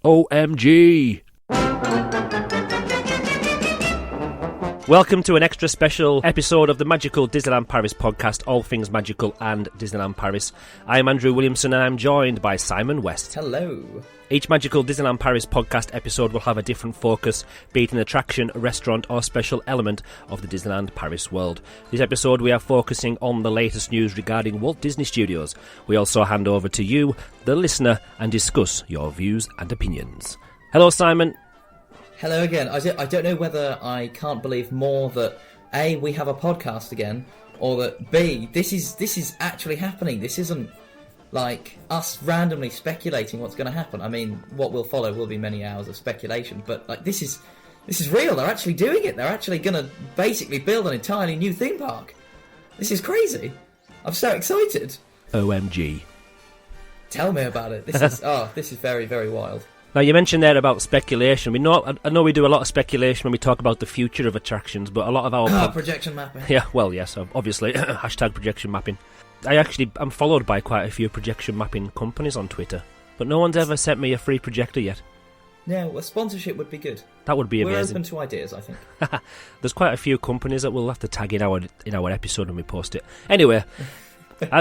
OMG! Welcome to an extra special episode of the Magical Disneyland Paris podcast, all things magical and Disneyland Paris. I'm Andrew Williamson and I'm joined by Simon West. Hello. Each Magical Disneyland Paris podcast episode will have a different focus, be it an attraction, a restaurant or special element of the Disneyland Paris world. This episode we are focusing on the latest news regarding Walt Disney Studios. We also hand over to you, the listener, and discuss your views and opinions. Hello Simon. Hello again. I don't know whether I can't believe more that A, we have a podcast again, or that B, this is actually happening. This isn't like us randomly speculating what's going to happen. I mean, what will follow will be many hours of speculation, but like this is real. They're actually doing it. They're actually going to basically build an entirely new theme park. This is crazy. I'm so excited. OMG. Tell me about it. This is very, very wild. Now, you mentioned there about speculation. I know we do a lot of speculation when we talk about the future of attractions, but a lot of our... projection mapping. Yeah, well, yes, obviously. Hashtag projection mapping. I'm followed by quite a few projection mapping companies on Twitter, but no one's ever sent me a free projector yet. No, a sponsorship would be good. That would be amazing. We're open to ideas, I think. There's quite a few companies that we'll have to tag in our episode when we post it. Anyway...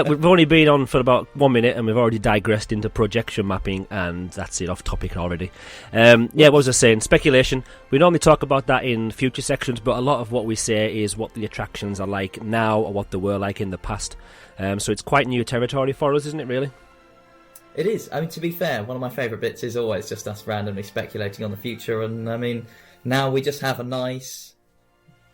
we've only been on for about 1 minute and we've already digressed into projection mapping, and that's it, off topic already. What was I saying? Speculation. We normally talk about that in future sections, but a lot of what we say is what the attractions are like now or what they were like in the past. So it's quite new territory for us, isn't it, really? It is. I mean, to be fair, one of my favourite bits is always just us randomly speculating on the future, and I mean, now we just have a nice,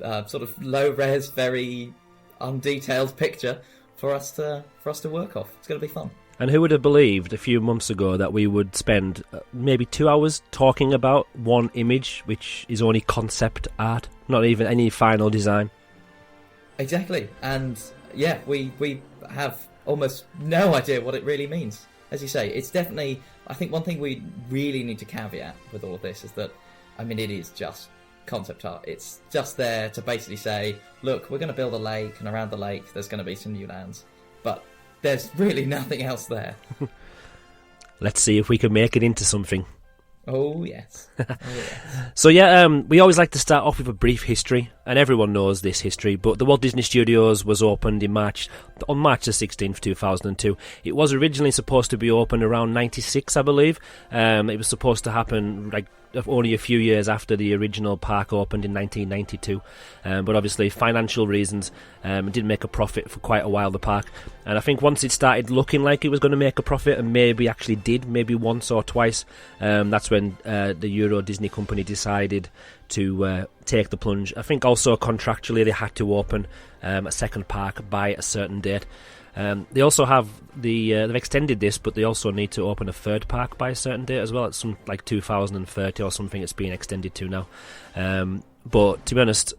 sort of low-res, very undetailed picture for us to work off. It's going to be fun. And who would have believed a few months ago that we would spend maybe 2 hours talking about one image, which is only concept art, not even any final design? Exactly. And yeah, we have almost no idea what it really means. As you say, it's definitely... I think one thing we really need to caveat with all of this is that, I mean, it is just concept art. It's just there to basically say, look, we're going to build a lake, and around the lake there's going to be some new lands, but there's really nothing else there. Let's see if we can make it into something. Oh yes. So we always like to start off with a brief history, and everyone knows this history, but the Walt Disney Studios was opened on March the 16th, 2002. It was originally supposed to be opened around 96, I believe. It was supposed to happen like only a few years after the original park opened in 1992, but obviously financial reasons, it didn't make a profit for quite a while, the park. And I think once it started looking like it was going to make a profit, and maybe actually did, maybe once or twice, that's when the Euro Disney company decided to take the plunge. I think also contractually they had to open a second park by a certain date. They also have they've extended this, but they also need to open a third park by a certain date as well. It's some like 2030 or something it's being extended to now. But to be honest,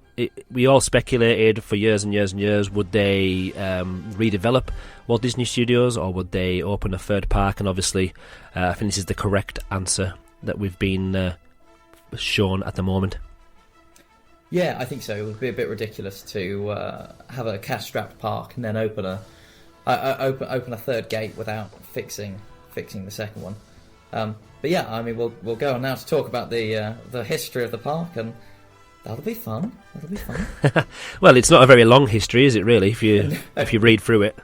we all speculated for years and years and years, would they redevelop Walt Disney Studios or would they open a third park? And obviously I think this is the correct answer that we've been shown at the moment. Yeah, I think so. It would be a bit ridiculous to have a cash-strapped park and then open a third gate without fixing the second one. But yeah, I mean, we'll go on now to talk about the history of the park, and that'll be fun. Well, it's not a very long history, is it? Really, if you read through it.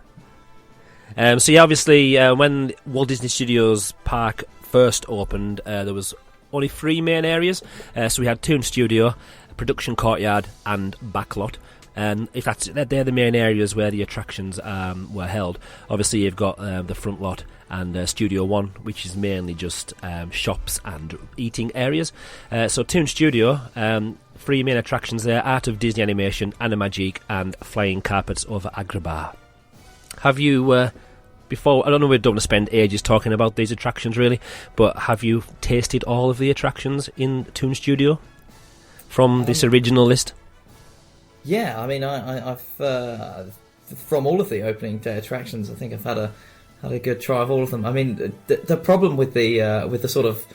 So yeah, obviously, when Walt Disney Studios Park first opened, there was only 3 main areas. So we had Toon Studio, Production Courtyard, and Backlot. And if they're the main areas where the attractions were held. Obviously, you've got the front lot and Studio 1, which is mainly just shops and eating areas. So Toon Studio, 3 main attractions there: Art of Disney Animation, Animagique, and Flying Carpets over Agrabah. Have you, before, I don't know, we don't want to spend ages talking about these attractions really, but have you tasted all of the attractions in Toon Studio from this original list? Yeah, I mean, I've from all of the opening day attractions, I think I've had a good try of all of them. I mean, the problem with the sort of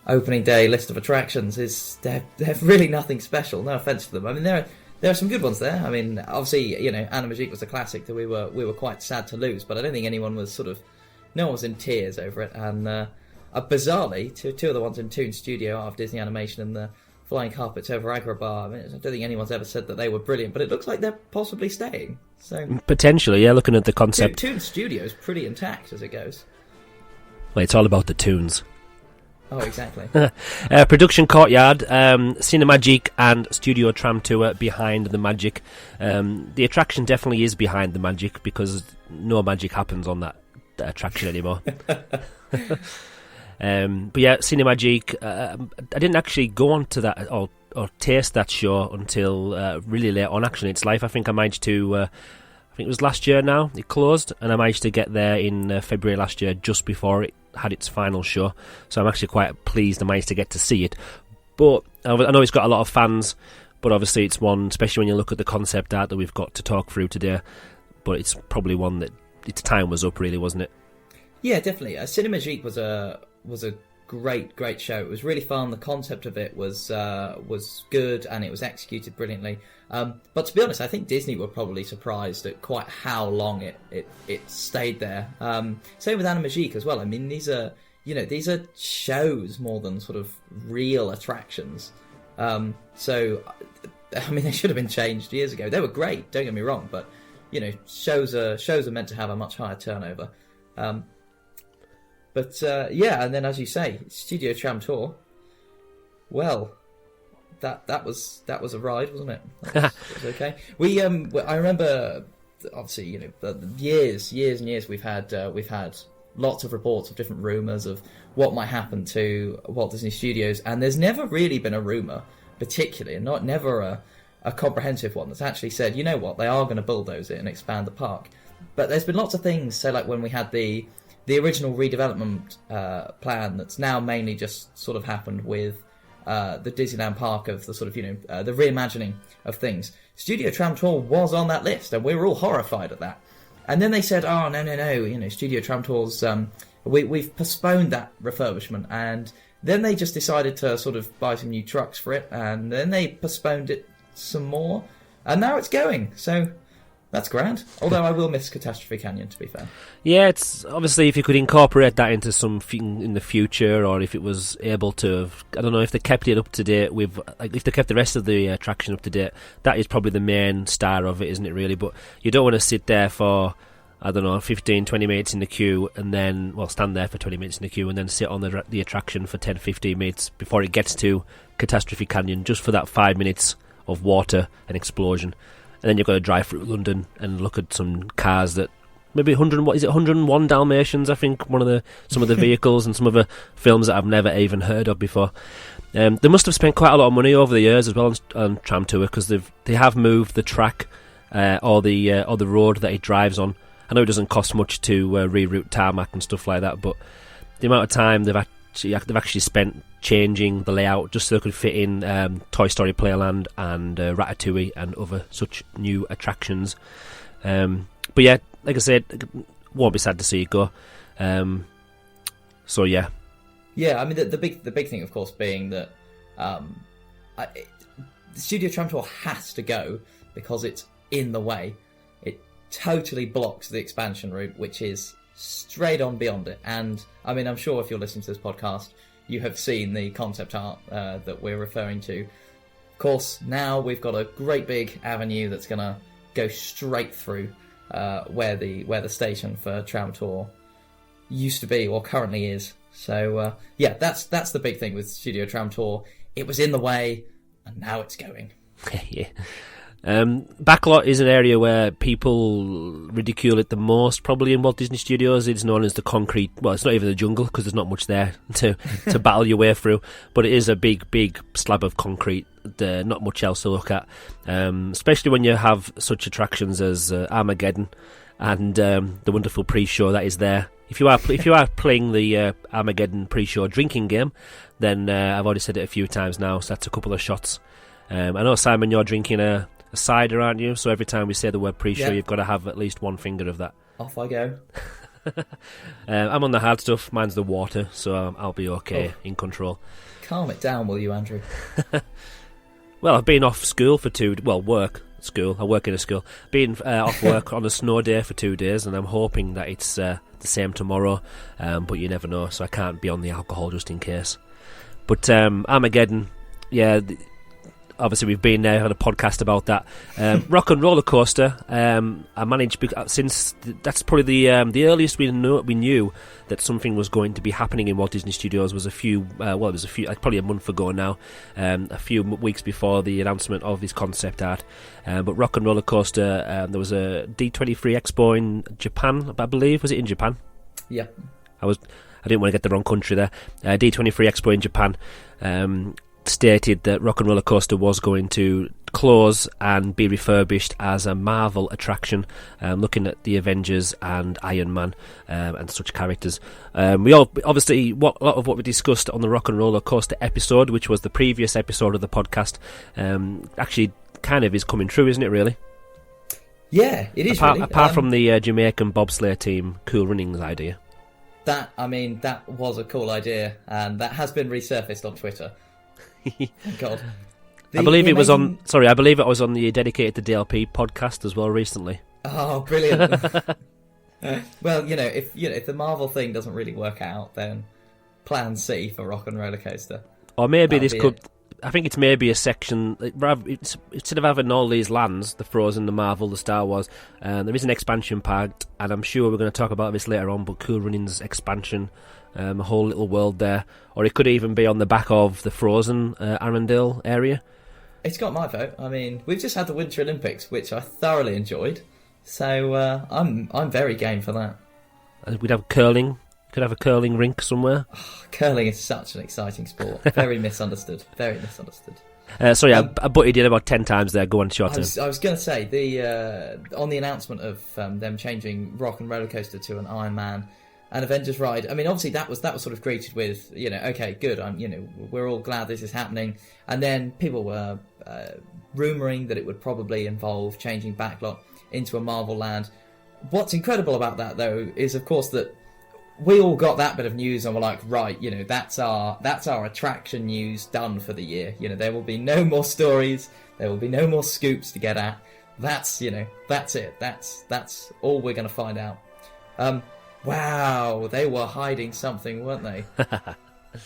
opening day list of attractions is they're really nothing special. No offense to them. I mean, there are some good ones there. I mean, obviously, you know, Animagique was a classic that we were quite sad to lose, but I don't think anyone was no one was in tears over it. And bizarrely, two of the ones in Toon Studio out of Disney Animation and the Flying Carpets over Agrabah. I mean, I don't think anyone's ever said that they were brilliant, but it looks like they're possibly staying. So potentially, yeah. Looking at the concept, Toon Studio is pretty intact as it goes. Well, it's all about the tunes. Oh, exactly. Production Courtyard, Cinemagique and Studio Tram Tour behind the magic. The attraction definitely is behind the magic because no magic happens on that attraction anymore. But yeah, Cinemagique. I didn't actually go on to that or taste that show until really late on. Actually, in its life, I think I managed to. I think it was last year now. It closed, and I managed to get there in February last year, just before it had its final show. So I'm actually quite pleased I managed to get to see it. But I know it's got a lot of fans, but obviously it's one, especially when you look at the concept art that we've got to talk through today. But it's probably one that its time was up, really, wasn't it? Yeah, definitely. Cinemagique was a great show. It was really fun. The concept of it was good, and it was executed brilliantly. But to be honest, I think Disney were probably surprised at quite how long it stayed there. Same with Animagique as well. I mean, these are shows more than sort of real attractions. So I mean, they should have been changed years ago. They were great, don't get me wrong, but shows are meant to have a much higher turnover. But yeah, and then as you say, Studio Tram Tour. Well, that was a ride, wasn't it? That was okay. I remember, obviously, years and years we've had lots of reports of different rumours of what might happen to Walt Disney Studios, and there's never really been a rumour, particularly, and never a comprehensive one that's actually said, you know what, they are going to bulldoze it and expand the park. But there's been lots of things, say like when we had the original redevelopment plan that's now mainly just sort of happened with the Disneyland park of the sort of, the reimagining of things. Studio Tram Tour was on that list, and we were all horrified at that. And then they said, oh, no, Studio Tram Tour's, we've postponed that refurbishment. And then they just decided to sort of buy some new trucks for it, and then they postponed it some more, and now it's going. So that's grand. Although I will miss Catastrophe Canyon, to be fair. Yeah, it's obviously if you could incorporate that into something in the future, or if it was able to, I don't know, if they kept it up to date with, like, if they kept the rest of the attraction up to date, that is probably the main star of it, isn't it, really? But you don't want to sit there for, I don't know, 15, 20 minutes in the queue, and then, stand there for 20 minutes in the queue, and then sit on the attraction for 10, 15 minutes before it gets to Catastrophe Canyon, just for that 5 minutes of water and explosion. And then you've got to drive through London and look at some cars that maybe 101 Dalmatians, I think, some of the vehicles and some of the films that I've never even heard of before. They must have spent quite a lot of money over the years as well on Tram Tour, because they have moved the track or the road that it drives on. I know it doesn't cost much to reroute tarmac and stuff like that, but the amount of time they've actually spent changing the layout just so they could fit in Toy Story Playland and Ratatouille and other such new attractions. But yeah, like I said, won't be sad to see it go. So yeah. Yeah, I mean the big thing, of course, being that Studio Tram Tour has to go because it's in the way. It totally blocks the expansion route, which is straight on beyond it. And I mean, I'm sure if you're listening to this podcast, you have seen the concept art that we're referring to. Of course, now we've got a great big avenue that's going to go straight through where the station for Tram Tour used to be, or currently is. So yeah, that's the big thing with Studio Tram Tour. It was in the way, and now it's going. Yeah. Backlot is an area where people ridicule it the most, probably in Walt Disney Studios. It's known as the concrete, well, it's not even the jungle because there's not much there to battle your way through, but it is a big slab of concrete, not much else to look at, especially when you have such attractions as Armageddon and the wonderful pre-show that is there. If you are playing the Armageddon pre-show drinking game, then I've already said it a few times now, so that's a couple of shots. I know, Simon, you're drinking a cider, aren't you? So every time we say the word pre-show, You've got to have at least one finger of that. Off I go. I'm on the hard stuff. Mine's the water, so I'll be okay, in control. Calm it down, will you, Andrew? Well, I've been off school for work. School. I work in a school. Being off work on a snow day for 2 days, and I'm hoping that it's the same tomorrow. But you never know, so I can't be on the alcohol just in case. But Armageddon, yeah. Obviously, we've been there, had a podcast about that. Rock and Roller Coaster. I managed since that's probably the earliest we knew that something was going to be happening in Walt Disney Studios was probably a month ago now, a few weeks before the announcement of this concept art. But Rock and Roller Coaster, there was a D23 Expo in Japan, I believe. Was it in Japan? Yeah. I didn't want to get the wrong country there. D23 Expo in Japan. Stated that Rock and Roller Coaster was going to close and be refurbished as a Marvel attraction, looking at the Avengers and Iron Man and such characters. We all obviously a lot of what we discussed on the Rock and Roller Coaster episode, which was the previous episode of the podcast, actually kind of is coming true, isn't it? Really? Yeah, it is. Apart from the Jamaican bobsleigh team, Cool Runnings idea. That was a cool idea, and that has been resurfaced on Twitter. God. I believe it was on the dedicated to DLP podcast as well recently. Oh, brilliant! Well, if the Marvel thing doesn't really work out, then Plan C for Rock and Roller Coaster. Or maybe this could. I think it's maybe a section. Instead of having all these lands, the Frozen, the Marvel, the Star Wars, there is an expansion pack, and I'm sure we're going to talk about this later on. But Cool Runnings expansion. A whole little world there, or it could even be on the back of the Frozen Arendelle area. It's got my vote. I mean, we've just had the Winter Olympics, which I thoroughly enjoyed, so I'm very game for that. We'd have curling. Could have a curling rink somewhere. Oh, curling is such an exciting sport. Very misunderstood. Very misunderstood. Sorry, I butted in about 10 times there. Go on, short term. I was going to say on the announcement of them changing Rock and Roller Coaster to an Iron Man. An Avengers ride. I mean, obviously that was sort of greeted with, okay, good. We're all glad this is happening. And then people were rumouring that it would probably involve changing Backlot into a Marvel land. What's incredible about that, though, is of course that we all got that bit of news and we're like, right, that's our attraction news done for the year. There will be no more stories. There will be no more scoops to get at. That's it. That's all we're going to find out. Wow, they were hiding something, weren't they?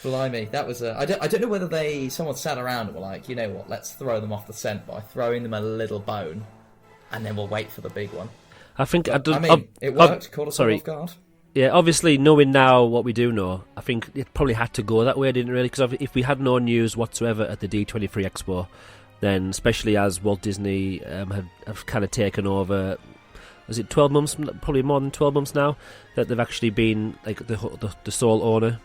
Blimey, that was I don't know whether someone sat around and were like, you know what, let's throw them off the scent by throwing them a little bone, and then we'll wait for the big one. I think it worked. Caught us off guard. Yeah, obviously knowing now what we do know, I think it probably had to go that way, didn't it, really? Because if we had no news whatsoever at the D23 Expo, then especially as Walt Disney have kind of taken over. Was it 12 months? Probably more than 12 months now that they've actually been like the sole owner.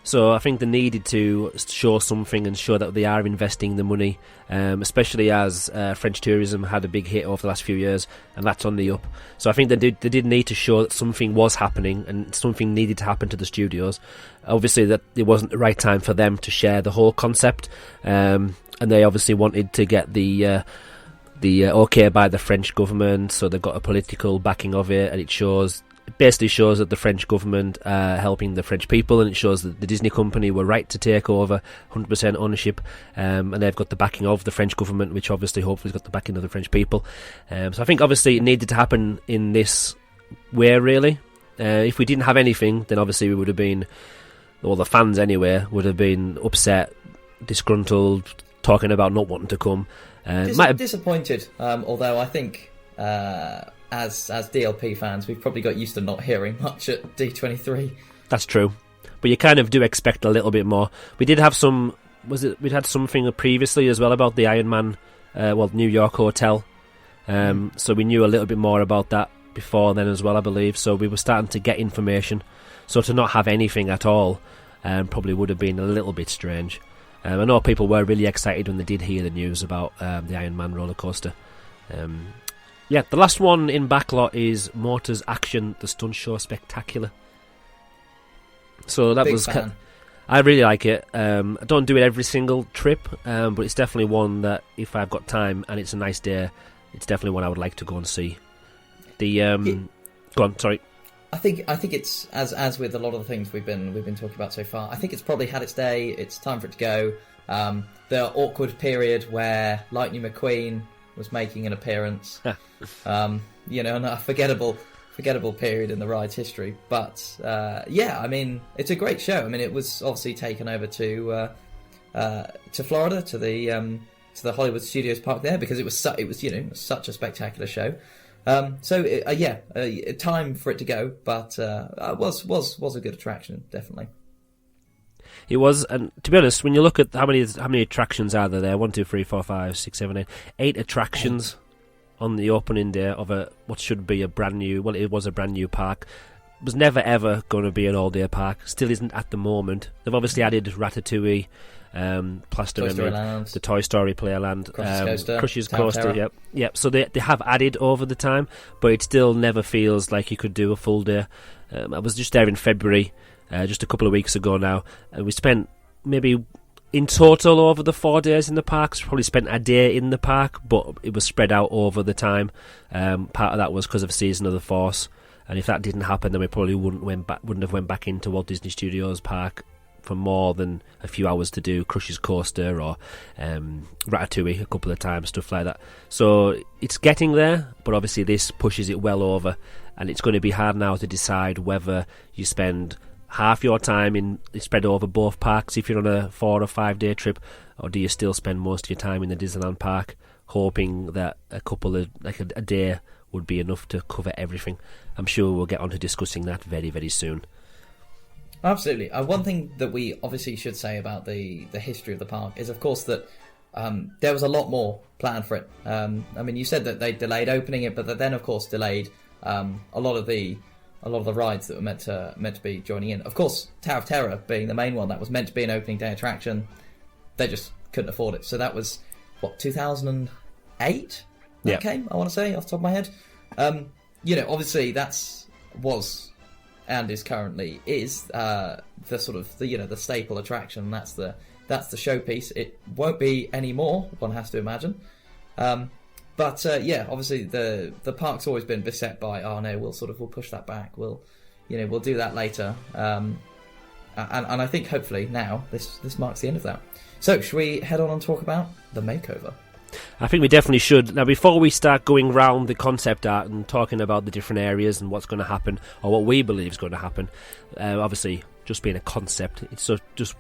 So I think they needed to show something and show that they are investing the money, especially as French tourism had a big hit over the last few years, and that's on the up. So I think they did need to show that something was happening and something needed to happen to the studios. Obviously, that it wasn't the right time for them to share the whole concept, and they obviously wanted to get the okay by the French government, so they've got a political backing of it, and it basically shows that the French government are helping the French people, and it shows that the Disney company were right to take over 100% ownership, and they've got the backing of the French government, which obviously hopefully has got the backing of the French people. So I think obviously it needed to happen in this way, really. If we didn't have anything, then obviously we would have been, or the fans anyway, would have been upset, disgruntled, talking about not wanting to come. Disappointed, although I think as DLP fans we've probably got used to not hearing much at D23. That's true, but you kind of do expect a little bit more. We did have we'd had something previously as well about the Iron Man New York hotel, so we knew a little bit more about that before then as well, I believe. So we were starting to get information, so to not have anything at all probably would have been a little bit strange. I know people were really excited when they did hear the news about the Iron Man roller coaster. The last one in backlot is Motors Action, the Stunt Show Spectacular. So that was... I really like it. I don't do it every single trip, but it's definitely one that if I've got time and it's a nice day, it's definitely one I would like to go and see. Go on, sorry. I think it's as with a lot of the things we've been talking about so far. I think it's probably had its day. It's time for it to go. The awkward period where Lightning McQueen was making an appearance. And a forgettable period in the ride's history. But I mean, it's a great show. I mean, it was obviously taken over to Florida, to the Hollywood Studios park there, because it was such a spectacular show. Time for it to go, but it was a good attraction, definitely. It was, and to be honest, when you look at how many attractions are there, 1, 2, 3, 4, 5, 6, 7, 8 attractions on the opening day of what should be it was a brand new park. It was never ever going to be an all-day park. Still isn't at the moment. They've obviously added Ratatouille, Plastermid, the Toy Story Playland, Crush's Coaster. Yep. So they have added over the time, but it still never feels like you could do a full day. I was just there in February, just a couple of weeks ago now, and we spent maybe in total over the 4 days in the parks. Probably spent a day in the park, but it was spread out over the time. Part of that was because of Season of the Force, and if that didn't happen, then we probably wouldn't have went back into Walt Disney Studios Park for more than a few hours to do Crush's Coaster or Ratatouille a couple of times, stuff like that. So it's getting there, but obviously this pushes it well over, and it's going to be hard now to decide whether you spend half your time spread over both parks if you're on a 4 or 5 day trip, or do you still spend most of your time in the Disneyland park, hoping that a day would be enough to cover everything. I'm sure we'll get on to discussing that very, very soon. Absolutely. One thing that we obviously should say about the history of the park is, of course, that there was a lot more planned for it. I mean, you said that they delayed opening it, but that then, of course, delayed a lot of the rides that were meant to be joining in. Of course, Tower of Terror being the main one that was meant to be an opening day attraction, they just couldn't afford it. So that was 2008 that came, I want to say, off the top of my head. Obviously was and is currently the sort of the staple attraction. That's the showpiece. It won't be anymore, one has to imagine. Obviously the park's always been beset by, we'll push that back. We'll do that later. And I think hopefully now this marks the end of that. So should we head on and talk about the makeover? I think we definitely should. Now, before we start going round the concept art and talking about the different areas and what's going to happen, or what we believe is going to happen, obviously, just being a concept, it's just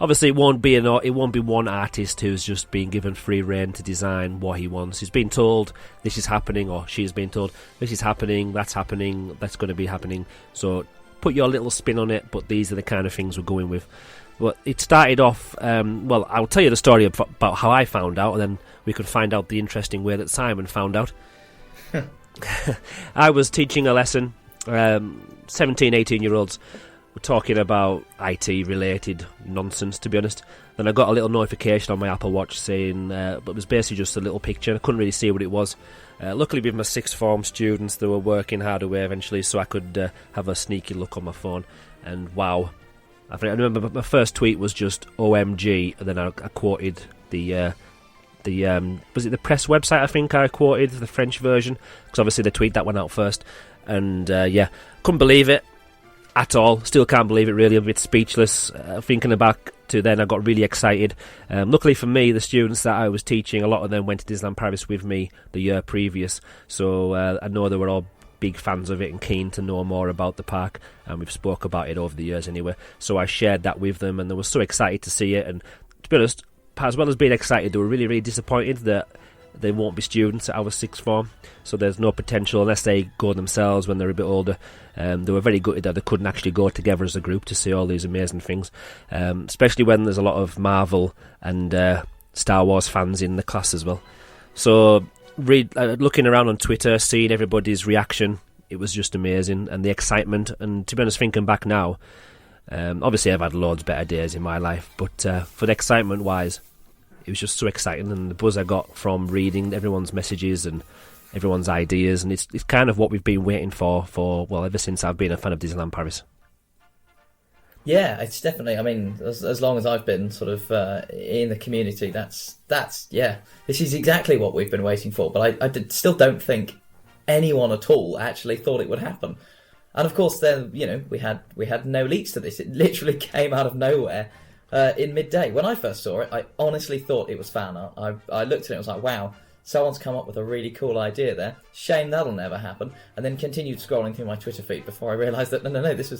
obviously it won't be one artist who's just being given free rein to design what he wants. He's been told this is happening, or she's been told this is happening, that's going to be happening. So put your little spin on it, but these are the kind of things we're going with. Well, it started off, I'll tell you the story about how I found out, and then we could find out the interesting way that Simon found out. I was teaching a lesson, 17, 18-year-olds were talking about IT-related nonsense, to be honest. Then I got a little notification on my Apple Watch saying, but it was basically just a little picture. I couldn't really see what it was. Luckily, with my sixth form students, they were working hard away eventually, so I could have a sneaky look on my phone, and wow. I remember my first tweet was just OMG, and then I quoted the was it the press website? I think I quoted the French version, because obviously the tweet that went out first, and couldn't believe it at all. Still can't believe it, really. I'm a bit speechless. Thinking back to then, I got really excited. Luckily for me, the students that I was teaching, a lot of them went to Disneyland Paris with me the year previous, so I know they were all big fans of it and keen to know more about the park, and we've spoke about it over the years anyway, so I shared that with them, and they were so excited to see it. And to be honest, as well as being excited, they were really, really disappointed that they won't be students at our sixth form, so there's no potential unless they go themselves when they're a bit older. They were very gutted that they couldn't actually go together as a group to see all these amazing things, especially when there's a lot of Marvel and Star Wars fans in the class as well. So looking around on Twitter, seeing everybody's reaction, it was just amazing, and the excitement. And to be honest, thinking back now, obviously I've had loads better days in my life, but for the excitement wise, it was just so exciting, and the buzz I got from reading everyone's messages and everyone's ideas, and it's kind of what we've been waiting for ever since I've been a fan of Disneyland Paris. Yeah, it's definitely, I mean, as long as I've been sort of in the community, that's this is exactly what we've been waiting for. But I still don't think anyone at all actually thought it would happen. And of course, then we had no leaks to this. It literally came out of nowhere in midday. When I first saw it, I honestly thought it was fan art. I looked at it and was like, wow, someone's come up with a really cool idea there. Shame that'll never happen. And then continued scrolling through my Twitter feed before I realised that no, this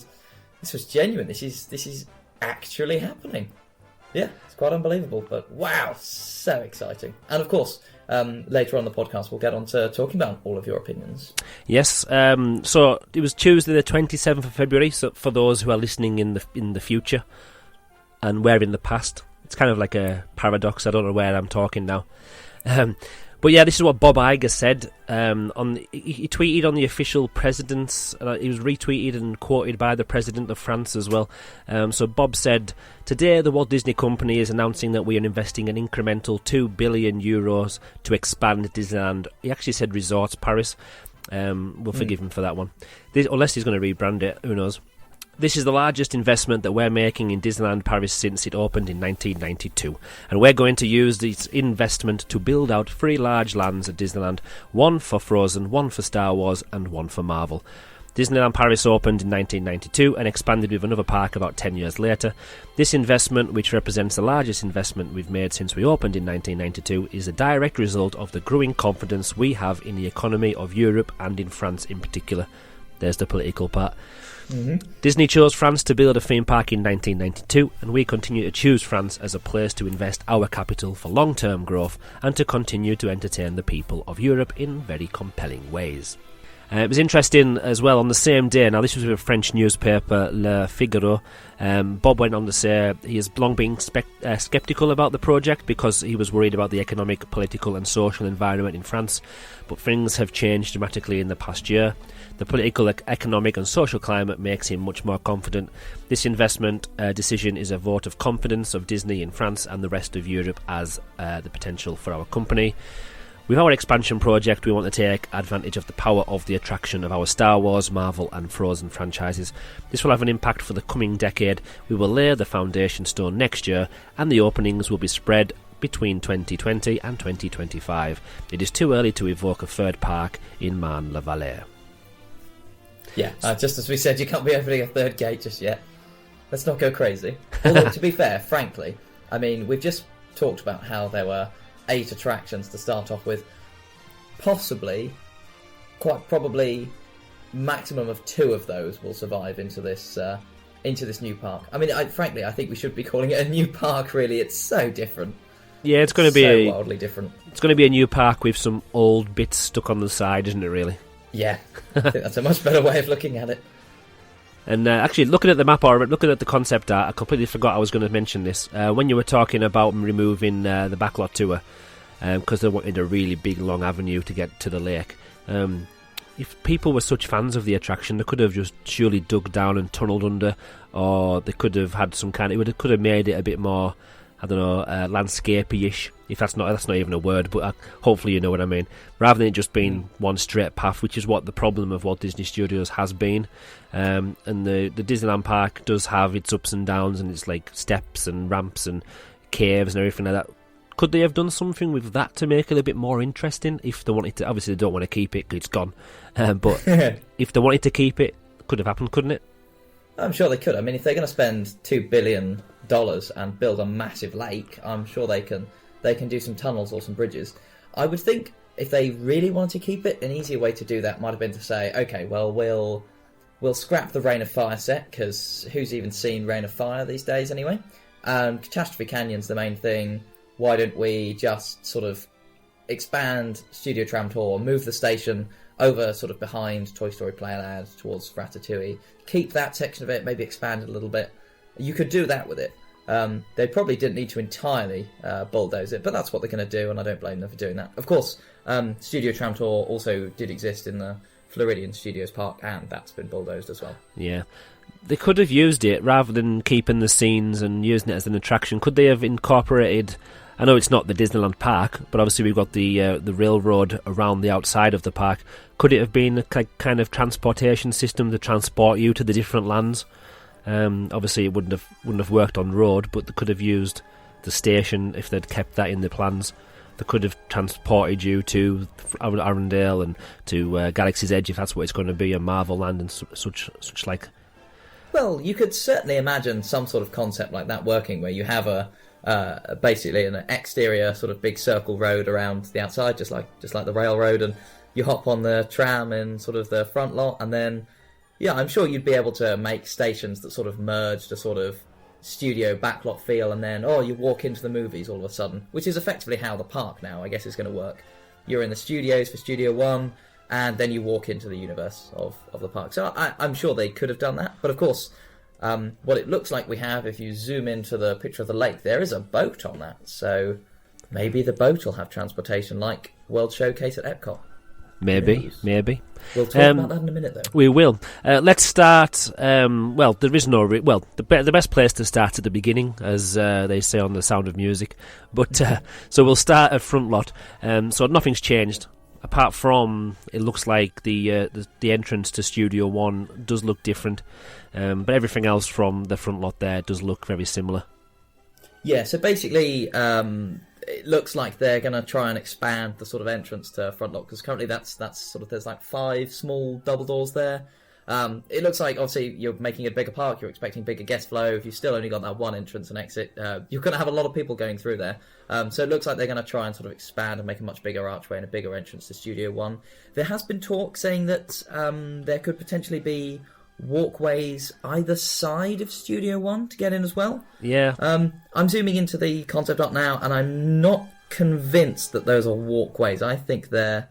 was genuine. This is actually happening. Yeah, it's quite unbelievable, but wow, so exciting. And of course, later on the podcast, we'll get on to talking about all of your opinions. Yes, so it was Tuesday the 27th of February, so for those who are listening in the future, and we're in the past. It's kind of like a paradox, I don't know where I'm talking now. But yeah, this is what Bob Iger said. He tweeted on the official president's. He was retweeted and quoted by the president of France as well. So Bob said, "Today, the Walt Disney Company is announcing that we are investing an incremental €2 billion to expand Disneyland." He actually said Resorts Paris. We'll forgive him for that one. Unless he's going to rebrand it, who knows? This is the largest investment that we're making in Disneyland Paris since it opened in 1992, and we're going to use this investment to build out 3 large lands at Disneyland, one for Frozen, one for Star Wars, and one for Marvel. Disneyland Paris opened in 1992 and expanded with another park about 10 years later. This investment, which represents the largest investment we've made since we opened in 1992, is a direct result of the growing confidence we have in the economy of Europe and in France in particular. There's the political part. Mm-hmm. Disney chose France to build a theme park in 1992, and we continue to choose France as a place to invest our capital for long-term growth and to continue to entertain the people of Europe in very compelling ways. It was interesting as well, on the same day, now this was with a French newspaper, Le Figaro, Bob went on to say he has long been sceptical about the project because he was worried about the economic, political and social environment in France, but things have changed dramatically in the past year. The political, economic and social climate makes him much more confident. This investment decision is a vote of confidence of Disney in France and the rest of Europe as the potential for our company. With our expansion project, we want to take advantage of the power of the attraction of our Star Wars, Marvel and Frozen franchises. This will have an impact for the coming decade. We will lay the foundation stone next year, and the openings will be spread between 2020 and 2025. It is too early to evoke a third park in Marne-la-Vallée. Yeah, just as we said, you can't be opening a third gate just yet. Let's not go crazy. Although, to be fair, frankly, I mean, we've just talked about how there were 8 attractions to start off with. Possibly, quite probably, maximum of 2 of those will survive into this new park. I mean, frankly, I think we should be calling it a new park. Really, it's so different. Yeah, it's going to be wildly different. It's going to be a new park with some old bits stuck on the side, isn't it? Really. Yeah, I think that's a much better way of looking at it. And actually, looking at the map or looking at the concept art, I completely forgot I was going to mention this. When you were talking about removing the backlot tour, because they wanted a really big, long avenue to get to the lake, if people were such fans of the attraction, they could have just surely dug down and tunnelled under, or they could have had some kind of... It could have made it a bit more, I don't know, landscapey-ish, if that's not even a word, but hopefully you know what I mean. Rather than it just being one straight path, which is what the problem of Walt Disney Studios has been. And the Disneyland Park does have its ups and downs, and it's like steps and ramps and caves and everything like that. Could they have done something with that to make it a bit more interesting? If they wanted to, obviously they don't want to keep it, 'cause it's gone. But if they wanted to keep it, could have happened, couldn't it? I'm sure they could. I mean, if they're going to spend $2 billion and build a massive lake, I'm sure they can do some tunnels or some bridges. I would think if they really want to keep it, an easier way to do that might have been to say, okay, well, we'll scrap the Rain of Fire set, because who's even seen Rain of Fire these days anyway? Catastrophe Canyon's the main thing. Why don't we just sort of expand Studio Tram Tour, move the station over sort of behind Toy Story Playland towards Ratatouille, keep that section of it, maybe expand it a little bit. You could do that with it. They probably didn't need to entirely bulldoze it, but that's what they're going to do, and I don't blame them for doing that. Of course, Studio Tram Tour also did exist in the Floridian Studios Park, and that's been bulldozed as well. Yeah. They could have used it, rather than keeping the scenes and using it as an attraction. Could they have incorporated... I know it's not the Disneyland Park, but obviously we've got the railroad around the outside of the park. Could it have been a kind of transportation system to transport you to the different lands? Obviously it wouldn't have worked on road, but they could have used the station if they'd kept that in the plans. They could have transported you to Arendelle and to Galaxy's Edge, if that's what it's going to be, a Marvel Land and such like. Well, you could certainly imagine some sort of concept like that working, where you have basically an exterior sort of big circle road around the outside, just like the railroad, and you hop on the tram in sort of the front lot, and then I'm sure you'd be able to make stations that sort of merged a sort of studio backlot feel, and then you walk into the movies all of a sudden, which is effectively how the park now, I guess, is going to work. You're in the studios for Studio One, and then you walk into the universe of the park. So I'm sure they could have done that. But of course, what it looks like we have, if you zoom into the picture of the lake, there is a boat on that. So maybe the boat will have transportation like World Showcase at Epcot. Maybe. We'll talk about that in a minute, though. We will. Let's start. Well, there is no. The best place to start at the beginning, as they say on The Sound of Music. But so we'll start at front lot. So nothing's changed, apart from it looks like the entrance to Studio One does look different, but everything else from the front lot there does look very similar. Yeah. So basically, it looks like they're going to try and expand the sort of entrance to front lot, because currently that's sort of, there's like 5 small double doors there. It looks like, obviously, you're making a bigger park, you're expecting bigger guest flow. If you've still only got that one entrance and exit, you're going to have a lot of people going through there. So it looks like they're going to try and sort of expand and make a much bigger archway and a bigger entrance to Studio One. There has been talk saying that there could potentially be walkways either side of Studio One to get in as well. Yeah. I'm zooming into the concept art now, and I'm not convinced that those are walkways. I think they're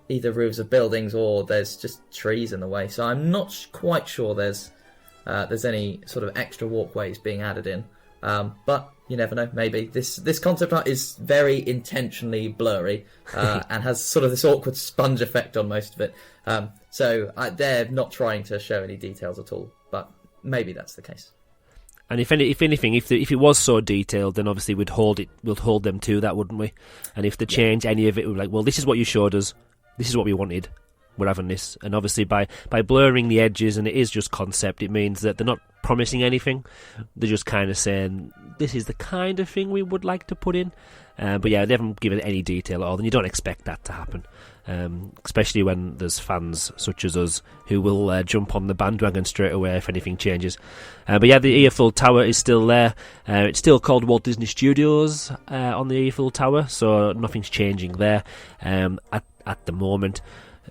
either roofs of buildings, or there's just trees in the way. So I'm not quite sure there's any sort of extra walkways being added in. But you never know. Maybe this concept art is very intentionally blurry and has sort of this awkward sponge effect on most of it. So they're not trying to show any details at all. But maybe that's the case. And if anything, if it was so detailed, then obviously we'd hold them to that, wouldn't we? And if they change any of it, we'd be like, well, this is what you showed us. This is what we wanted. We're having this. And obviously by blurring the edges, and it is just concept, it means that they're not promising anything. They're just kind of saying, this is the kind of thing we would like to put in. But yeah, they haven't given any detail at all, and you don't expect that to happen. Especially when there's fans such as us who will jump on the bandwagon straight away if anything changes. But yeah, the Eiffel Tower is still there. It's still called Walt Disney Studios on the Eiffel Tower, so nothing's changing there at the moment.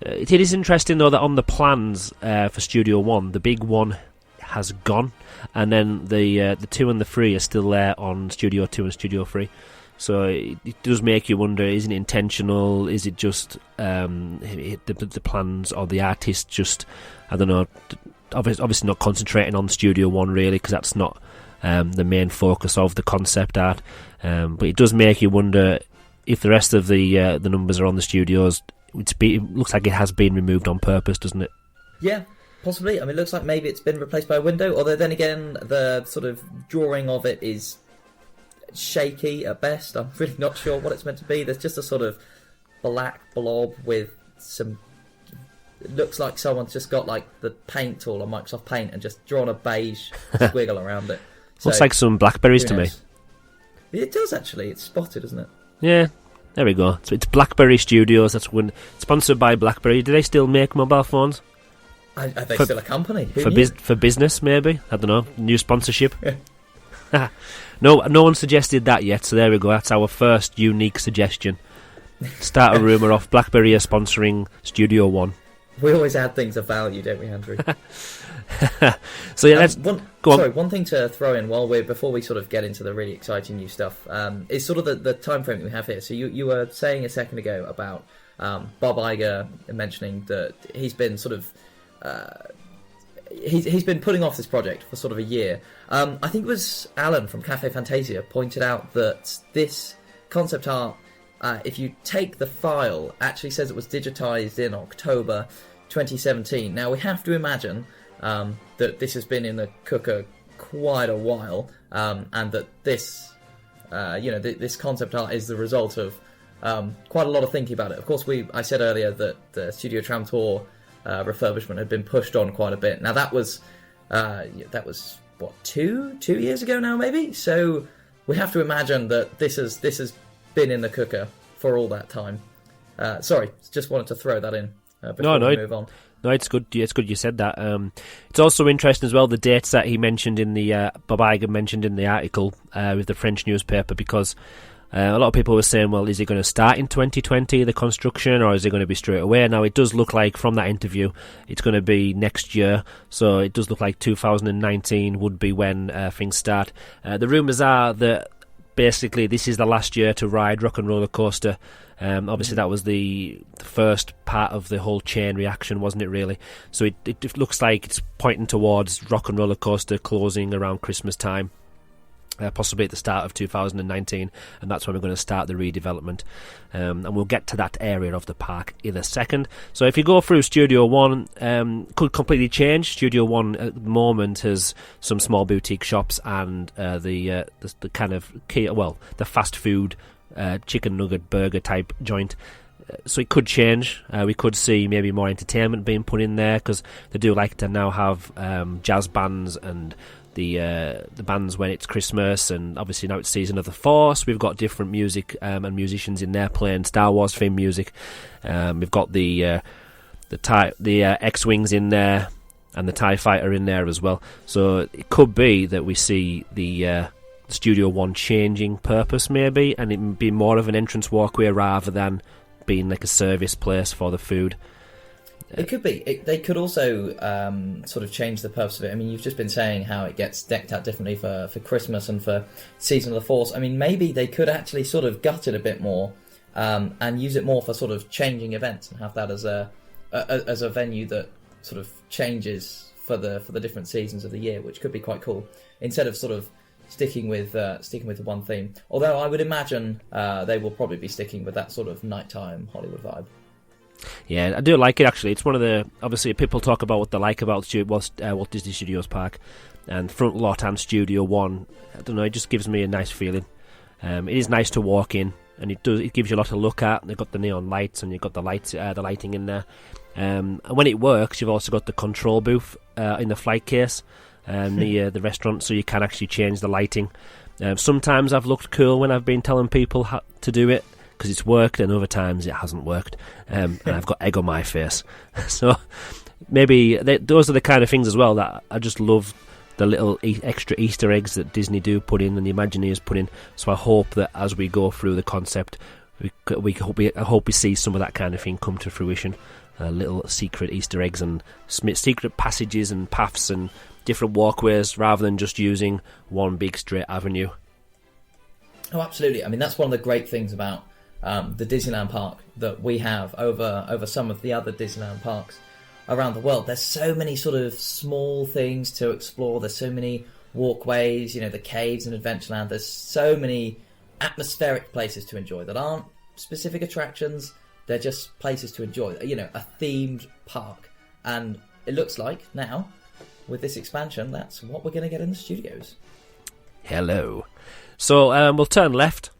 It is interesting, though, that on the plans for Studio One, the big one has gone, and then the 2 and the 3 are still there on Studio 2 and Studio 3. So it does make you wonder, is it intentional? Is it just the plans or the artist just, I don't know, obviously not concentrating on Studio 1 really, because that's not the main focus of the concept art. But it does make you wonder if the rest of the numbers are on the studios. It looks like it has been removed on purpose, doesn't it? Yeah, possibly. I mean, it looks like maybe it's been replaced by a window, although then again, the sort of drawing of it is shaky at best. I'm really not sure what it's meant to be. There's just a sort of black blob with some... It looks like someone's just got like the paint tool on Microsoft Paint and just drawn a beige squiggle around it. So, looks like some blackberries to me. It does actually. It's spotted, isn't it? Yeah. There we go. So it's BlackBerry Studios. That's sponsored by BlackBerry. Do they still make mobile phones? Are they still a company? For business, maybe? I don't know. New sponsorship? No one suggested that yet, so there we go. That's our first unique suggestion. Start a rumour off. BlackBerry are sponsoring Studio One. We always add things of value, don't we, Andrew? So yeah, let's go on. Sorry, one thing to throw in before we sort of get into the really exciting new stuff is sort of the time frame that we have here. So you were saying a second ago about Bob Iger mentioning that he's been sort of he's been putting off this project for sort of a year. I think it was Alan from Cafe Fantasia pointed out that this concept art, if you take the file, actually says it was digitized in October 2017. Now we have to imagine that this has been in the cooker quite a while, and that this, this concept art is the result of quite a lot of thinking about it. Of course, I said earlier that the Studio Tram Tour refurbishment had been pushed on quite a bit. Now that was what, two years ago now, maybe. So we have to imagine that this has been in the cooker for all that time. Sorry, just wanted to throw that in before we move on. No, it's good. Yeah, it's good you said that. It's also interesting as well the dates that he mentioned in the Bob Iger mentioned in the article with the French newspaper, because a lot of people were saying, well, is it going to start in 2020, the construction, or is it going to be straight away? Now, it does look like from that interview it's going to be next year, so it does look like 2019 would be when things start. The rumours are that basically this is the last year to ride Rock and Roller Coaster. Obviously that was the first part of the whole chain reaction, wasn't it, really? So it looks like it's pointing towards Rock and Roller Coaster closing around Christmas time. Possibly at the start of 2019, and that's when we're going to start the redevelopment, and we'll get to that area of the park in a second. So if you go through Studio One, could completely change. Studio One at the moment has some small boutique shops and the kind of the fast food chicken nugget burger type joint. So it could change. We could see maybe more entertainment being put in there, because they do like to now have jazz bands and the bands when it's Christmas, and obviously now it's Season of the Force. We've got different music and musicians in there playing Star Wars theme music. We've got the X-Wings in there and the TIE Fighter in there as well. So it could be that we see the Studio One changing purpose maybe, and it be more of an entrance walkway rather than being like a service place for the food. It could be. They could also sort of change the purpose of it. I mean, you've just been saying how it gets decked out differently for Christmas and for Season of the Force. I mean, maybe they could actually sort of gut it a bit more and use it more for sort of changing events, and have that as a venue that sort of changes for the different seasons of the year, which could be quite cool, instead of sort of sticking with the one theme. Although I would imagine they will probably be sticking with that sort of nighttime Hollywood vibe. Yeah, I do like it actually. It's one of the, obviously people talk about what they like about Walt Disney Studios Park, and Front Lot and Studio One. I don't know, it just gives me a nice feeling. It is nice to walk in, and it gives you a lot to look at. They've got the neon lights, and you've got the lighting in there. And when it works, you've also got the control booth in the flight case near the restaurant, so you can actually change the lighting. Sometimes I've looked cool when I've been telling people how to do it, because it's worked, and other times it hasn't worked, and I've got egg on my face. So maybe those are the kind of things as well that I just love, the little extra Easter eggs that Disney do put in and the Imagineers put in. So I hope that as we go through the concept, I hope we see some of that kind of thing come to fruition. Little secret Easter eggs and secret passages and paths and different walkways, rather than just using one big straight avenue. Oh, absolutely. I mean, that's one of the great things about the Disneyland park that we have over some of the other Disneyland parks around the world. There's so many sort of small things to explore. There's so many walkways, the caves in Adventureland. There's so many atmospheric places to enjoy that aren't specific attractions. They're just places to enjoy, a themed park. And it looks like now, with this expansion, that's what we're going to get in the studios. Hello. So we'll turn left.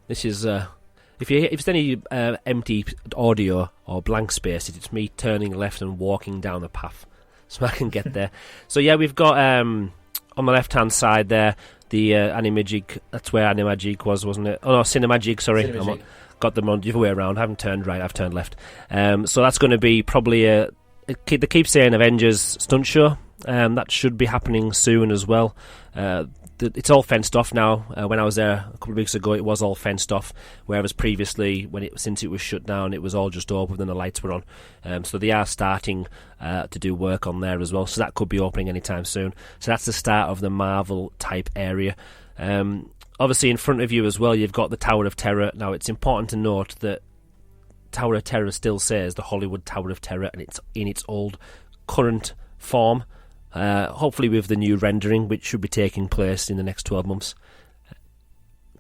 This is if it's any empty audio or blank spaces, it's me turning left and walking down the path, so I can get there. So yeah, we've got on the left hand side there the Animagic. That's where Animagic was, wasn't it? Oh no, Cinemagic. Sorry, got them on the other way around. I haven't turned right. I've turned left. So that's going to be probably they keep saying Avengers stunt show. That should be happening soon as well. It's all fenced off now. When I was there a couple of weeks ago, it was all fenced off, whereas previously, since it was shut down, it was all just open and the lights were on. So they are starting to do work on there as well. So that could be opening anytime soon. So that's the start of the Marvel type area. Obviously, in front of you as well, you've got the Tower of Terror. Now, it's important to note that Tower of Terror still says the Hollywood Tower of Terror, and it's in its old current form. Hopefully with the new rendering, which should be taking place in the next 12 months,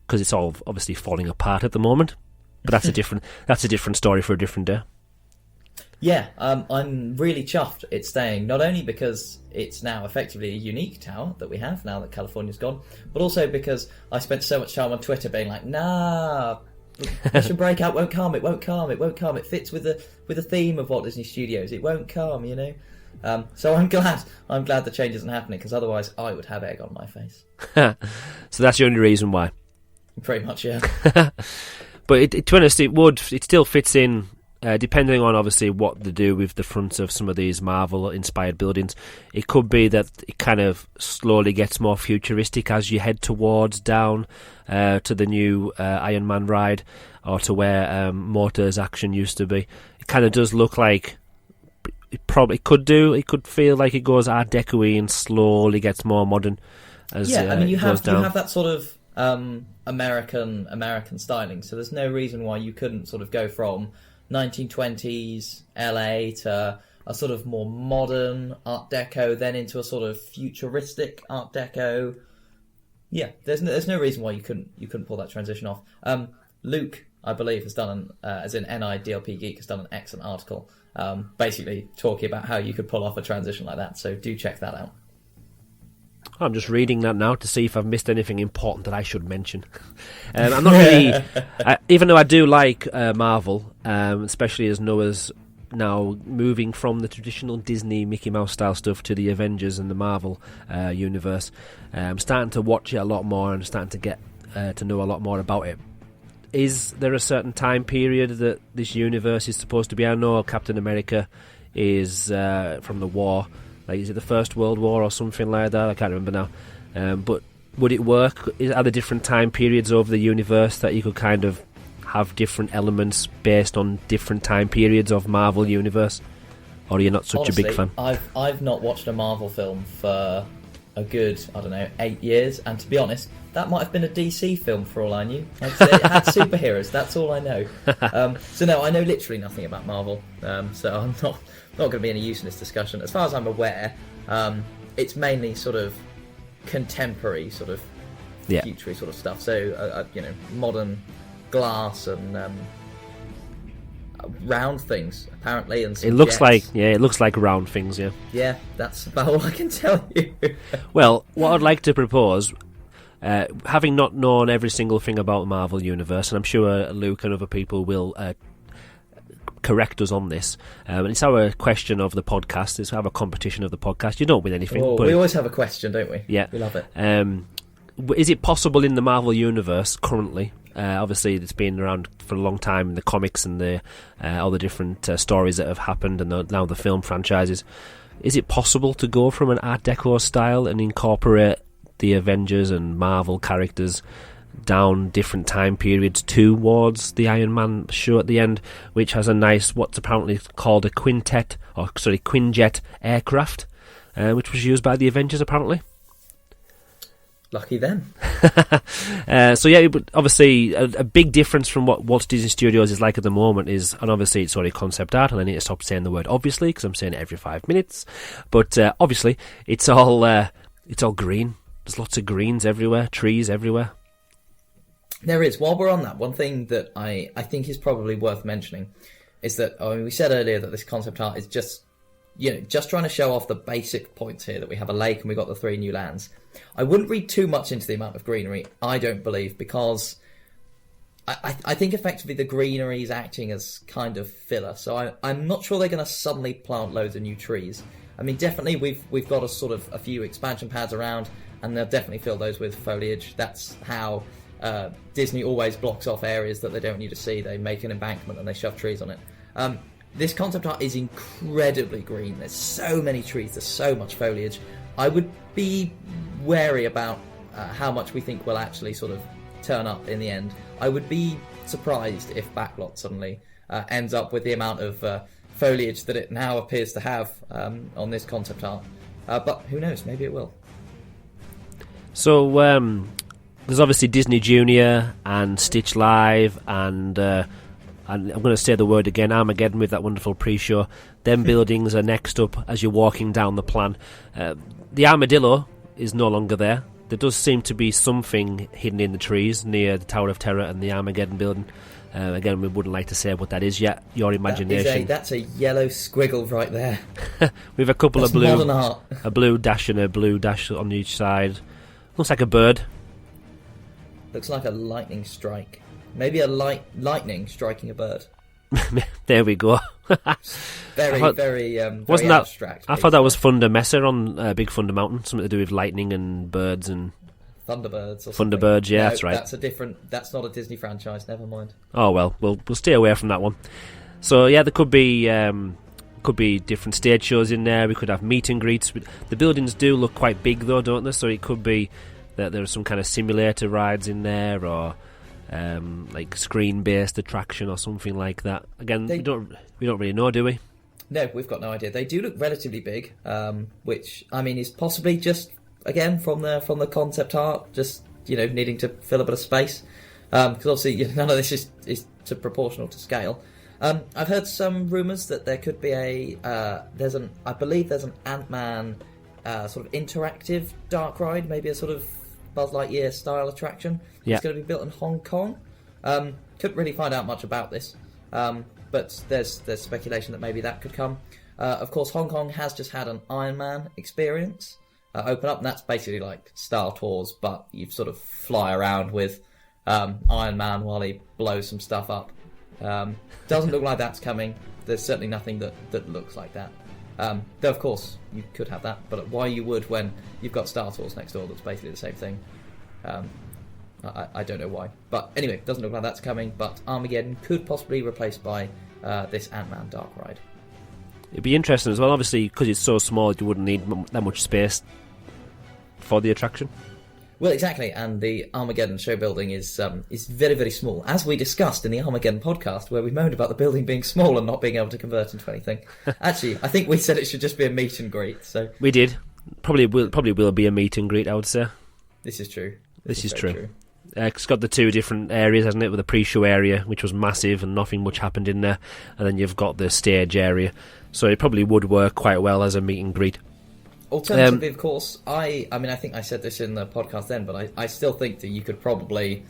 because it's all obviously falling apart at the moment. But that's a different story for a different day. Yeah, I'm really chuffed it's staying, not only because it's now effectively a unique tower that we have now that California's gone, but also because I spent so much time on Twitter being like, nah, Mission Breakout won't come, it won't come, it fits with the theme of Walt Disney Studios, it won't come, So I'm glad the change isn't happening, because otherwise I would have egg on my face. So that's the only reason why. Pretty much, yeah. But to be honest, it still fits in depending on obviously what they do with the fronts of some of these Marvel-inspired buildings, it could be that it kind of slowly gets more futuristic as you head towards down to the new Iron Man ride, or to where Motors Action used to be. It kind of does look like it probably could do. It could feel like it goes Art Deco-y and slowly gets more modern as I mean, you goes down. You have that sort of American styling, so there's no reason why you couldn't sort of go from 1920s LA to a sort of more modern Art Deco, then into a sort of futuristic Art Deco. Yeah, there's no reason why you couldn't pull that transition off. Luke, I believe, has done as in NIDLP Geek, has done an excellent article, basically talking about how you could pull off a transition like that. So do check that out. I'm just reading that now to see if I've missed anything important that I should mention. I'm not really, even though I do like Marvel, especially as Noah's now moving from the traditional Disney Mickey Mouse style stuff to the Avengers and the Marvel universe. I'm starting to watch it a lot more and starting to get to know a lot more about it. Is there a certain time period that this universe is supposed to be? I know Captain America is from the war. Like, is it the First World War or something like that? I can't remember now. But would it work? Are there different time periods over the universe that you could kind of have different elements based on different time periods of Marvel universe? Or are you not such Honestly, a big fan? I've not watched a Marvel film for a good, 8 years, and to be honest, that might have been a DC film for all I knew. Like I said, it had superheroes, that's all I know. So no, I know literally nothing about Marvel, so I'm not going to be any use in this discussion. As far as I'm aware, it's mainly sort of contemporary, sort of future sort of stuff. So, modern glass and round things, apparently. And some it looks jets. like round things, yeah. Yeah, that's about all I can tell you. Well, what I'd like to propose, having not known every single thing about the Marvel Universe, and I'm sure Luke and other people will correct us on this, and it's our question of the podcast. It's our competition of the podcast. You don't win anything. But we always have a question, don't we? Yeah. We love it. Is it possible in the Marvel Universe currently? Obviously, it's been around for a long time in the comics and the all the different stories that have happened, and now the film franchises. Is it possible to go from an Art Deco style and incorporate the Avengers and Marvel characters down different time periods towards the Iron Man show at the end, which has a nice, what's apparently called a Quinjet aircraft, which was used by the Avengers apparently? Lucky them. So yeah, but obviously a big difference from what Walt Disney Studios is like at the moment is, and obviously it's only concept art, and I need to stop saying the word obviously because I'm saying it every 5 minutes. But obviously it's all green. There's lots of greens everywhere, trees everywhere. There is. While we're on that, one thing that I think is probably worth mentioning is that we said earlier that this concept art is just trying to show off the basic points here, that we have a lake and we got the 3 new lands. I wouldn't read too much into the amount of greenery, I don't believe, because I think effectively the greenery is acting as kind of filler. So I'm not sure they're going to suddenly plant loads of new trees. I mean, definitely we've got a few expansion pads around, and they'll definitely fill those with foliage. That's how Disney always blocks off areas that they don't need to see. They make an embankment and they shove trees on it. This concept art is incredibly green. There's so many trees, there's so much foliage. I would be wary about how much we think will actually sort of turn up in the end. I would be surprised if Backlot suddenly ends up with the amount of foliage that it now appears to have on this concept art. But who knows, maybe it will. So there's obviously Disney Junior and Stitch Live and I'm going to say the word again, Armageddon, with that wonderful pre-show. Them buildings are next up as you're walking down the plan. The armadillo is no longer there. There does seem to be something hidden in the trees near the Tower of Terror and the Armageddon building. Again, we wouldn't like to say what that is yet. Your imagination. That's a yellow squiggle right there. With a couple that's of blue, modern art. A blue dash and a blue dash on each side. Looks like a bird. Looks like a lightning strike. Maybe a lightning striking a bird. There we go. Very wasn't that abstract. I thought that was Thunder Mesa on Big Thunder Mountain, something to do with lightning and birds and Thunderbirds. Or Thunderbirds, yeah, no, that's right. That's not a Disney franchise. Never mind. Oh well, we'll stay away from that one. So yeah, there could be different stage shows in there. We could have meet and greets. The buildings do look quite big though, don't they? So it could be that there's some kind of simulator rides in there, or like screen-based attraction or something like that. Again, we don't really know, do we? No, we've got no idea. They do look relatively big, which I mean is possibly just again from the concept art, just needing to fill a bit of space, because obviously none of this is proportional to scale. I've heard some rumours that there could be I believe there's an Ant-Man sort of interactive dark ride, maybe a sort of Buzz Lightyear style attraction. Yeah. It's going to be built in Hong Kong. Couldn't really find out much about this, but there's speculation that maybe that could come. Of course, Hong Kong has just had an Iron Man experience open up, and that's basically like Star Tours, but you sort of fly around with Iron Man while he blows some stuff up. Doesn't look like that's coming. There's certainly nothing that looks like that. Though, of course, you could have that, but why you would when you've got Star Tours next door that's basically the same thing. I don't know why. But anyway, doesn't look like that's coming, but Armageddon could possibly be replaced by this Ant-Man Dark Ride. It'd be interesting as well, obviously, because it's so small, you wouldn't need that much space for the attraction. Well, exactly, and the Armageddon show building is very, very small, as we discussed in the Armageddon podcast, where we moaned about the building being small and not being able to convert into anything. Actually, I think we said it should just be a meet and greet. So we did. Probably will be a meet and greet, I would say. This is true. This is true. It's got the two different areas, hasn't it? With the pre-show area, which was massive and nothing much happened in there, and then you've got the stage area. So it probably would work quite well as a meet and greet. Alternatively, of course, I mean, I think I said this in the podcast then, but I still think that you could probably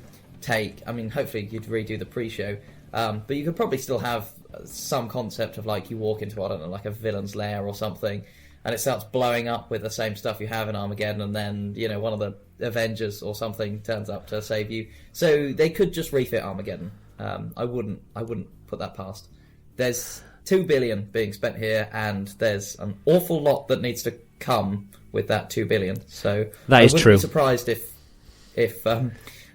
hopefully you'd redo the pre-show, but you could probably still have some concept of like you walk into, I don't know, like a villain's lair or something, and it starts blowing up with the same stuff you have in Armageddon, and then, one of the Avengers or something turns up to save you. So they could just refit Armageddon. I wouldn't put that past. There's $2 billion being spent here, and there's an awful lot that needs to come with that $2 billion. So that is true. I wouldn't true. be surprised if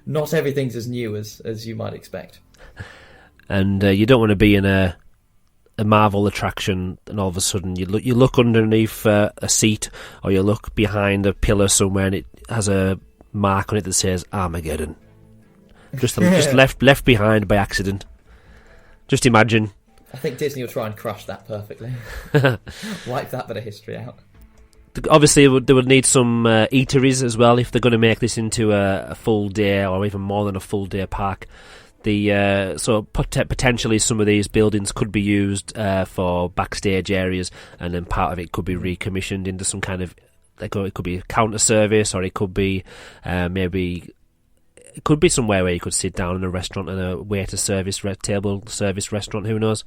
not everything's as new as you might expect. And you don't want to be in a Marvel attraction and all of a sudden you look underneath a seat, or you look behind a pillar somewhere and it has a mark on it that says Armageddon. Just left behind by accident. Just imagine. I think Disney will try and crush that perfectly. Wipe that bit of history out. Obviously, they would need some eateries as well if they're going to make this into a full day or even more than a full day park. So potentially some of these buildings could be used for backstage areas, and then part of it could be recommissioned into some kind of, like, it could be a counter service, or it could be maybe. It could be somewhere where you could sit down in a restaurant and a waiter service table service restaurant. Who knows?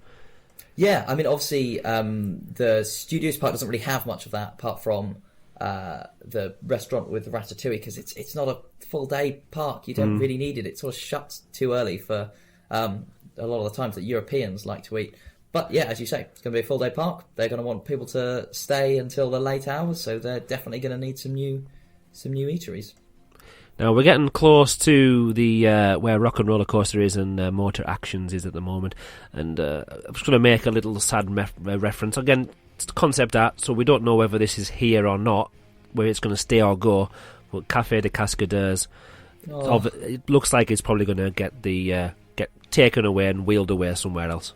Yeah, I mean, obviously, the Studios part doesn't really have much of that, apart from the restaurant with Ratatouille, because it's not a full day park. You don't really need it. It sort of shuts too early for a lot of the times that Europeans like to eat. But yeah, as you say, it's going to be a full day park. They're going to want people to stay until the late hours, so they're definitely going to need some new eateries. Now we're getting close to the where Rock and Roller Coaster is and Motor Actions is at the moment, and I'm just going to make a little sad reference. Again, it's concept art, so we don't know whether this is here or not, whether it's going to stay or go. But Café de Cascadeurs, it looks like it's probably going to get taken away and wheeled away somewhere else.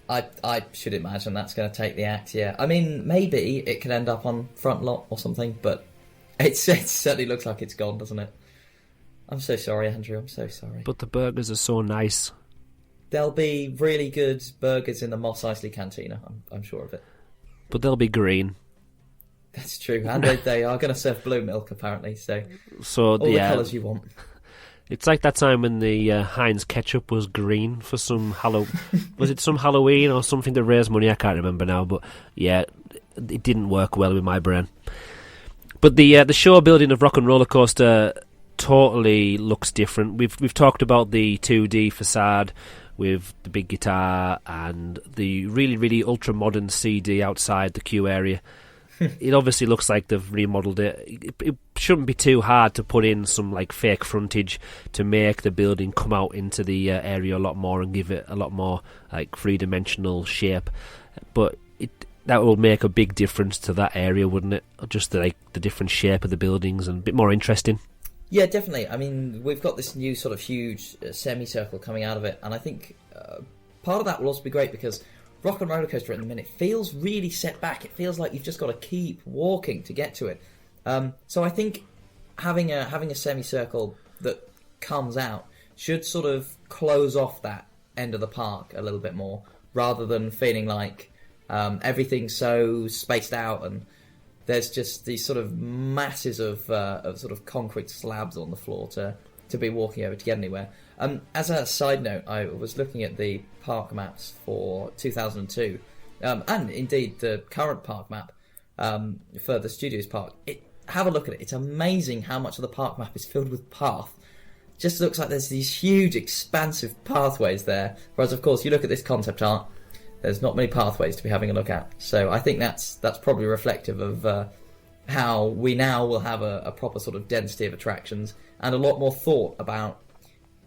I should imagine that's going to take the axe. Yeah, I mean, maybe it could end up on front lot or something, but it certainly looks like it's gone, doesn't it? I'm so sorry, Andrew. I'm so sorry. But the burgers are so nice. There'll be really good burgers in the Mos Eisley Cantina. I'm sure of it. But they'll be green. That's true, and they are going to serve blue milk apparently. So all the colours you want. It's like that time when the Heinz ketchup was green for some was it some Halloween or something to raise money? I can't remember now, but yeah, it didn't work well with my brain. But the show building of Rock and Roller Coaster totally looks different. We've talked about the 2D facade with the big guitar and the really, really ultra modern CD outside the queue area. it obviously looks like they've remodeled it. It shouldn't be too hard to put in some like fake frontage to make the building come out into the area a lot more and give it a lot more like three-dimensional shape. But that will make a big difference to that area, wouldn't it? Just the different shape of the buildings and a bit more interesting. Yeah, definitely. I mean, we've got this new sort of huge semicircle coming out of it, and I think part of that will also be great because Rock and Roller Coaster at the minute feels really set back. It feels like you've just got to keep walking to get to it. So I think having a semicircle that comes out should sort of close off that end of the park a little bit more, rather than feeling like everything's so spaced out and there's just these sort of masses of sort of concrete slabs on the floor to be walking over to get anywhere. As a side note, I was looking at the park maps for 2002, and indeed the current park map for the Studios Park. Have a look at it. It's amazing how much of the park map is filled with path. Just looks like there's these huge, expansive pathways there. Whereas, of course, you look at this concept art, there's not many pathways to be having a look at. So I think that's probably reflective of how we now will have a proper sort of density of attractions and a lot more thought about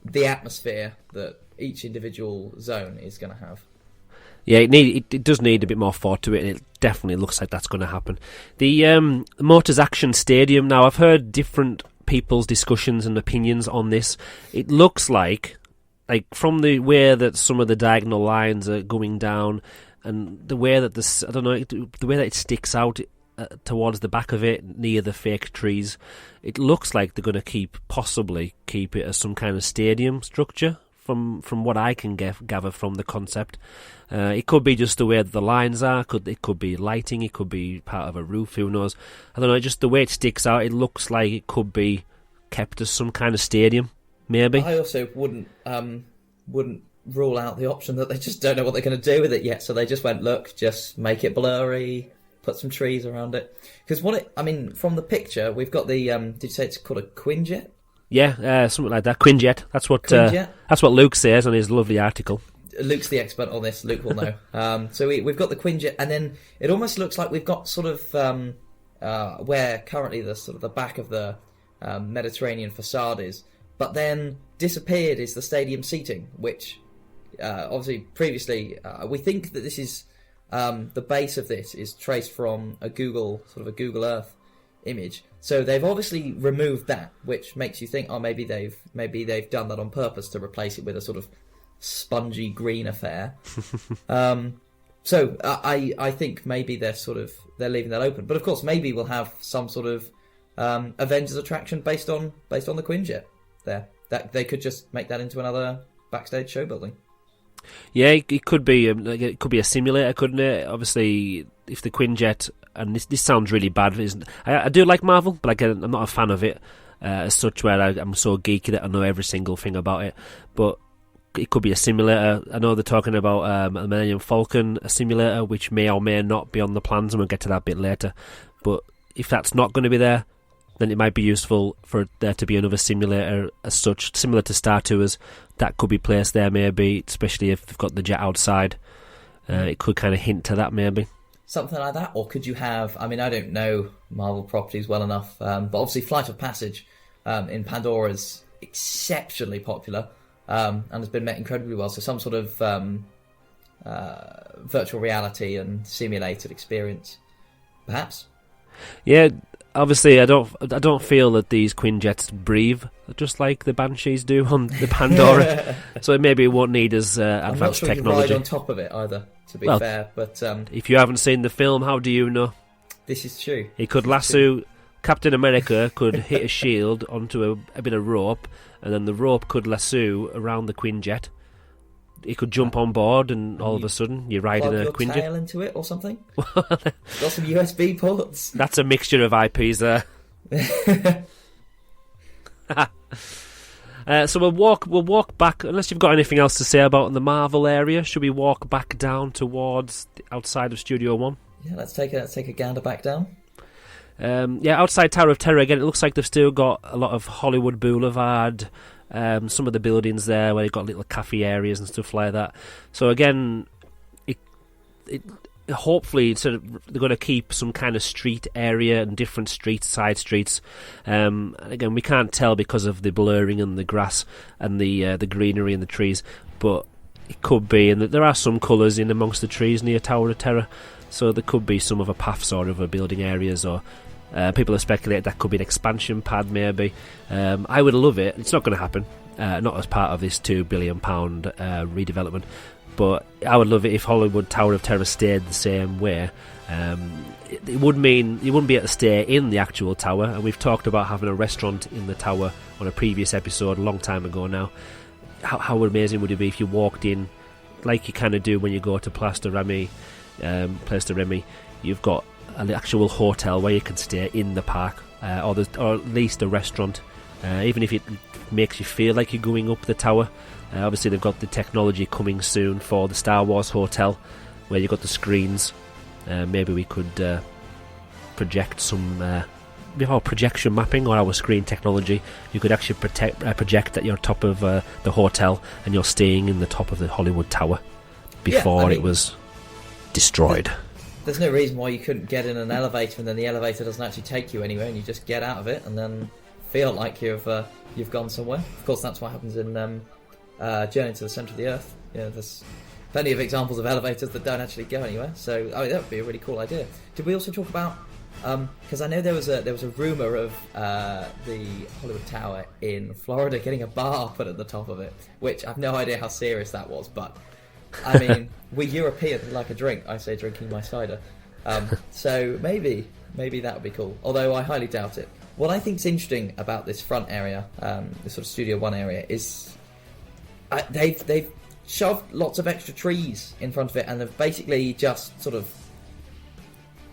the atmosphere that each individual zone is going to have. Yeah, it does need a bit more thought to it, and it definitely looks like that's going to happen. The Motors Action Stadium, now I've heard different people's discussions and opinions on this. It looks like from the way that some of the diagonal lines are going down, and the way that the way that it sticks out towards the back of it near the fake trees, it looks like they're going to possibly keep it as some kind of stadium structure. From what I can gather from the concept, it could be just the way that the lines are. It could be lighting. It could be part of a roof. Who knows? I don't know. Just the way it sticks out, it looks like it could be kept as some kind of stadium. Maybe. I also wouldn't rule out the option that they just don't know what they're going to do with it yet. So they just went, look, just make it blurry, put some trees around it. Because from the picture, we've got the. Did you say it's called a Quinjet? Yeah, something like that. Quinjet. That's what Luke says on his lovely article. Luke's the expert on this. Luke will know. So we've got the Quinjet, and then it almost looks like we've got sort of where currently the sort of the back of the Mediterranean facade is, but then disappeared is the stadium seating, which obviously previously we think that this is the base of this is traced from a Google Earth image. So they've obviously removed that, which makes you think, maybe they've done that on purpose to replace it with a sort of spongy green affair. So I think maybe they're leaving that open. But of course, maybe we'll have some sort of Avengers attraction based on the Quinjet there. That they could just make that into another backstage show building. Yeah, it could be a simulator, couldn't it? Obviously, if the Quinjet, and this sounds really bad, I do like Marvel, but again, I'm not a fan of it as such, where I'm so geeky that I know every single thing about it. But it could be a simulator. I know they're talking about a Millennium Falcon, a simulator, which may or may not be on the plans, and we'll get to that a bit later. But if that's not going to be there, then it might be useful for there to be another simulator as such, similar to Star Tours, that could be placed there maybe, especially if they've got the jet outside. It could kind of hint to that maybe. Something like that, or could you have, I don't know Marvel properties well enough, but obviously Flight of Passage in Pandora is exceptionally popular and has been met incredibly well, so some sort of virtual reality and simulated experience, perhaps? Yeah, obviously, I don't feel that these Quinjets breathe just like the Banshees do on the Pandora, so maybe it won't need as advanced technology. I'm not sure you ride on top of it either, to be fair. But if you haven't seen the film, how do you know? This is true. He could lasso. Captain America could hit a shield onto a bit of rope, and then the rope could lasso around the Quinjet. He could jump on board, and all of a sudden you're riding a Quinjet. Plug your tail into it or something. Got some USB ports. That's a mixture of IPs there. So we'll walk back. Unless you've got anything else to say about the Marvel area, should we walk back down towards outside of Studio One? Yeah, let's take a gander back down. Outside Tower of Terror again. It looks like they've still got a lot of Hollywood Boulevard. Some of the buildings there where they've got little cafe areas and stuff like that. So again, hopefully they're going to keep some kind of street area and different streets, side streets. Again, we can't tell because of the blurring and the grass and the greenery and the trees, but it could be. And there are some colours in amongst the trees near Tower of Terror, so there could be some other paths or other building areas, or people have speculated that could be an expansion pad maybe. I would love it. It's not going to happen, not as part of this £2 billion redevelopment. But I would love it if Hollywood Tower of Terror stayed the same way. It would mean you wouldn't be able to stay in the actual tower, and we've talked about having a restaurant in the tower on a previous episode a long time ago now. How amazing would it be if you walked in, like you kind of do when you go to Place de Remy, you've got an actual hotel where you can stay in the park, or at least a restaurant, even if it makes you feel like you're going up the tower. Obviously they've got the technology coming soon for the Star Wars Hotel, where you've got the screens. Maybe we could project some our projection mapping or our screen technology. You could actually project at your top of the hotel, and you're staying in the top of the Hollywood Tower before it was destroyed. There's no reason why you couldn't get in an elevator and then the elevator doesn't actually take you anywhere, and you just get out of it and then feel like you've gone somewhere. Of course, that's what happens in Journey to the Centre of the Earth. There's plenty of examples of elevators that don't actually go anywhere. So, that would be a really cool idea. Did we also talk about? Because I know there was a rumor of the Hollywood Tower in Florida getting a bar put at the top of it, which I've no idea how serious that was. But I mean, we Europeans like a drink. I say drinking my cider. So maybe that would be cool. Although I highly doubt it. What I think's interesting about this front area, this sort of Studio One area, is they've shoved lots of extra trees in front of it, and they've basically just sort of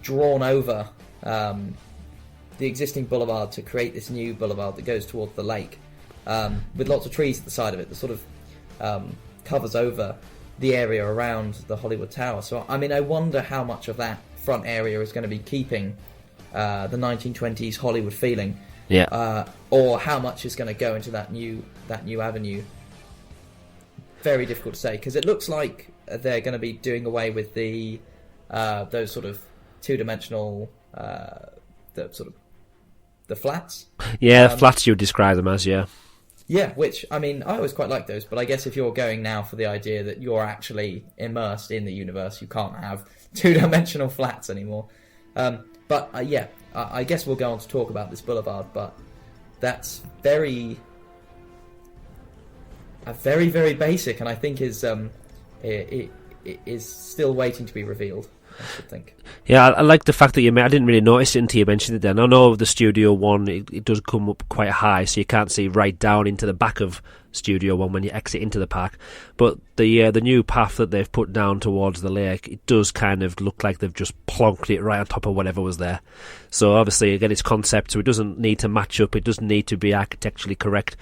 drawn over the existing boulevard to create this new boulevard that goes towards the lake, with lots of trees at the side of it that sort of covers over the area around the Hollywood Tower. So, I mean, I wonder how much of that front area is going to be keeping the 1920s Hollywood feeling, or how much is going to go into that new avenue. Very difficult to say, because it looks like they're going to be doing away with the those sort of two-dimensional the flats. Flats you would describe them as, which, I mean, I always quite like those, but I guess if you're going now for the idea that you're actually immersed in the universe, you can't have two-dimensional flats anymore. I guess we'll go on to talk about this boulevard, but that's very, very basic, and I think is it is still waiting to be revealed, I should think. Yeah, I like the fact that I didn't really notice it until you mentioned it then. I know the Studio One, it does come up quite high, so you can't see right down into the back of Studio One when you exit into the park. But the new path that they've put down towards the lake, it does kind of look like they've just plonked it right on top of whatever was there. So obviously, again, it's concept, so it doesn't need to match up, it doesn't need to be architecturally correct.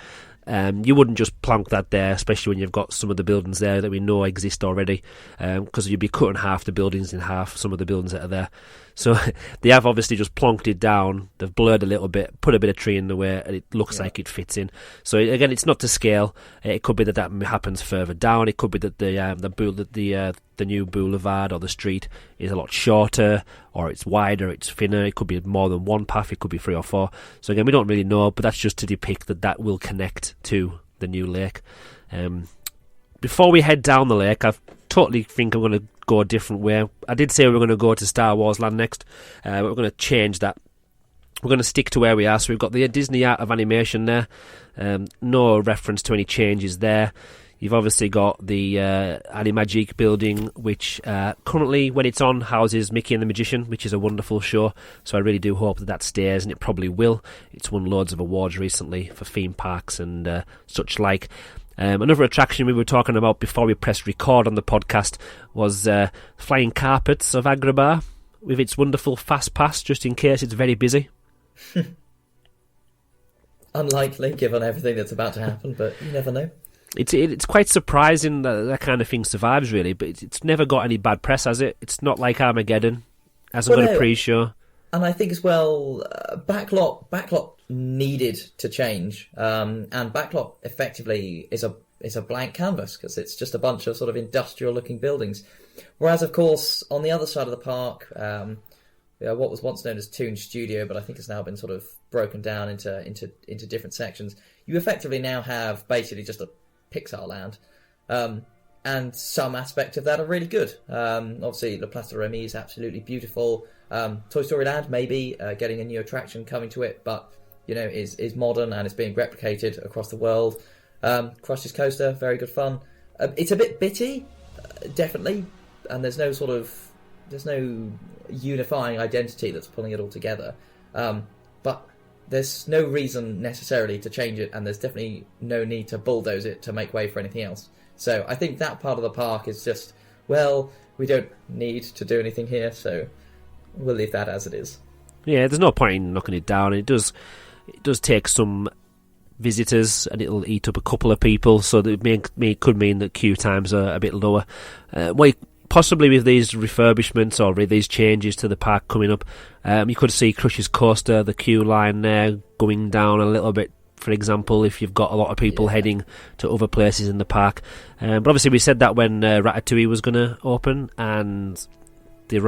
You wouldn't just plonk that there, especially when you've got some of the buildings there that we know exist already, because you'd be cutting half the buildings in half, some of the buildings that are there. So they have obviously just plonked it down, they've blurred a little bit, put a bit of tree in the way, and it looks like it fits in. So again, it's not to scale. It could be that happens further down. It could be that the new boulevard or the street is a lot shorter, or it's wider, it's thinner. It could be more than one path, it could be 3 or 4. So again, we don't really know, but that's just to depict that will connect to the new lake. Before we head down the lake, I totally think I'm going to go a different way. I did say we were going to go to Star Wars Land next, but we're going to change that. We're going to stick to where we are. So we've got the Disney Art of Animation there. No reference to any changes there. You've obviously got the Animagique building, which currently, when it's on, houses Mickey and the Magician, which is a wonderful show. So I really do hope that stays, and it probably will. It's won loads of awards recently for theme parks and such like. Another attraction we were talking about before we pressed record on the podcast was Flying Carpets of Agrabah, with its wonderful fast pass, just in case it's very busy. Unlikely, given everything that's about to happen, but you never know. It's quite surprising that kind of thing survives, really, but it's never got any bad press, has it? It's not like Armageddon. Hasn't got a pre-show. And I think as well, Backlot needed to change, and Backlot effectively is a it's a blank canvas because it's just a bunch of sort of industrial-looking buildings. Whereas, of course, on the other side of the park, what was once known as Toon Studio, but I think has now been sort of broken down into different sections. You effectively now have basically just a Pixar land, and some aspect of that are really good. Obviously, La Place de Remy is absolutely beautiful. Toy Story Land, maybe getting a new attraction coming to it, but is modern and is being replicated across the world. Crush's Coaster, very good fun. It's a bit bitty, definitely, and there's no unifying identity that's pulling it all together. But there's no reason necessarily to change it, and there's definitely no need to bulldoze it to make way for anything else. So I think that part of the park is just, well, we don't need to do anything here, so we'll leave that as it is. Yeah, there's no point in knocking it down. It does take some visitors, and it'll eat up a couple of people, so that it could mean that queue times are a bit lower. Possibly with these refurbishments or with these changes to the park coming up, you could see Crush's Coaster, the queue line there, going down a little bit, for example, if you've got a lot of people heading to other places in the park. But obviously we said that when Ratatouille was going to open, and the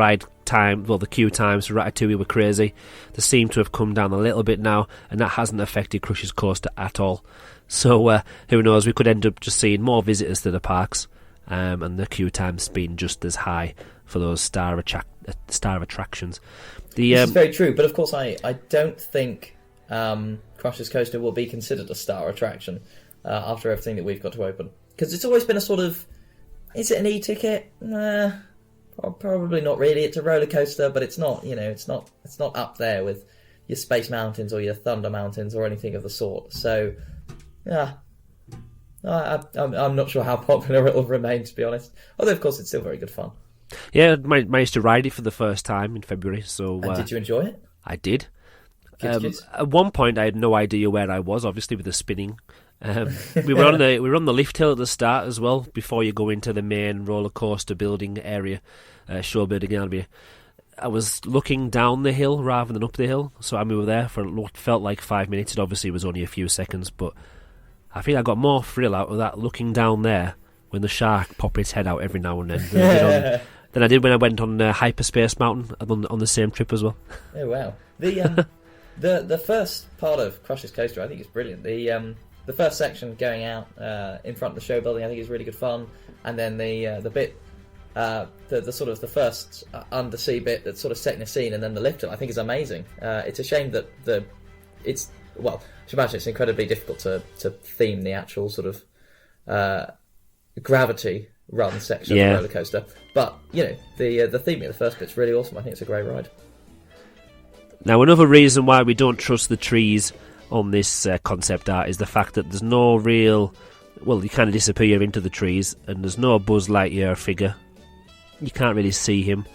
queue times for Ratatouille were crazy. They seem to have come down a little bit now, and that hasn't affected Crush's Coaster at all. So who knows, we could end up just seeing more visitors to the parks, and the queue times being just as high for those star attractions. This is very true, but of course I don't think Crush's Coaster will be considered a star attraction after everything that we've got to open. Because it's always been a sort of, is it an e-ticket? Nah, probably not really. It's a roller coaster, but it's not, it's not up there with your Space Mountains or your Thunder Mountains or anything of the sort. So, yeah, I'm not sure how popular it will remain, to be honest. Although, of course, it's still very good fun. Yeah, I managed to ride it for the first time in February. So, and did you enjoy it? I did. Good. At one point, I had no idea where I was, obviously, with the spinning. We were on the lift hill at the start as well, before you go into the main roller coaster building area, show building area. I was looking down the hill rather than up the hill, so we were there for what felt like 5 minutes. It obviously was only a few seconds, but I think I got more thrill out of that looking down there when the shark popped its head out every now and then than I did when I went on Hyperspace Mountain on the same trip as well. Oh wow! The first part of Crush's Coaster I think is brilliant. The first section going out in front of the show building I think is really good fun, and then the bit the sort of the first undersea bit that's sort of setting a scene, and then the lift I think is amazing. It's a shame that I should imagine it's incredibly difficult to theme the actual sort of gravity run section of the roller coaster, but the theming of the first bit's really awesome. I think it's a great ride. Now, another reason why we don't trust the trees on this concept art is the fact that there's no real... Well, you kind of disappear into the trees, and there's no Buzz Lightyear figure. You can't really see him.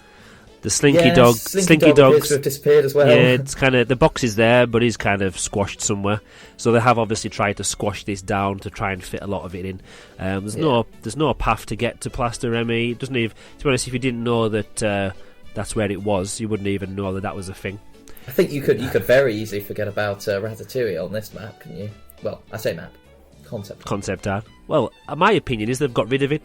The Slinky Dog appears to have disappeared as well. Yeah, it's kind of... The box is there, but he's kind of squashed somewhere. So they have obviously tried to squash this down to try and fit a lot of it in. There's no path to get to Place de Remy. It doesn't even... To be honest, if you didn't know that that's where it was, you wouldn't even know that was a thing. I think you could very easily forget about Ratatouille on this map, couldn't you? Well, I say map. Concept art. Well, my opinion is they've got rid of it.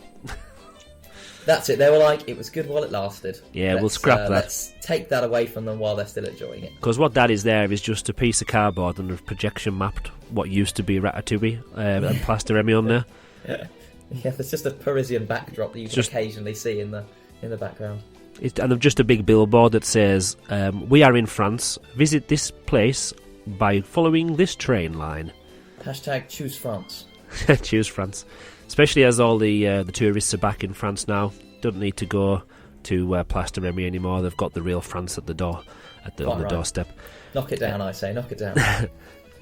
That's it. They were like, it was good while it lasted. Yeah, we'll scrap that. Let's take that away from them while they're still enjoying it. Because what that is there is just a piece of cardboard and a projection mapped what used to be Ratatouille and Place de Remy on there. Yeah, there's just a Parisian backdrop that you can occasionally see in the background. And just a big billboard that says, "We are in France. Visit this place by following this train line." # choose France. Choose France. Especially as all the tourists are back in France now. Don't need to go to Place de Remy anymore. They've got the real France at the door, on the doorstep. Knock it down, I say. Knock it down.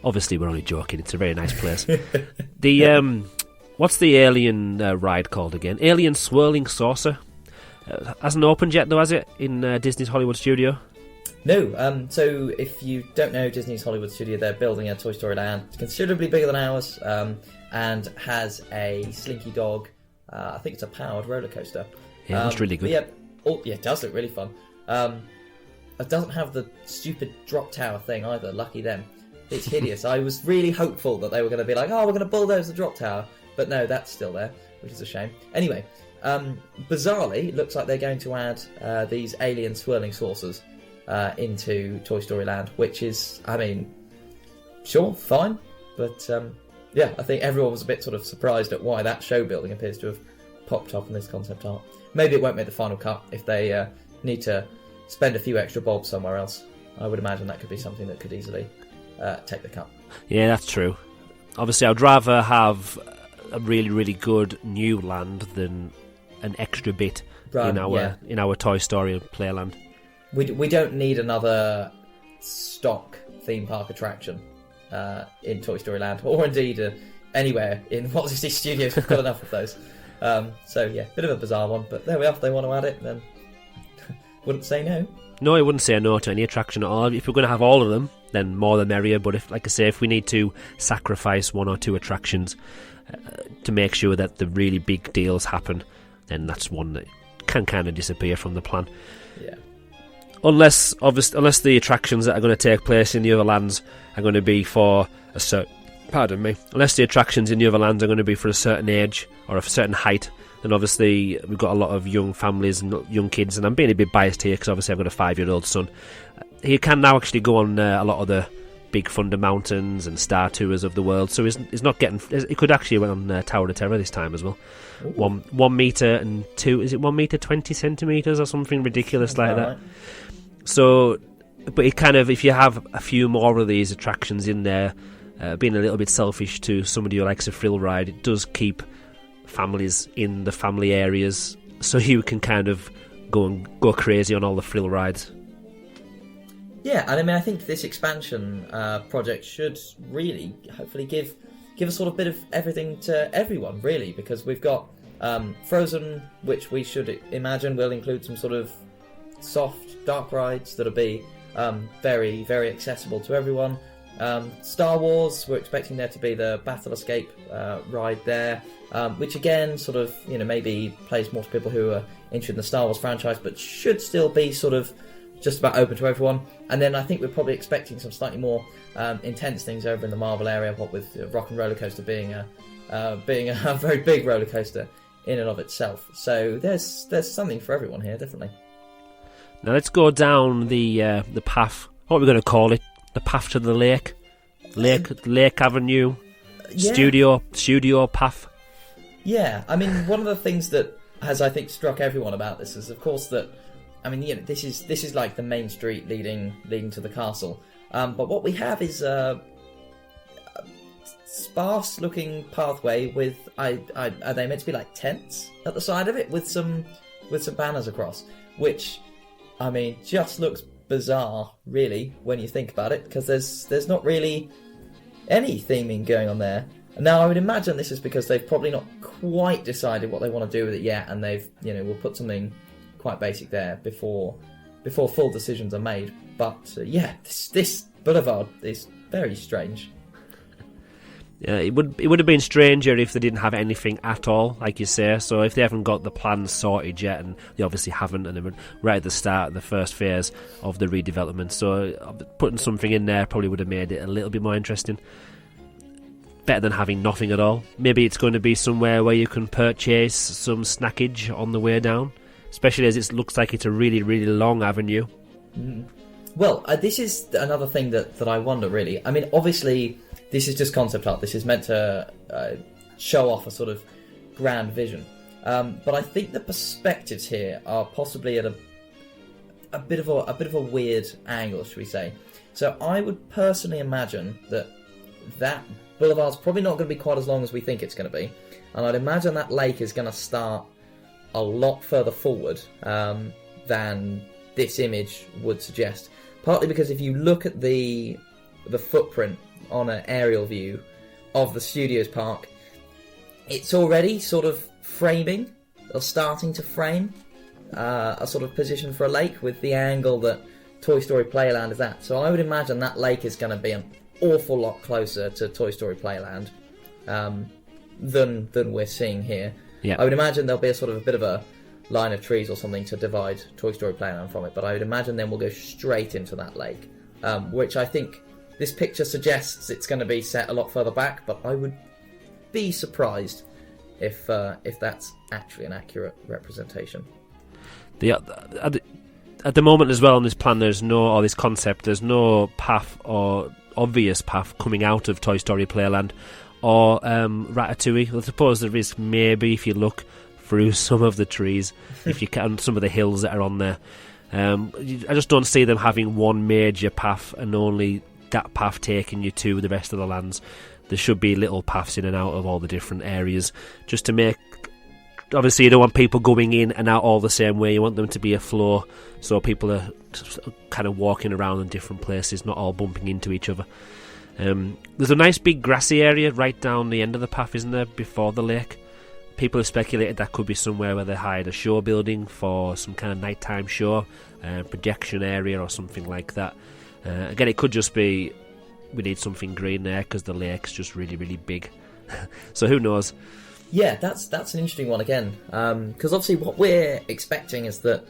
Obviously, we're only joking. It's a very nice place. What's the alien ride called again? Alien Swirling Saucer. Hasn't opened yet, though, has it, in Disney's Hollywood studio? No. So if you don't know Disney's Hollywood studio, they're building a Toy Story Land. It's considerably bigger than ours, and has a Slinky Dog. I think it's a powered roller coaster. Yeah, that's really good. It does look really fun. It doesn't have the stupid drop tower thing either. Lucky them. It's hideous. I was really hopeful that they were going to be like, oh, we're going to bulldoze the drop tower. But no, that's still there, which is a shame. Anyway, bizarrely, it looks like they're going to add these alien swirling saucers into Toy Story Land, which is, I mean, sure, fine. But yeah, I think everyone was a bit sort of surprised at why that show building appears to have popped up in this concept art. Maybe it won't make the final cut if they need to spend a few extra bobs somewhere else. I would imagine that could be something that could easily take the cut. Yeah, that's true. Obviously, I'd rather have a really, really good new land than an extra bit in our Toy Story Playland. We don't need another stock theme park attraction in Toy Story Land, or indeed anywhere in Walt Disney Studios. We've got enough of those. So yeah, bit of a bizarre one, but there we are. If they want to add it, then wouldn't say no. No, I wouldn't say no to any attraction at all. If we're going to have all of them, then more the merrier. But if, like I say, if we need to sacrifice one or two attractions to make sure that the really big deals happen, then that's one that can kind of disappear from the plan. Yeah. Unless the attractions that are going to take place in the other lands are going to be for a certain... Pardon me. Unless the attractions in the other lands are going to be for a certain age or a certain height, then obviously we've got a lot of young families and young kids, and I'm being a bit biased here because obviously I've got a 5-year-old son. He can now actually go on a lot of the big Thunder Mountains and Star Tours of the world, so he's not getting... He could actually went on Tower of Terror this time as well. 1 metre and 2... Is it 1 metre 20 centimetres or something ridiculous like that? Right. So, but it kind of... If you have a few more of these attractions in there, being a little bit selfish to somebody who likes a thrill ride, it does keep families in the family areas, so you can kind of go crazy on all the thrill rides. Yeah, and I mean, I think this expansion project should really, hopefully, give a sort of bit of everything to everyone, really, because we've got Frozen, which we should imagine will include some sort of soft, dark rides that'll be very, very accessible to everyone. Star Wars, we're expecting there to be the Battle Escape ride there, which again sort of, maybe plays more to people who are interested in the Star Wars franchise, but should still be sort of just about open to everyone. And then I think we're probably expecting some slightly more intense things over in the Marvel area, what with Rock and Roller Coaster being a very big roller coaster in and of itself. So there's something for everyone here, definitely. Now let's go down the path. What are we going to call it? The path to the lake, Lake Avenue, yeah. studio path. Yeah, I mean, one of the things that has, I think, struck everyone about this is, of course, that, I mean, this is like the main street leading to the castle. But what we have is a sparse-looking pathway with, are they meant to be like tents at the side of it with some banners across, which, I mean, just looks bizarre, really, when you think about it, because there's not really any theming going on there. Now, I would imagine this is because they've probably not quite decided what they want to do with it yet, and they've, we'll put something quite basic there before full decisions are made. But yeah, this boulevard is very strange. Yeah, it would have been stranger if they didn't have anything at all, like you say. So if they haven't got the plans sorted yet, and they obviously haven't, and they were right at the start, the first phase of the redevelopment, so putting something in there probably would have made it a little bit more interesting. Better than having nothing at all. Maybe it's going to be somewhere where you can purchase some snackage on the way down, especially as it looks like it's a really, really long avenue. Mm. Well, this is another thing that I wonder, really. I mean, obviously, this is just concept art. This is meant to show off a sort of grand vision. But I think the perspectives here are possibly at a bit of a weird angle, should we say. So I would personally imagine that boulevard's probably not going to be quite as long as we think it's going to be. And I'd imagine that lake is going to start a lot further forward than this image would suggest. Partly because if you look at the footprint on an aerial view of the Studios park, it's already sort of framing, or starting to frame, a sort of position for a lake with the angle that Toy Story Playland is at. So I would imagine that lake is going to be an awful lot closer to Toy Story Playland than we're seeing here. Yeah. I would imagine there'll be a sort of a bit of a line of trees or something to divide Toy Story Playland from it, but I would imagine then we'll go straight into that lake, which I think this picture suggests it's going to be set a lot further back, but I would be surprised if that's actually an accurate representation. At the moment as well on this plan, there's no path or obvious path coming out of Toy Story Playland or Ratatouille. I suppose there is maybe if you look through some of the trees, if you can, some of the hills that are on there. I just don't see them having one major path and only that path taking you to the rest of the lands. There should be little paths in and out of all the different areas, just to make... Obviously, you don't want people going in and out all the same way. You want them to be a flow, so people are kind of walking around in different places, not all bumping into each other. There's a nice big grassy area right down the end of the path, isn't there, before the lake? People have speculated that could be somewhere where they hired a show building for some kind of nighttime show, projection area or something like that. Again, it could just be we need something green there because the lake's just really, really big. So who knows? Yeah, that's an interesting one again. Because obviously what we're expecting is that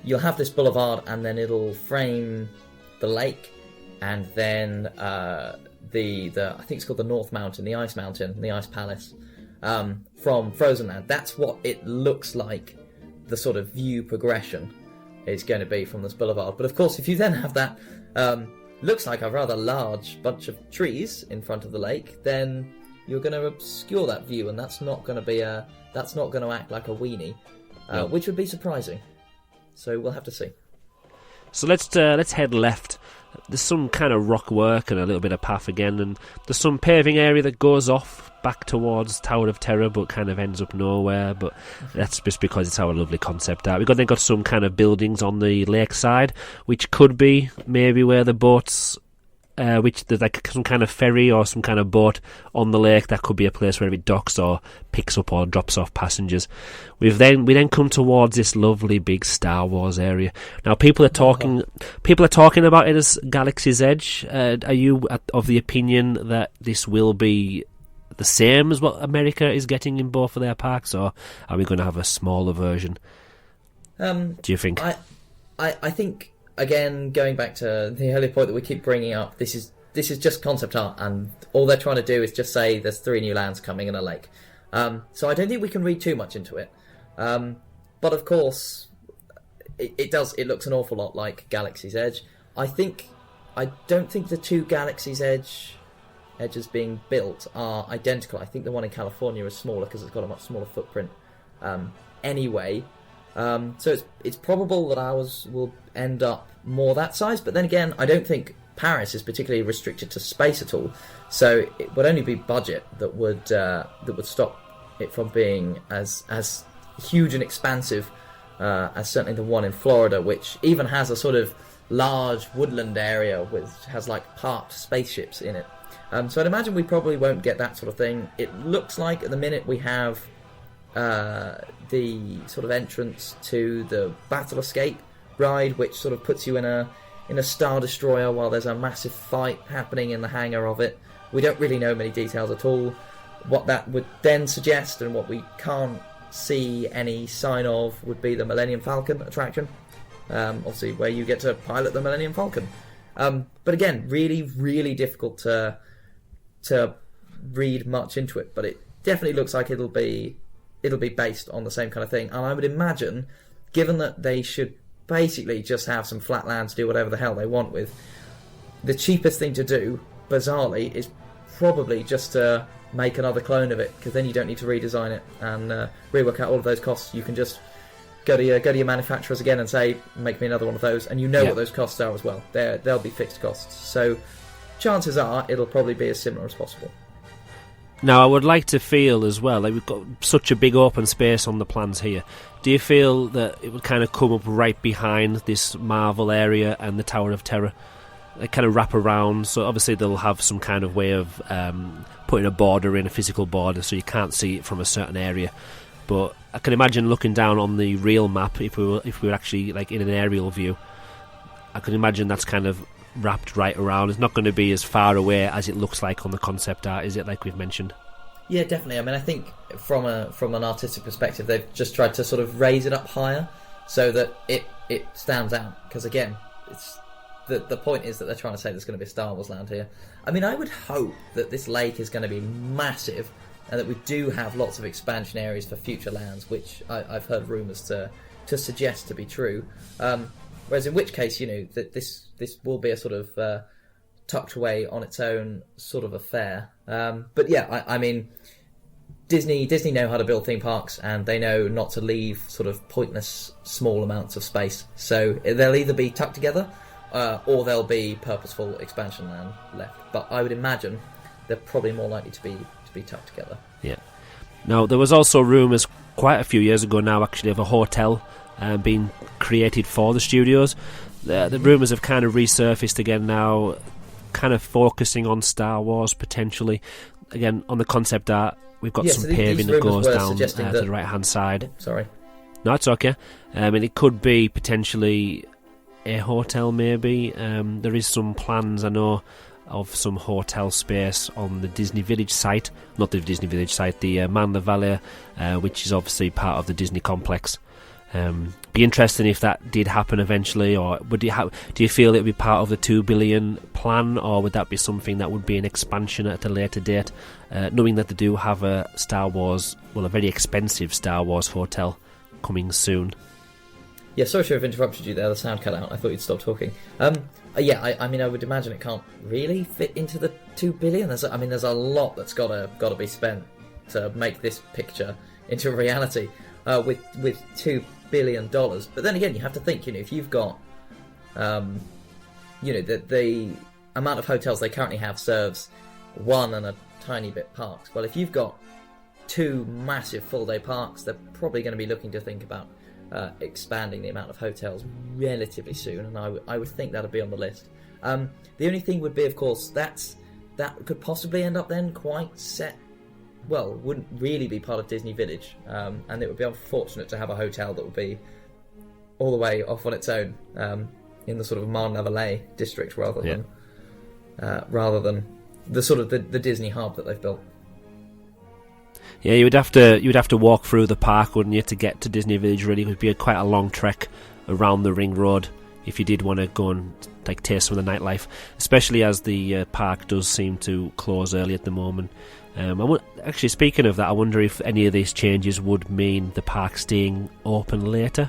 you'll have this boulevard and then it'll frame the lake and then the I think it's called the North Mountain, the Ice Mountain, the Ice Palace, from Frozen Land. That's what it looks like the sort of view progression is going to be from this boulevard. But of course, if you then have that looks like a rather large bunch of trees in front of the lake, then you're going to obscure that view, and that's not going to act like a weenie, No. which would be surprising. So we'll have to see. So let's head left. There's some kind of rock work and a little bit of path again, and there's some paving area that goes off back towards Tower of Terror, but kind of ends up nowhere. But that's just because it's our lovely concept art. We've then got some kind of buildings on the lakeside, which could be maybe where the boats. Which there's like some kind of ferry or some kind of boat on the lake. That could be a place where it docks or picks up or drops off passengers. We then come towards this lovely big Star Wars area. Now people are talking about it as Galaxy's Edge. Are you of the opinion that this will be the same as what America is getting in both of their parks, or are we going to have a smaller version? Do you think? I think. Again, going back to the earlier point that we keep bringing up, this is just concept art, and all they're trying to do is just say there's 3 new lands coming in a lake. So I don't think we can read too much into it. But of course, it looks an awful lot like Galaxy's Edge. I don't think the 2 Galaxy's edges being built are identical. I think the one in California is smaller because it's got a much smaller footprint. Anyway. So it's probable that ours will end up more that size, but then again, I don't think Paris is particularly restricted to space at all. So it would only be budget that would stop it from being as huge and expansive as certainly the one in Florida, which even has a sort of large woodland area which has like parked spaceships in it. So I'd imagine we probably won't get that sort of thing. It looks like at the minute we have the sort of entrance to the Battle Escape ride, which sort of puts you in a Star Destroyer while there's a massive fight happening in the hangar of it. We don't really know many details at all. What that would then suggest, and what we can't see any sign of, would be the Millennium Falcon attraction. Obviously, where you get to pilot the Millennium Falcon. But again, really, really difficult to read much into it. But it definitely looks like it'll be based on the same kind of thing. And I would imagine, given that they should basically just have some flat land to do whatever the hell they want with, the cheapest thing to do, bizarrely, is probably just to make another clone of it, because then you don't need to redesign it and rework out all of those costs. You can just go to your manufacturers again and say, make me another one of those, and you know what those costs are as well. They'll be fixed costs. So chances are it'll probably be as similar as possible. Now, I would like to feel as well, like we've got such a big open space on the plans here. Do you feel that it would kind of come up right behind this Marvel area and the Tower of Terror? They kind of wrap around, so obviously they'll have some kind of way of putting a border in, a physical border, so you can't see it from a certain area. But I can imagine looking down on the real map, if we were actually like in an aerial view, I can imagine that's kind of wrapped right around. It's not going to be as far away as it looks like on the concept art, is it, like we've mentioned? Yeah, definitely. I mean, I think from an artistic perspective, they've just tried to sort of raise it up higher so that it stands out. Because again, it's the point is that they're trying to say there's going to be a Star Wars land here. I mean, I would hope that this lake is going to be massive, and that we do have lots of expansion areas for future lands, which I've heard rumours to suggest to be true. Whereas in which case, that this will be a sort of tucked away on its own sort of affair. But yeah, I mean, Disney know how to build theme parks, and they know not to leave sort of pointless small amounts of space. So they'll either be tucked together, or there'll be purposeful expansion land left. But I would imagine they're probably more likely to be tucked together. Yeah. Now, there was also rumours quite a few years ago now, actually, of a hotel being created for the studios. The rumours have kind of resurfaced again now, kind of focusing on Star Wars potentially. Again, on the concept art, we've got some paving that goes down to the right-hand side. Sorry. No, it's okay. And it could be potentially a hotel, maybe. There is some plans, I know, of some hotel space on the Disney Village site. Not the Disney Village site, the Manor Valley, which is obviously part of the Disney complex. Be interesting if that did happen eventually, or do you feel it would be part of the $2 billion plan, or would that be something that would be an expansion at a later date, knowing that they do have a very expensive Star Wars hotel coming soon? Yeah, sorry to have interrupted you there, the sound cut out, I thought you'd stop talking. I mean, I would imagine it can't really fit into the $2 billion. There's a lot that's got to be spent to make this picture into a reality, with $2 billion. But then again, you have to think, if you've got, the amount of hotels they currently have serves one and a tiny bit parks. Well, if you've got two massive full-day parks, they're probably going to be looking to think about expanding the amount of hotels relatively soon, and I would think that would be on the list. The only thing would be, of course, that could possibly end up then quite set. Well, wouldn't really be part of Disney Village, and it would be unfortunate to have a hotel that would be all the way off on its own in the sort of Manor Valley district rather than the sort of the Disney hub that they've built. Yeah, you would have to walk through the park, wouldn't you, to get to Disney Village? Really, it would be quite a long trek around the ring road if you did want to go and taste some of the nightlife, especially as the park does seem to close early at the moment. Actually, speaking of that, I wonder if any of these changes would mean the park staying open later,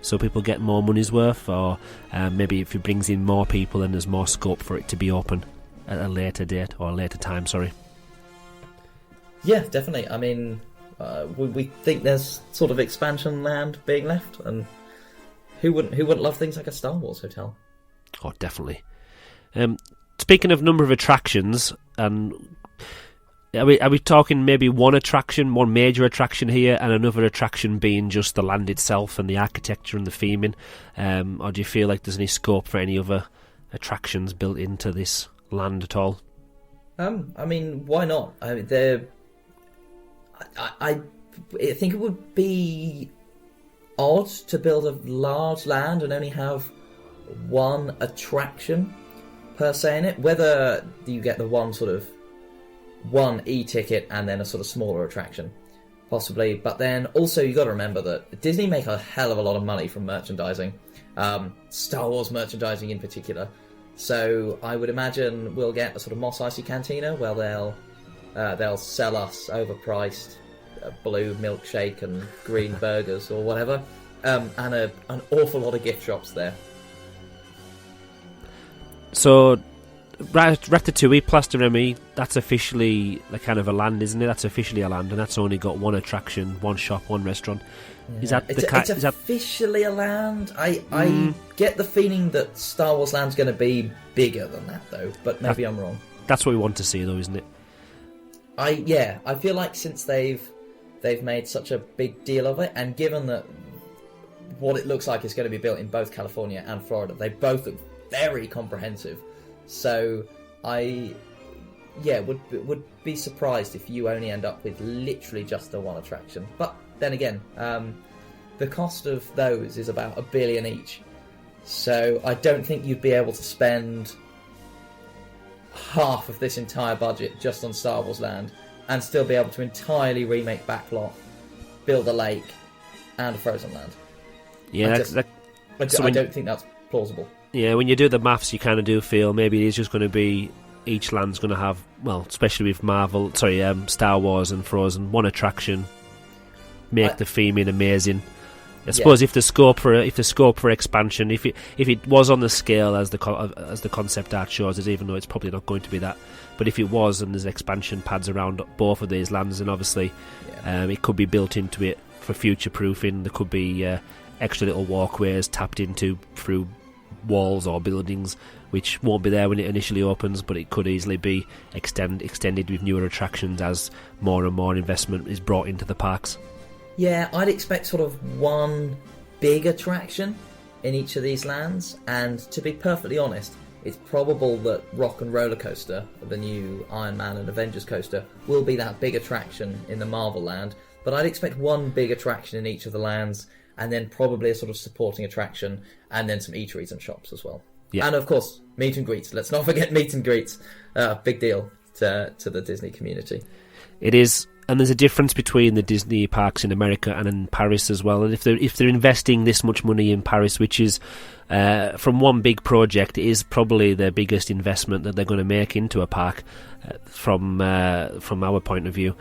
so people get more money's worth, or maybe if it brings in more people, then there's more scope for it to be open at a later date or a later time. Sorry. Yeah, definitely. I mean, we think there's sort of expansion land being left, and who wouldn't love things like a Star Wars hotel? Oh, definitely. Speaking of number of attractions, and are we talking maybe one major attraction here, and another attraction being just the land itself and the architecture and the theming, or do you feel like there's any scope for any other attractions built into this land at all? I mean, why not? I mean, I think it would be odd to build a large land and only have one attraction per se in it. Whether you get the one e-ticket and then a sort of smaller attraction, possibly. But then also you got to remember that Disney make a hell of a lot of money from merchandising, Star Wars merchandising in particular. So I would imagine we'll get a sort of Mos Eisley Cantina where they'll sell us overpriced blue milkshake and green burgers or whatever, and an awful lot of gift shops there. So Ratatouille, Plaster Remy, that's officially a kind of a land, isn't it? That's officially a land, and that's only got one attraction, one shop, one restaurant. Yeah. It's officially a land. I get the feeling that Star Wars Land's going to be bigger than that, though, but maybe I'm wrong. That's what we want to see, though, isn't it? I feel like since they've made such a big deal of it, and given that what it looks like is going to be built in both California and Florida, they both look very comprehensive. So would be surprised if you only end up with literally just the one attraction. But then again, the cost of those is about $1 billion each. So I don't think you'd be able to spend half of this entire budget just on Star Wars Land and still be able to entirely remake Backlot, build a lake, and a Frozen Land. Yeah, I don't think that's plausible. Yeah, when you do the maths, you kind of do feel maybe it is just going to be each land's going to have, well, especially with Star Wars and Frozen, one attraction, make the theming amazing. I suppose if the scope for expansion, if it was on the scale as the concept art shows us, even though it's probably not going to be that, but if it was and there's expansion pads around both of these lands, then obviously it could be built into it for future proofing. There could be extra little walkways tapped into through walls or buildings, which won't be there when it initially opens, but it could easily be extended with newer attractions as more and more investment is brought into the parks. Yeah, I'd expect sort of one big attraction in each of these lands, and to be perfectly honest, it's probable that Rock and Roller Coaster, the new Iron Man and Avengers coaster, will be that big attraction in the Marvel land, but I'd expect one big attraction in each of the lands, and then probably a sort of supporting attraction, and then some eateries and shops as well. Yeah. And of course, meet and greets. Let's not forget meet and greets. Big deal to the Disney community. It is. And there's a difference between the Disney parks in America and in Paris as well. And if they're investing this much money in Paris, which is from one big project, it is probably the biggest investment that they're going to make into a park from our point of view.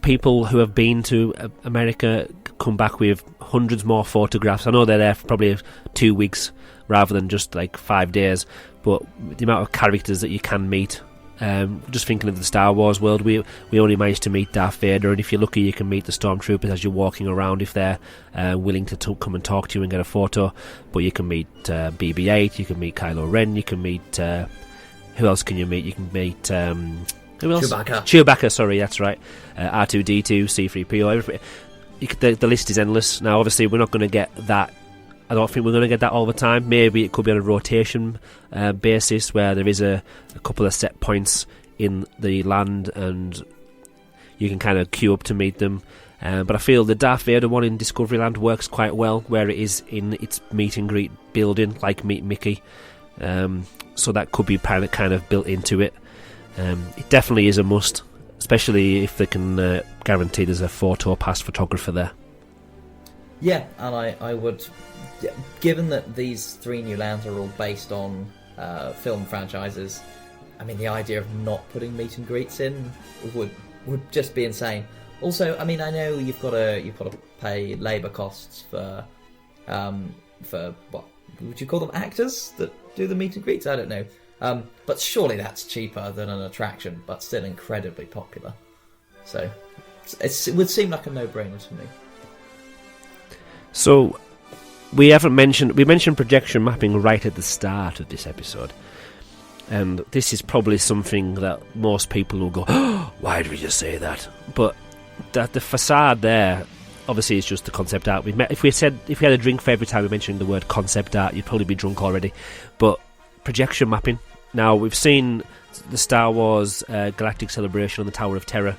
People who have been to America come back with hundreds more photographs. I know they're there for probably 2 weeks rather than just like 5 days, but the amount of characters that you can meet. Just thinking of the Star Wars world, we only managed to meet Darth Vader, and if you're lucky you can meet the Stormtroopers as you're walking around if they're willing to come and talk to you and get a photo. But you can meet BB-8, you can meet Kylo Ren, you can meet who else can you meet? You can meet who else? Chewbacca, sorry, that's right. R2-D2, C-3PO, everything. The list is endless. Now obviously we're not going to get that. I don't think we're going to get that all the time. Maybe it could be on a rotation basis where there is a couple of set points in the land and you can kind of queue up to meet them. But I feel the Darth Vader one in Discoveryland works quite well where it is in its meet and greet building, like Meet Mickey. So that could be kind of built into it. It definitely is a must, especially if they can guarantee there's a photo pass photographer there. Yeah, and I would... Given that these 3 new lands are all based on film franchises, I mean, the idea of not putting meet and greets in would just be insane. Also, I mean, I know you've got to pay labour costs for what would you call them, actors that do the meet and greets? I don't know, but surely that's cheaper than an attraction, but still incredibly popular. So it would seem like a no-brainer to me. So. We mentioned projection mapping right at the start of this episode, and this is probably something that most people will go, oh, why did we just say that? But that the facade there, obviously, is just the concept art. If we had a drink for every time we mentioned the word concept art, you'd probably be drunk already. But projection mapping. Now we've seen the Star Wars Galactic Celebration on the Tower of Terror.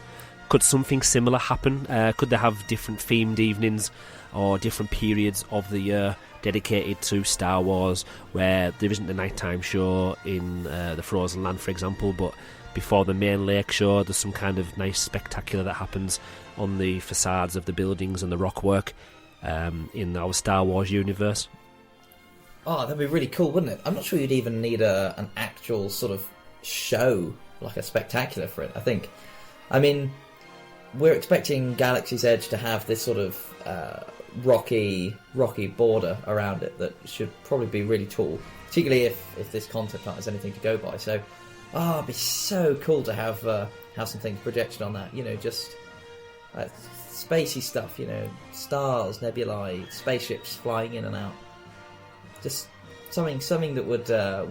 Could something similar happen? Could they have different themed evenings or different periods of the year dedicated to Star Wars, where there isn't a nighttime show in the Frozen Land, for example, but before the main lake show there's some kind of nice spectacular that happens on the facades of the buildings and the rockwork in our Star Wars universe? Oh, that'd be really cool, wouldn't it? I'm not sure you'd even need an actual sort of show, like a spectacular for it, I think. I mean, we're expecting Galaxy's Edge to have this sort of rocky border around it that should probably be really tall, particularly if this concept art has anything to go by. So, it'd be so cool to have something projection on that. You know, just spacey stuff. You know, stars, nebulae, spaceships flying in and out. Just something that would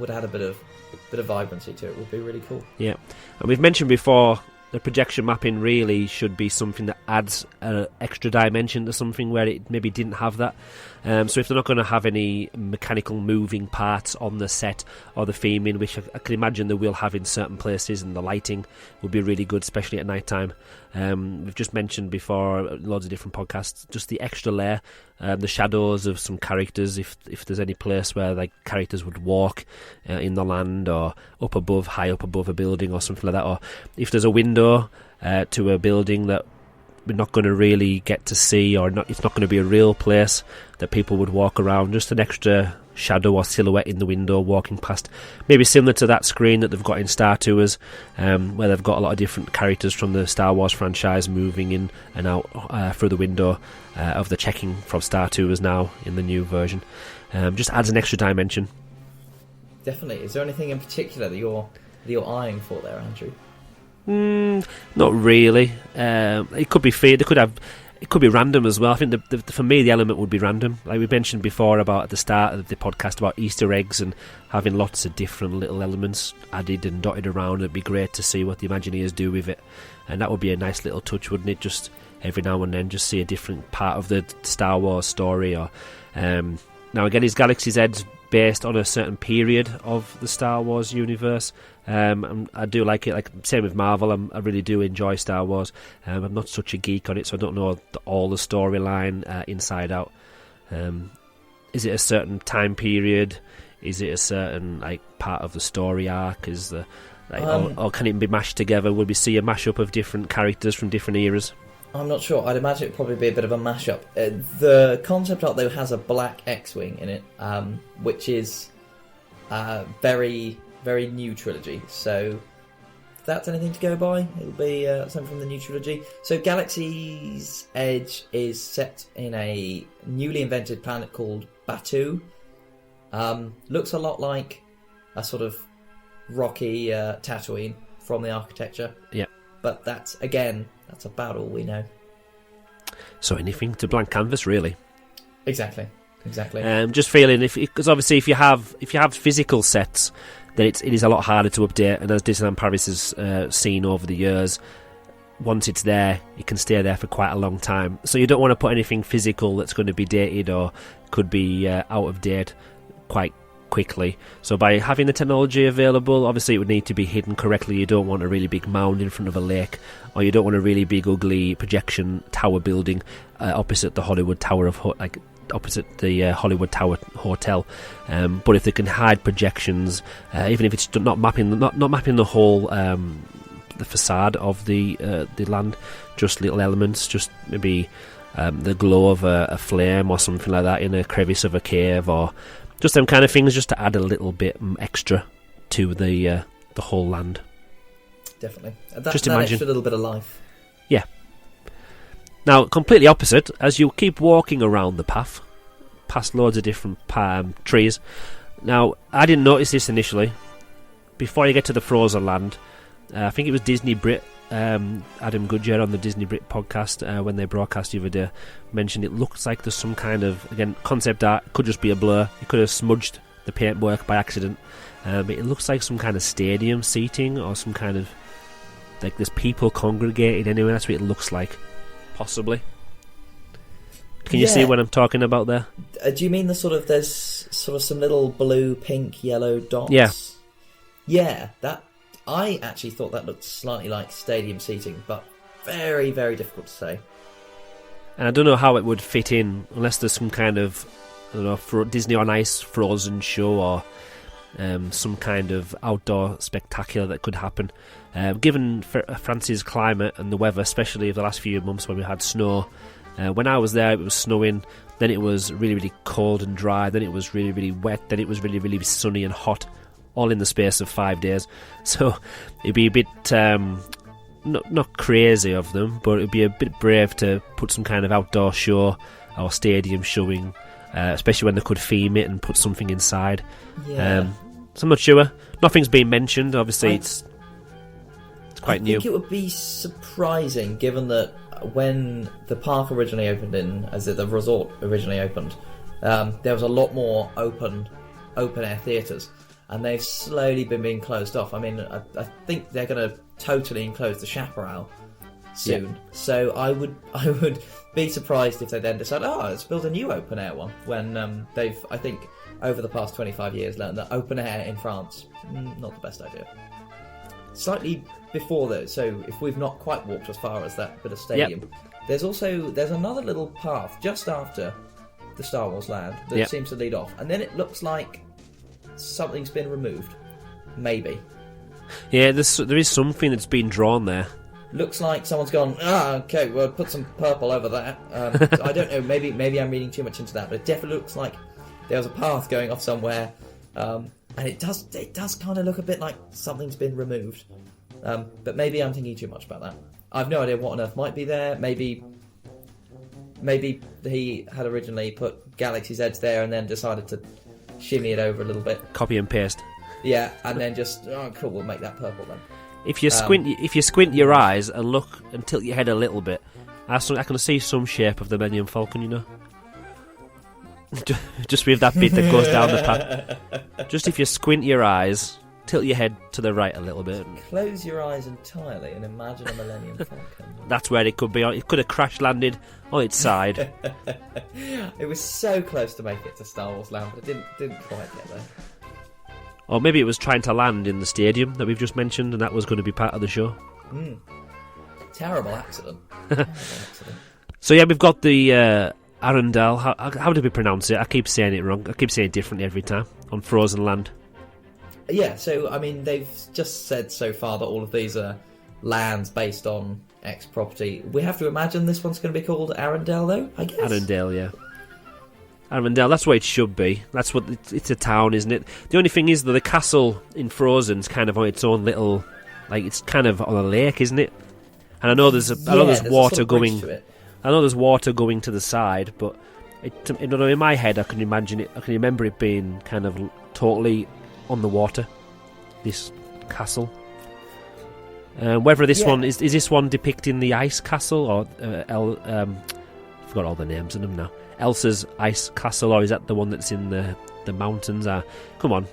add a bit of vibrancy to it would be really cool. Yeah, and we've mentioned before, the projection mapping really should be something that adds an extra dimension to something where it maybe didn't have that. So if they're not going to have any mechanical moving parts on the set or the theming, which I can imagine they will have in certain places, and the lighting will be really good, especially at night time. We've just mentioned before, loads of different podcasts, just the extra layer, the shadows of some characters, if there's any place where like characters would walk in the land or high up above a building or something like that, or if there's a window to a building that we're not going to really get to see, or it's not going to be a real place that people would walk around, just an extra shadow or silhouette in the window walking past. Maybe similar to that screen that they've got in Star Tours, where they've got a lot of different characters from the Star Wars franchise moving in and out through the window of the checking from Star Tours now in the new version. Just adds an extra dimension. Definitely. Is there anything in particular that you're eyeing for there, Andrew? Not really. It could be feared. It could be random as well. I think for me the element would be random. Like we mentioned before about at the start of the podcast about Easter eggs and having lots of different little elements added and dotted around. It'd be great to see what the Imagineers do with it, and that would be a nice little touch, wouldn't it? Just every now and then, just see a different part of the Star Wars story. Or now again, is Galaxy's Edge based on a certain period of the Star Wars universe? And I do like it. Like same with Marvel, I really do enjoy Star Wars. I'm not such a geek on it, so I don't know all the storyline inside out. Is it a certain time period? Is it a certain part of the story arc? Is the or can it be mashed together? Will we see a mashup of different characters from different eras? I'm not sure. I'd imagine it'd probably be a bit of a mashup. The concept art, though, has a black X-wing in it, which is very, very new trilogy. So if that's anything to go by, it'll be something from the new trilogy. So Galaxy's Edge is set in a newly invented planet called Batuu. Looks a lot like a sort of rocky Tatooine from the architecture. Yeah. But that's about all we know. So anything to blank canvas, really. Exactly. Just feeling because obviously if you have physical sets, then it is a lot harder to update. And as Disneyland Paris has seen over the years, once it's there, it can stay there for quite a long time. So you don't want to put anything physical that's going to be dated or could be out of date quite quickly. So by having the technology available, obviously it would need to be hidden correctly. You don't want a really big mound in front of a lake, or you don't want a really big ugly projection tower building opposite the Hollywood Tower of opposite the Hollywood Tower Hotel. But if they can hide projections, even if it's not mapping the whole the facade of the land, just little elements, just maybe the glow of a flame or something like that in a crevice of a cave, or just them kind of things, just to add a little bit extra to the whole land. Definitely. Just that imagine extra little bit of life. Yeah. Now, completely opposite, as you keep walking around the path, past loads of different trees. Now, I didn't notice this initially. Before you get to the frozen land, I think it was Disney Brit, Adam Goodyear on the Disney Brit podcast, when they broadcast the other day, mentioned it looks like there's some kind of, again, concept art. It could just be a blur. You could have smudged the paintwork by accident. But it looks like some kind of stadium seating, or some kind of, like there's people congregated anyway. That's what it looks like, possibly. Can you see what I'm talking about there? Do you mean there's sort of some little blue, pink, yellow dots? Yeah. Yeah, that I actually thought that looked slightly like stadium seating, but very, very difficult to say. And I don't know how it would fit in, unless there's some kind of, I don't know, Disney on Ice frozen show, or some kind of outdoor spectacular that could happen. Given France's climate and the weather, especially the last few months when we had snow, when I was there it was snowing, then it was really, really cold and dry, then it was really, really wet, then it was really, really sunny and hot, all in the space of 5 days. So it'd be a bit not crazy of them, but it'd be a bit brave to put some kind of outdoor show or stadium showing, especially when they could theme it and put something inside. Yeah. So I'm not sure. Nothing's been mentioned. Obviously, it's quite new. I think it would be surprising, given that when the park originally opened the resort originally opened, there was a lot more open air theatres, and they've slowly been being closed off. I mean, I think they're going to totally enclose the Chaparral soon. Yeah. So I would be surprised if they then decide, let's build a new open air one, when they've, I think, over the past 25 years learned that open air in France, not the best idea. Slightly before though, so if we've not quite walked as far as that bit of stadium, there's another little path just after the Star Wars land that seems to lead off, and then it looks like something's been removed, maybe. Yeah, there is something that's been drawn there. Looks like someone's gone, okay, we'll put some purple over that. I don't know, maybe I'm reading too much into that, but it definitely looks like there was a path going off somewhere, and it does kind of look a bit like something's been removed. But maybe I'm thinking too much about that. I've no idea what on earth might be there. Maybe he had originally put Galaxy's Edge there and then decided to shimmy it over a little bit. Copy and paste. Yeah, and then just cool, we'll make that purple then. If you squint your eyes and look and tilt your head a little bit, I can see some shape of the Millennium Falcon, you know. Just with that bit that goes down the path. Just if you squint your eyes, tilt your head to the right a little bit. Close your eyes entirely and imagine a Millennium Falcon. That's where it could be. It could have crash landed on its side. It was so close to make it to Star Wars Land, but it didn't quite get there. Or maybe it was trying to land in the stadium that we've just mentioned, and that was going to be part of the show. Terrible accident. So yeah, we've got the Arendelle. How do we pronounce it? I keep saying it wrong. I keep saying it differently every time. On Frozen Land. Yeah, so, I mean, they've just said so far that all of these are lands based on X property. We have to imagine this one's going to be called Arendelle, though, I guess? Arendelle, yeah. Arendelle, that's what it should be. That's what it's a town, isn't it? The only thing is that the castle in Frozen's kind of on its own little, like it's kind of on a lake, isn't it? And I know there's water going. I know there's water going to the side, but in my head I can imagine it. I can remember it being kind of totally on the water. This castle. Whether this one is this one depicting the ice castle or I forgot all the names of them now. Elsa's ice castle, or is that the one that's in the mountains? Come on,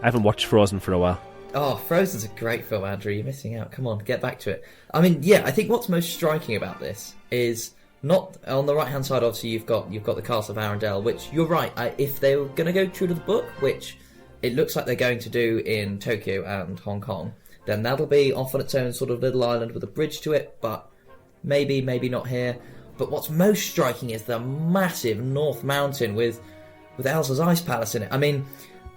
I haven't watched Frozen for a while. Oh, Frozen's a great film, Andrew. You're missing out. Come on, get back to it. I mean, yeah, I think what's most striking about this is not on the right-hand side. Obviously, you've got the castle of Arendelle, which you're right. If they were going to go true to the book, which it looks like they're going to do in Tokyo and Hong Kong, then that'll be off on its own sort of little island with a bridge to it. But maybe not here. But what's most striking is the massive North Mountain with Elsa's Ice Palace in it. I mean,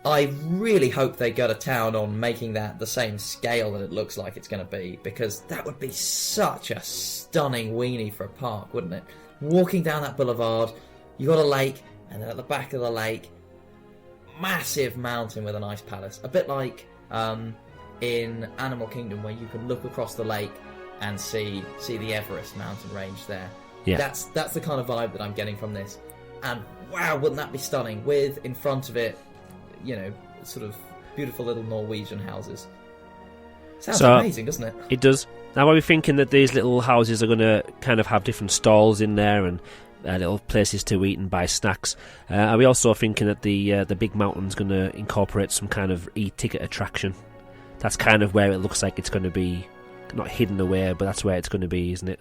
I really hope they go to town on making that the same scale that it looks like it's going to be, because that would be such a stunning weenie for a park, wouldn't it? Walking down that boulevard, you got a lake, and then at the back of the lake, massive mountain with an ice palace. A bit like in Animal Kingdom, where you can look across the lake and see the Everest mountain range there. Yeah. That's the kind of vibe that I'm getting from this. And wow, wouldn't that be stunning? With, in front of it, you know, sort of beautiful little Norwegian houses. Sounds amazing, doesn't it? It does. Now, are we thinking that these little houses are going to kind of have different stalls in there and little places to eat and buy snacks? Are we also thinking that the big mountain's going to incorporate some kind of e-ticket attraction? That's kind of where it looks like it's going to be, not hidden away, but that's where it's going to be, isn't it?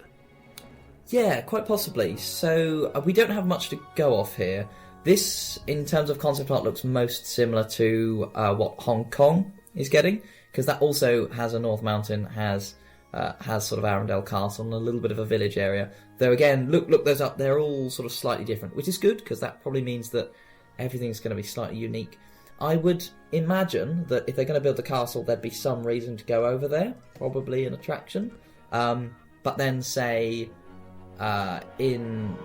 Yeah, quite possibly. So we don't have much to go off here. This, in terms of concept art, looks most similar to what Hong Kong is getting, because that also has a North Mountain, has sort of Arendelle Castle and a little bit of a village area. Though again, look those up, they're all sort of slightly different, which is good, because that probably means that everything's going to be slightly unique. I would imagine that if they're going to build the castle, there'd be some reason to go over there, probably an attraction. But then, say, in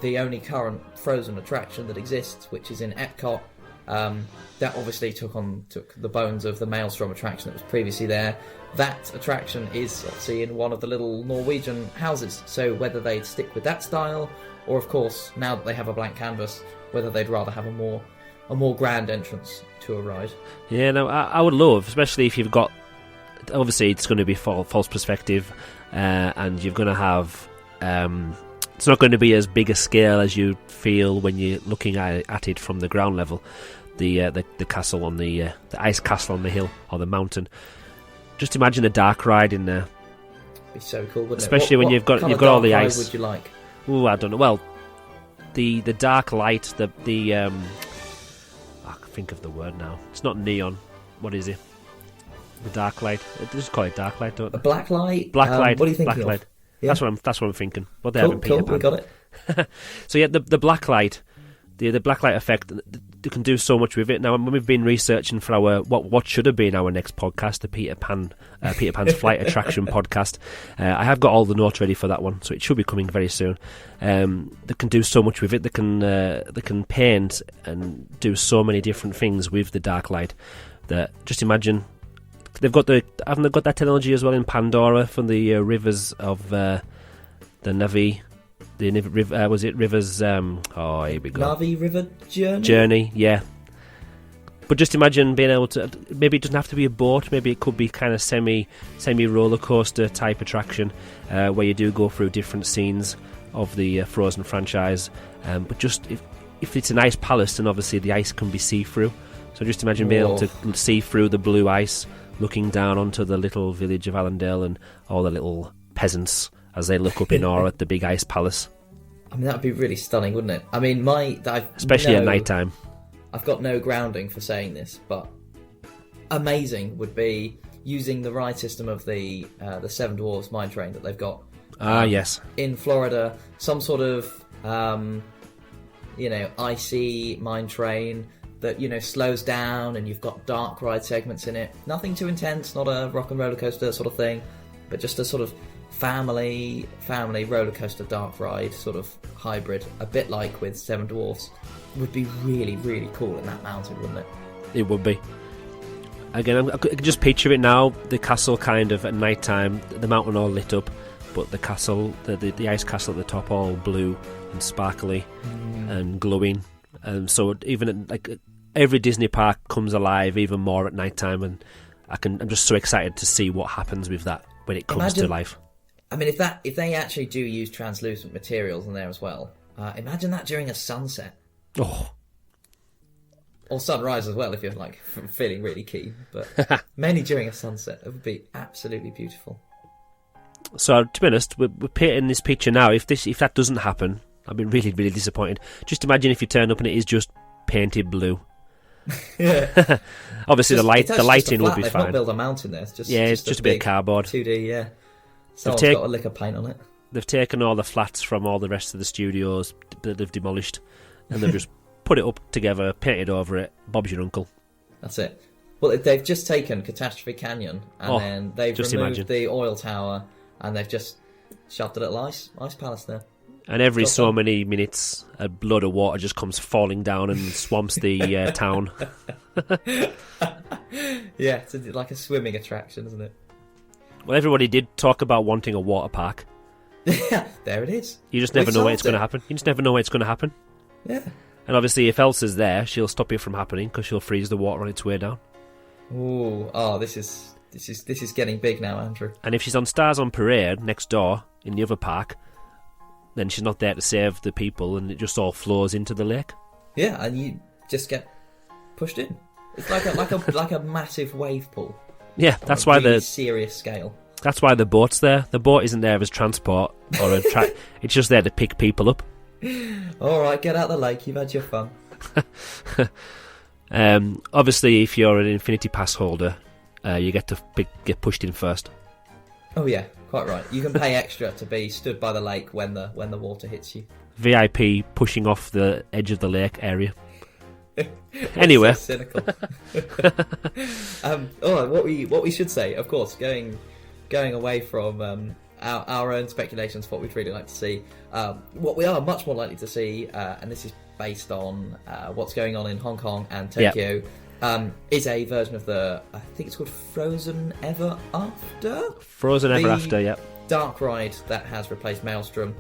the only current Frozen attraction that exists, which is in Epcot, that obviously took the bones of the Maelstrom attraction that was previously there. That attraction is obviously in one of the little Norwegian houses, so whether they'd stick with that style, or of course, now that they have a blank canvas, whether they'd rather have a more grand entrance to a ride. Yeah, no, I would love, especially if you've got, obviously it's going to be false perspective, and you're going to have, it's not going to be as big a scale as you feel when you're looking at it from the ground level. The castle on the ice castle on the hill or the mountain. Just imagine a dark ride in there. Be so cool, wouldn't it? Especially when you've got all the ice. What would you like? Oh, I don't know. Well, the dark light, I can think of the word now. It's not neon. What is it? The dark light. Just call it dark light, don't they? A black light. Black light. What are you thinking black of? Light. Yeah. That's what I'm thinking. What they cool, have in Peter Pan. We got it. So yeah, the black light the blacklight effect, they can do so much with it. Now, when we've been researching for our what should have been our next podcast, the Peter Pan's Flight Attraction podcast, I have got all the notes ready for that one, so it should be coming very soon. They can do so much with it. They can paint and do so many different things with the dark light. That just imagine haven't they got that technology as well in Pandora for the rivers of the Navi. Was it Rivers? Here we go. Navi River Journey, yeah. But just imagine being able to. Maybe it doesn't have to be a boat. Maybe it could be kind of semi roller coaster type attraction, where you do go through different scenes of the Frozen franchise. But just if it's an ice palace, then obviously the ice can be see through. So just imagine being able to see through the blue ice, looking down onto the little village of Allendale and all the little peasants as they look up in awe at the big ice palace. I mean, that would be really stunning, wouldn't it? I mean, especially at night time. I've got no grounding for saying this, but amazing would be using the ride system of the Seven Dwarfs mine train that they've got. Yes. In Florida, some sort of icy mine train that slows down, and you've got dark ride segments in it. Nothing too intense, not a rock and roller coaster sort of thing, but just a sort of family roller coaster dark ride sort of hybrid, a bit like with Seven Dwarfs. Would be really, really cool in that mountain, wouldn't it? It would be. Again, I can just picture it now. The castle kind of at night time, the mountain all lit up, but the castle, the ice castle at the top, all blue and sparkly and glowing. And so even every Disney park comes alive even more at night time, and I'm just so excited to see what happens with that when it comes to life. I mean, if they actually do use translucent materials in there as well, imagine that during a sunset. Oh. Or sunrise as well, if you're feeling really keen. But mainly during a sunset, it would be absolutely beautiful. So to be honest, we're painting this picture now. If that doesn't happen, I'd be really, really disappointed. Just imagine if you turn up and it is just painted blue. Yeah. Obviously, the lighting will be They've fine. Not built a mountain there. It's just a bit of cardboard. 2D, yeah. Someone's got a lick of paint on it. They've taken all the flats from all the rest of the studios that they've demolished, and they've just put it up together, painted over it. Bob's your uncle. That's it. Well, they've just taken Catastrophe Canyon, and then they've removed the oil tower, and they've just shoved a little ice palace there. And every so many minutes, a load of water just comes falling down and swamps the town. Yeah, it's like a swimming attraction, isn't it? Well, everybody did talk about wanting a water park. Yeah, there it is. You just never know when it's going to happen. You just never know when it's going to happen. Yeah. And obviously, if Elsa's there, she'll stop it from happening because she'll freeze the water on its way down. This is getting big now, Andrew. And if she's on Stars on Parade next door in the other park, then she's not there to save the people, and it just all flows into the lake. Yeah, and you just get pushed in. It's like a massive wave pool. Yeah, that's why really serious scale. That's why the boat's there. The boat isn't there as transport or it's just there to pick people up. All right, get out of the lake. You've had your fun. Obviously, if you're an Infinity Pass holder, you get to get pushed in first. Oh yeah, quite right. You can pay extra to be stood by the lake when the water hits you. VIP pushing off the edge of the lake area. Anyway, so cynical. What we should say, of course, going away from our own speculations, what we'd really like to see, what we are much more likely to see, and this is based on what's going on in Hong Kong and Tokyo, is a version of I think it's called Frozen Ever After. Frozen Ever After, yep. Dark ride that has replaced Maelstrom.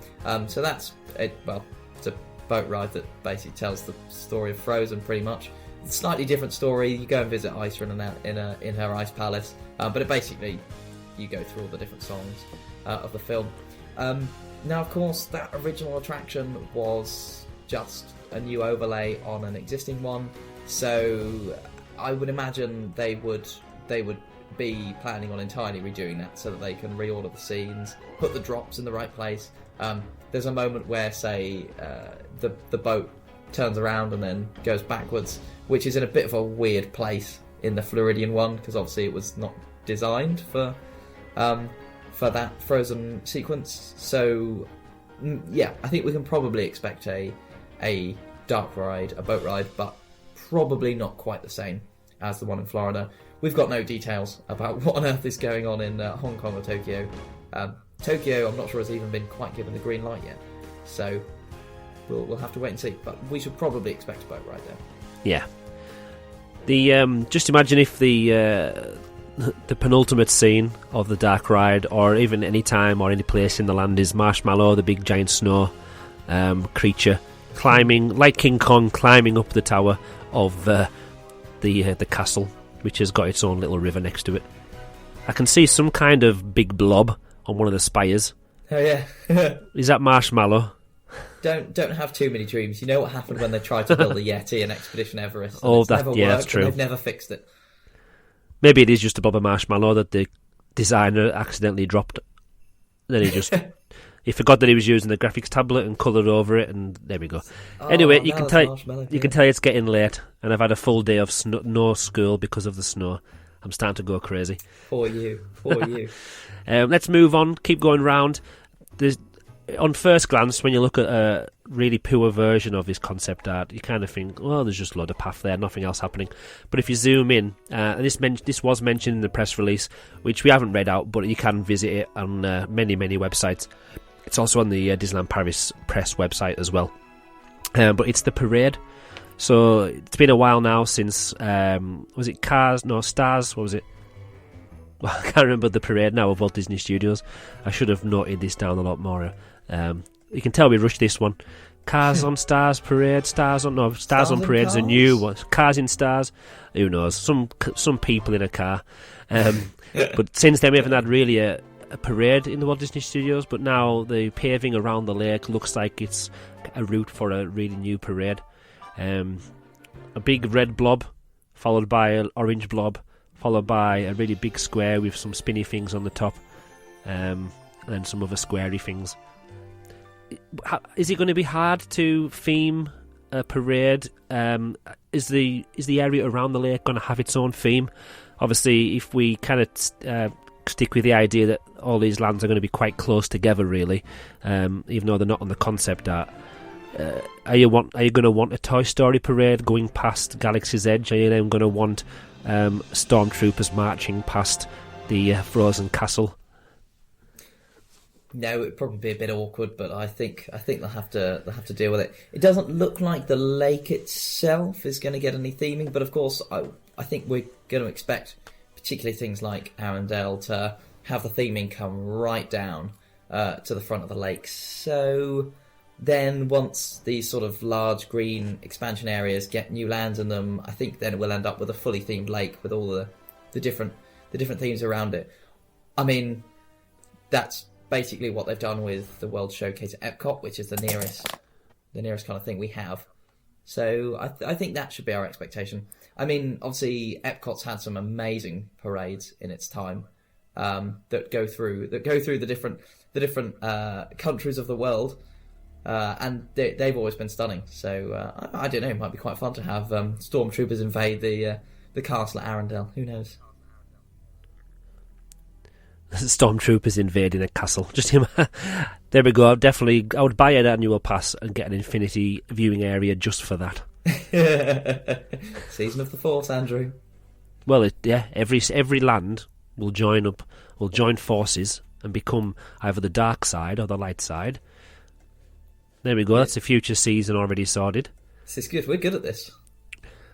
So that's it. Well, it's a boat ride that basically tells the story of Frozen, pretty much. Slightly different story. You go and visit Isa in her ice palace, but it basically you go through all the different songs of the film. Now, of course, that original attraction was just a new overlay on an existing one, so I would imagine they would be planning on entirely redoing that so that they can reorder the scenes, put the drops in the right place. There's a moment where, say, the boat turns around and then goes backwards, which is in a bit of a weird place in the Floridian one, because obviously it was not designed for that Frozen sequence. So yeah, I think we can probably expect a dark ride, a boat ride, but probably not quite the same as the one in Florida. We've got no details about what on earth is going on in Hong Kong or Tokyo. Tokyo, I'm not sure has even been quite given the green light yet, so we'll have to wait and see. But we should probably expect a boat ride there. Yeah. The just imagine if the penultimate scene of the dark ride, or even any time or any place in the land, is Marshmallow, the big giant snow creature, climbing like King Kong, climbing up the tower of the castle, which has got its own little river next to it. I can see some kind of big blob on one of the spires. Oh yeah. Is that Marshmallow? Don't have too many dreams. You know what happened when they tried to build a Yeti in Expedition Everest? Oh, that's true. They've never fixed it. Maybe it is just a blob of marshmallow that the designer accidentally dropped. Then he forgot that he was using the graphics tablet and coloured over it, and there we go. Anyway, you can tell it's getting late, and I've had a full day of no school because of the snow. I'm starting to go crazy. For you. Let's move on. Keep going round. On first glance, when you look at a really poor version of his concept art, you kind of think, well, there's just a load of path there, nothing else happening. But if you zoom in, and this was mentioned in the press release, which we haven't read out, but you can visit it on many, many websites. It's also on the Disneyland Paris press website as well. But it's the parade. So it's been a while now since, was it Stars? What was it? Well, I can't remember the parade now of Walt Disney Studios. I should have noted this down a lot more. You can tell we rushed this one. Cars on Stars Parade, Stars on Parade's a new one. Cars in Stars, who knows? Some people in a car. But since then we haven't had really a parade in the Walt Disney Studios. But now the paving around the lake looks like it's a route for a really new parade. A big red blob, followed by an orange blob, followed by a really big square with some spinny things on the top, and then some other squarey things. Is it going to be hard to theme a parade? Is the area around the lake going to have its own theme? Obviously, if we kind of stick with the idea that all these lands are going to be quite close together, really, even though they're not on the concept art. Are you going to want a Toy Story parade going past Galaxy's Edge? Are you then going to want stormtroopers marching past the frozen castle? No, it'd probably be a bit awkward, but I think they'll have to deal with it. It doesn't look like the lake itself is going to get any theming, but of course, I think we're going to expect particularly things like Arendelle to have the theming come right down to the front of the lake. So then, once these sort of large green expansion areas get new lands in them, I think then we'll end up with a fully themed lake with all the different themes around it. I mean, that's basically what they've done with the World Showcase at Epcot, which is the nearest kind of thing we have. So I think that should be our expectation. I mean, obviously Epcot's had some amazing parades in its time that go through the different countries of the world, and they've always been stunning. So I don't know, it might be quite fun to have stormtroopers invade the castle at Arendelle. Who knows? Stormtroopers invading a castle. There we go. Definitely, I would buy an annual pass and get an infinity viewing area just for that. Season of the Force, Andrew. Well, every land will join forces and become either the dark side or the light side. There we go. Yeah. That's a future season already sorted. This is good. We're good at this.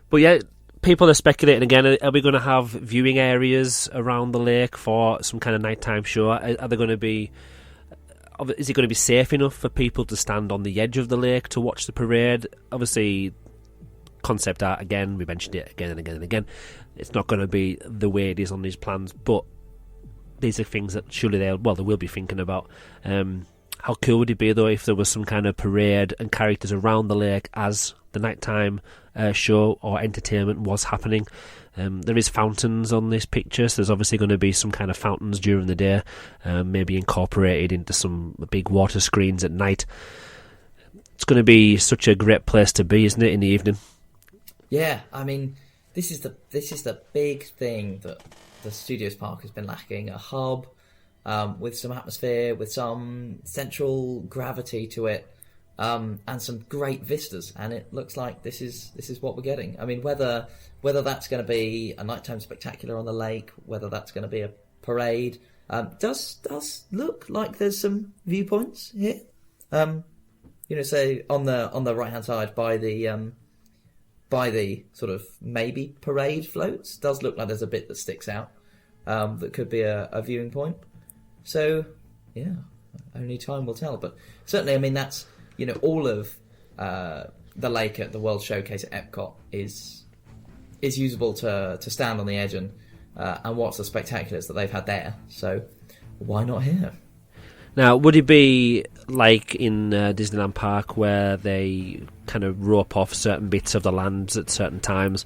But yeah, people are speculating again. Are we going to have viewing areas around the lake for some kind of nighttime show? Are they going to be? Is it going to be safe enough for people to stand on the edge of the lake to watch the parade? Obviously, concept art again. We mentioned it again and again and again. It's not going to be the way it is on these plans, but these are things that surely they will be thinking about. How cool would it be though if there was some kind of parade and characters around the lake as the nighttime show or entertainment was happening? There is fountains on this picture, so there's obviously going to be some kind of fountains during the day, maybe incorporated into some big water screens at night. It's going to be such a great place to be, isn't it, in the evening? Yeah, I mean, this is the big thing that the Studios Park has been lacking: a hub with some atmosphere, with some central gravity to it. and some great vistas. And it looks like this is what we're getting. I mean, whether that's going to be a nighttime spectacular on the lake, whether that's going to be a parade, does look like there's some viewpoints here. Say on the right hand side by the sort of maybe parade floats, does look like there's a bit that sticks out that could be a viewing point. So yeah, only time will tell. But certainly, I mean, that's all of the lake at the World Showcase at Epcot is usable to stand on the edge and watch the spectaculars that they've had there. So why not here? Now, would it be like in Disneyland Park where they kind of rope off certain bits of the lands at certain times?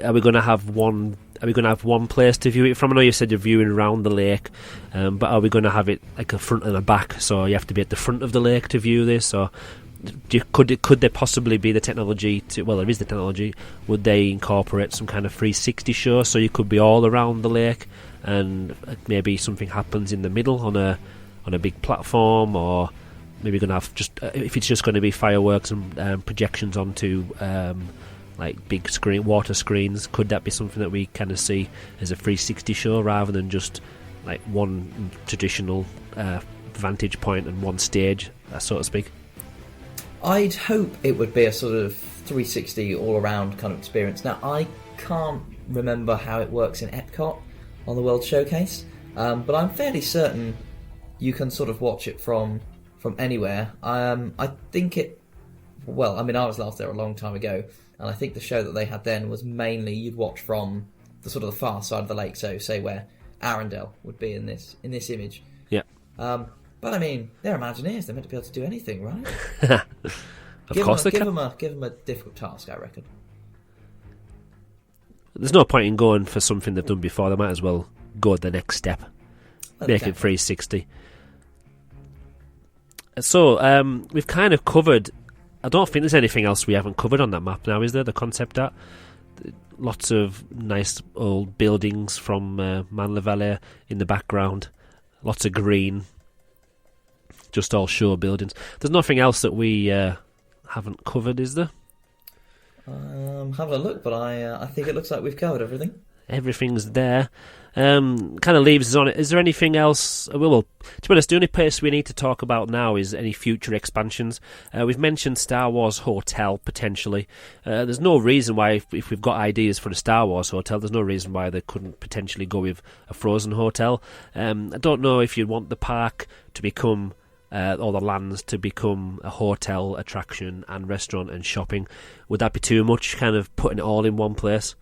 Are we going to have one? Are we going to have one place to view it from? I know you said you're viewing around the lake, but are we going to have it like a front and a back? So you have to be at the front of the lake to view this, or could there possibly be the technology to? Well, there is the technology. Would they incorporate some kind of 360 show so you could be all around the lake, and maybe something happens in the middle on a big platform, or maybe going to have just if it's just going to be fireworks and projections onto like big water screens, could that be something that we kind of see as a 360 show rather than just like one traditional vantage point and one stage, so to speak? I'd hope it would be a sort of 360 all-around kind of experience. Now, I can't remember how it works in Epcot on the World Showcase, but I'm fairly certain you can sort of watch it from anywhere. I think it... Well, I mean, I was last there a long time ago, and I think the show that they had then was mainly you'd watch from the sort of the far side of the lake, so say where Arendelle would be in this image. Yeah. But I mean, they're Imagineers. They're meant to be able to do anything, right? Of course they can. Give them a difficult task, I reckon. There's no point in going for something they've done before. They might as well go the next step. Make it 360. So, we've kind of covered... I don't think there's anything else we haven't covered on that map now, is there? The concept art. Lots of nice old buildings from Man-la-Vallée in the background. Lots of green. Just all show buildings. There's nothing else that we haven't covered, is there? Having a look, but I think it looks like we've covered everything. Everything's there. Kind of leaves us on it. Is there anything else? Well, to be honest, the only place we need to talk about now is any future expansions. We've mentioned Star Wars Hotel, potentially. There's no reason why, if we've got ideas for the Star Wars Hotel, there's no reason why they couldn't potentially go with a Frozen Hotel. I don't know if you'd want the park to become... or the lands to become a hotel, attraction and restaurant and shopping. Would that be too much, kind of putting it all in one place?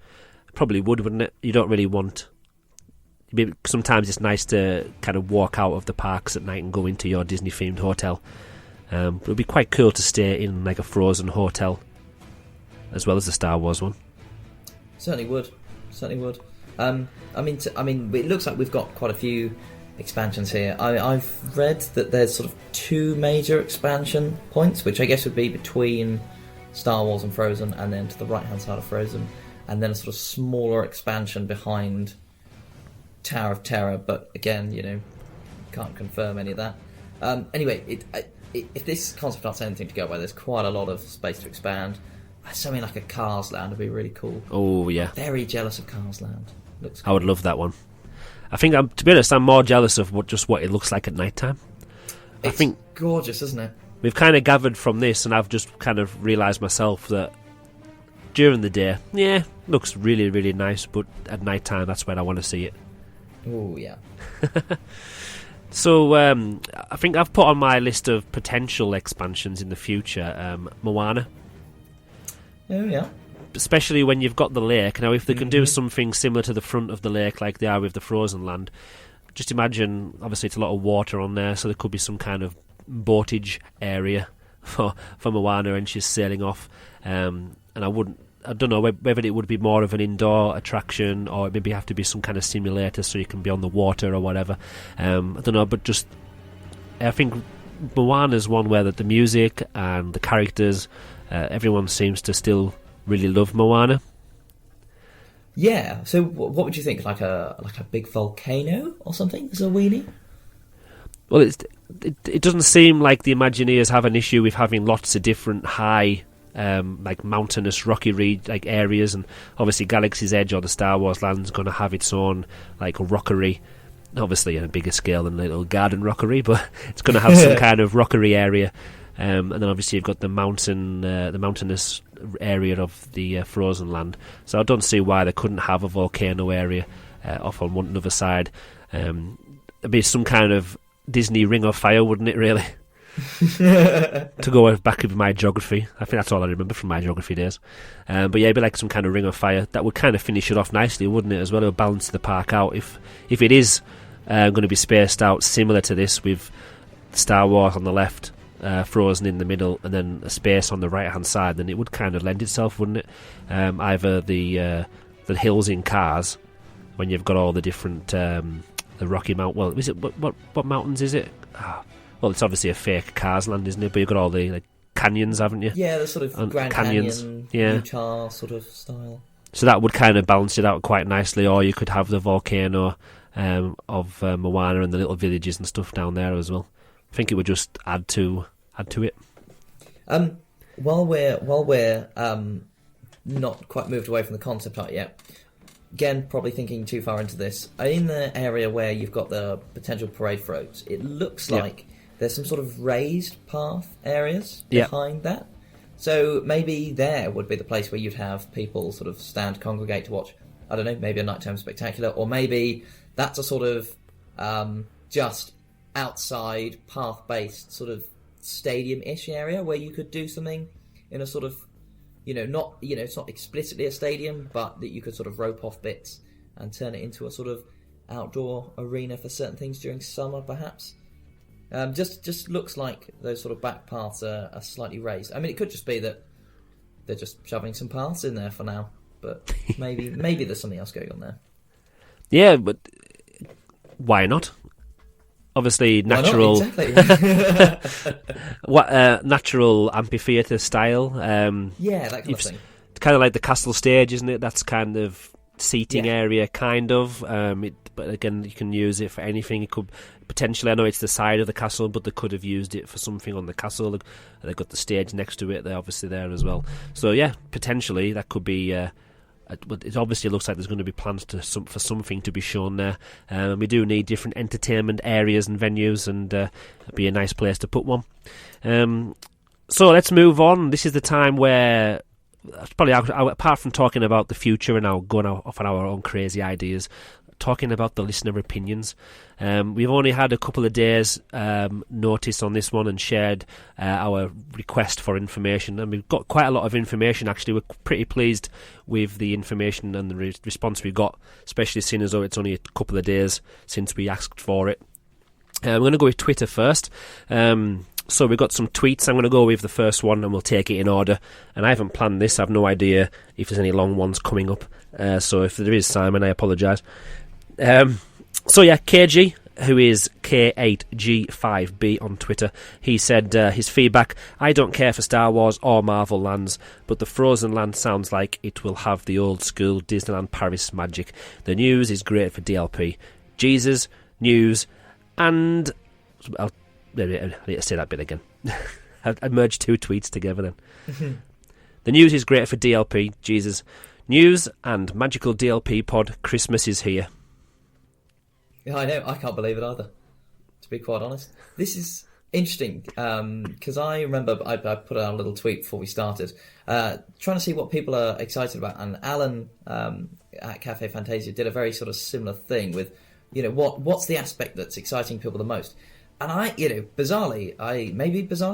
Probably would, wouldn't it? You don't really want... Sometimes it's nice to kind of walk out of the parks at night and go into your Disney-themed hotel. But it would be quite cool to stay in like a Frozen hotel as well as the Star Wars one. Certainly would. I mean, it looks like we've got quite a few expansions here. I've read that there's sort of two major expansion points, which I guess would be between Star Wars and Frozen, and then to the right hand side of Frozen, and then a sort of smaller expansion behind Tower of Terror, but again, can't confirm any of that. Anyway, if this concept art's anything to go by, there's quite a lot of space to expand. Something like a Cars Land would be really cool. Oh yeah, very jealous of Cars Land. Looks cool. I would love that one. I think, to be honest, I'm more jealous of what it looks like at night time. I think gorgeous, isn't it? We've kind of gathered from this, and I've just kind of realised myself that during the day, yeah, looks really, really nice, but at night time, that's when I want to see it. Oh, yeah. So, I think I've put on my list of potential expansions in the future, Moana. Oh, yeah. Especially when you've got the lake. Now, if they can do something similar to the front of the lake like they are with the Frozen Land, just imagine, obviously it's a lot of water on there, so there could be some kind of boatage area for Moana, and she's sailing off. And I don't know whether it would be more of an indoor attraction, or it maybe have to be some kind of simulator so you can be on the water or whatever. I don't know, but just I think Moana's one where the music and the characters, everyone seems to still really love Moana. Yeah. So, what would you think? Like a big volcano or something as a weenie? Well, it doesn't seem like the Imagineers have an issue with having lots of different high, like mountainous, rocky like areas, and obviously Galaxy's Edge or the Star Wars Land's going to have its own like rockery, obviously on a bigger scale than Little Garden Rockery, but it's going to have some kind of rockery area, and then obviously you've got the mountainous area of the Frozen Land. So I don't see why they couldn't have a volcano area off on one another side. It'd be some kind of Disney Ring of Fire, wouldn't it, really? To go back with my geography. I think that's all I remember from my geography days. But yeah, it'd be like some kind of Ring of Fire. That would kind of finish it off nicely, wouldn't it, as well? It would balance the park out. If it is going to be spaced out similar to this, with Star Wars on the left, Frozen in the middle, and then a space on the right-hand side, then it would kind of lend itself, wouldn't it? Either the hills in Cars, when you've got all the different... the Rocky Mountain. Well, is it what mountains is it? Well, it's obviously a fake Cars Land, isn't it? But you've got all the like canyons, haven't you? Yeah, the sort of Grand canyons. Canyon, yeah. Utah sort of style. So that would kind of balance it out quite nicely. Or you could have the volcano of Moana and the little villages and stuff down there as well. I think it would just add to it. While we're not quite moved away from the concept art yet. Again, probably thinking too far into this. In the area where you've got the potential parade floats, it looks like there's some sort of raised path areas behind that. So maybe there would be the place where you'd have people sort of stand, congregate to watch, I don't know, maybe a nighttime spectacular, or maybe that's a sort of just outside path-based sort of stadium-ish area where you could do something in a sort of it's not explicitly a stadium, but that you could sort of rope off bits and turn it into a sort of outdoor arena for certain things during summer, perhaps. Just looks like those sort of back paths are slightly raised. I mean, it could just be that they're just shoving some paths in there for now, but maybe there's something else going on there. Yeah, but why not? Obviously, natural, natural amphitheatre style. Yeah, that kind of thing. It's kind of like the castle stage, isn't it? That's kind of seating area, kind of. But again, you can use it for anything. It could potentially, I know it's the side of the castle, but they could have used it for something on the castle. They've got the stage next to it. They're obviously there as well. So yeah, potentially that could be. But it obviously looks like there's going to be plans for something to be shown there. We do need different entertainment areas and venues, and it'd be a nice place to put one. So let's move on. This is the time where, probably apart from talking about the future and going off on our own crazy ideas, talking about the listener opinions. We've only had a couple of days notice on this one and shared our request for information, and we've got quite a lot of information actually. We're pretty pleased with the information and the response we got, especially seeing as though it's only a couple of days since we asked for it. I'm going to go with Twitter first. So we've got some tweets. I'm going to go with the first one and we'll take it in order. And I haven't planned this. I have no idea if there's any long ones coming up. So if there is, Simon, I apologise. So yeah, KG, who is K8G5B on Twitter, he said his feedback: I don't care for Star Wars or Marvel lands, but the Frozen land sounds like it will have the old school Disneyland Paris magic. The news is great for DLP. Jesus, news, and... I need to say that bit again. I merged two tweets together then. The news is great for DLP, Jesus, news, and magical DLP pod. Christmas is here. Yeah, I know. I can't believe it either, to be quite honest. This is interesting, because I remember I put out a little tweet before we started, trying to see what people are excited about, and Alan at Cafe Fantasia did a very sort of similar thing with, what's the aspect that's exciting people the most? And bizarrely,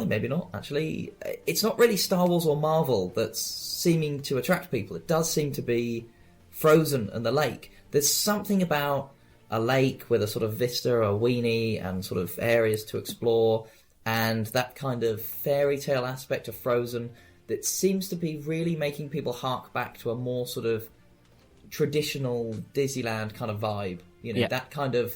maybe not, actually, it's not really Star Wars or Marvel that's seeming to attract people. It does seem to be Frozen and the lake. There's something about a lake with a sort of vista or a weenie and sort of areas to explore, and that kind of fairy tale aspect of Frozen that seems to be really making people hark back to a more sort of traditional Disneyland kind of vibe. That kind of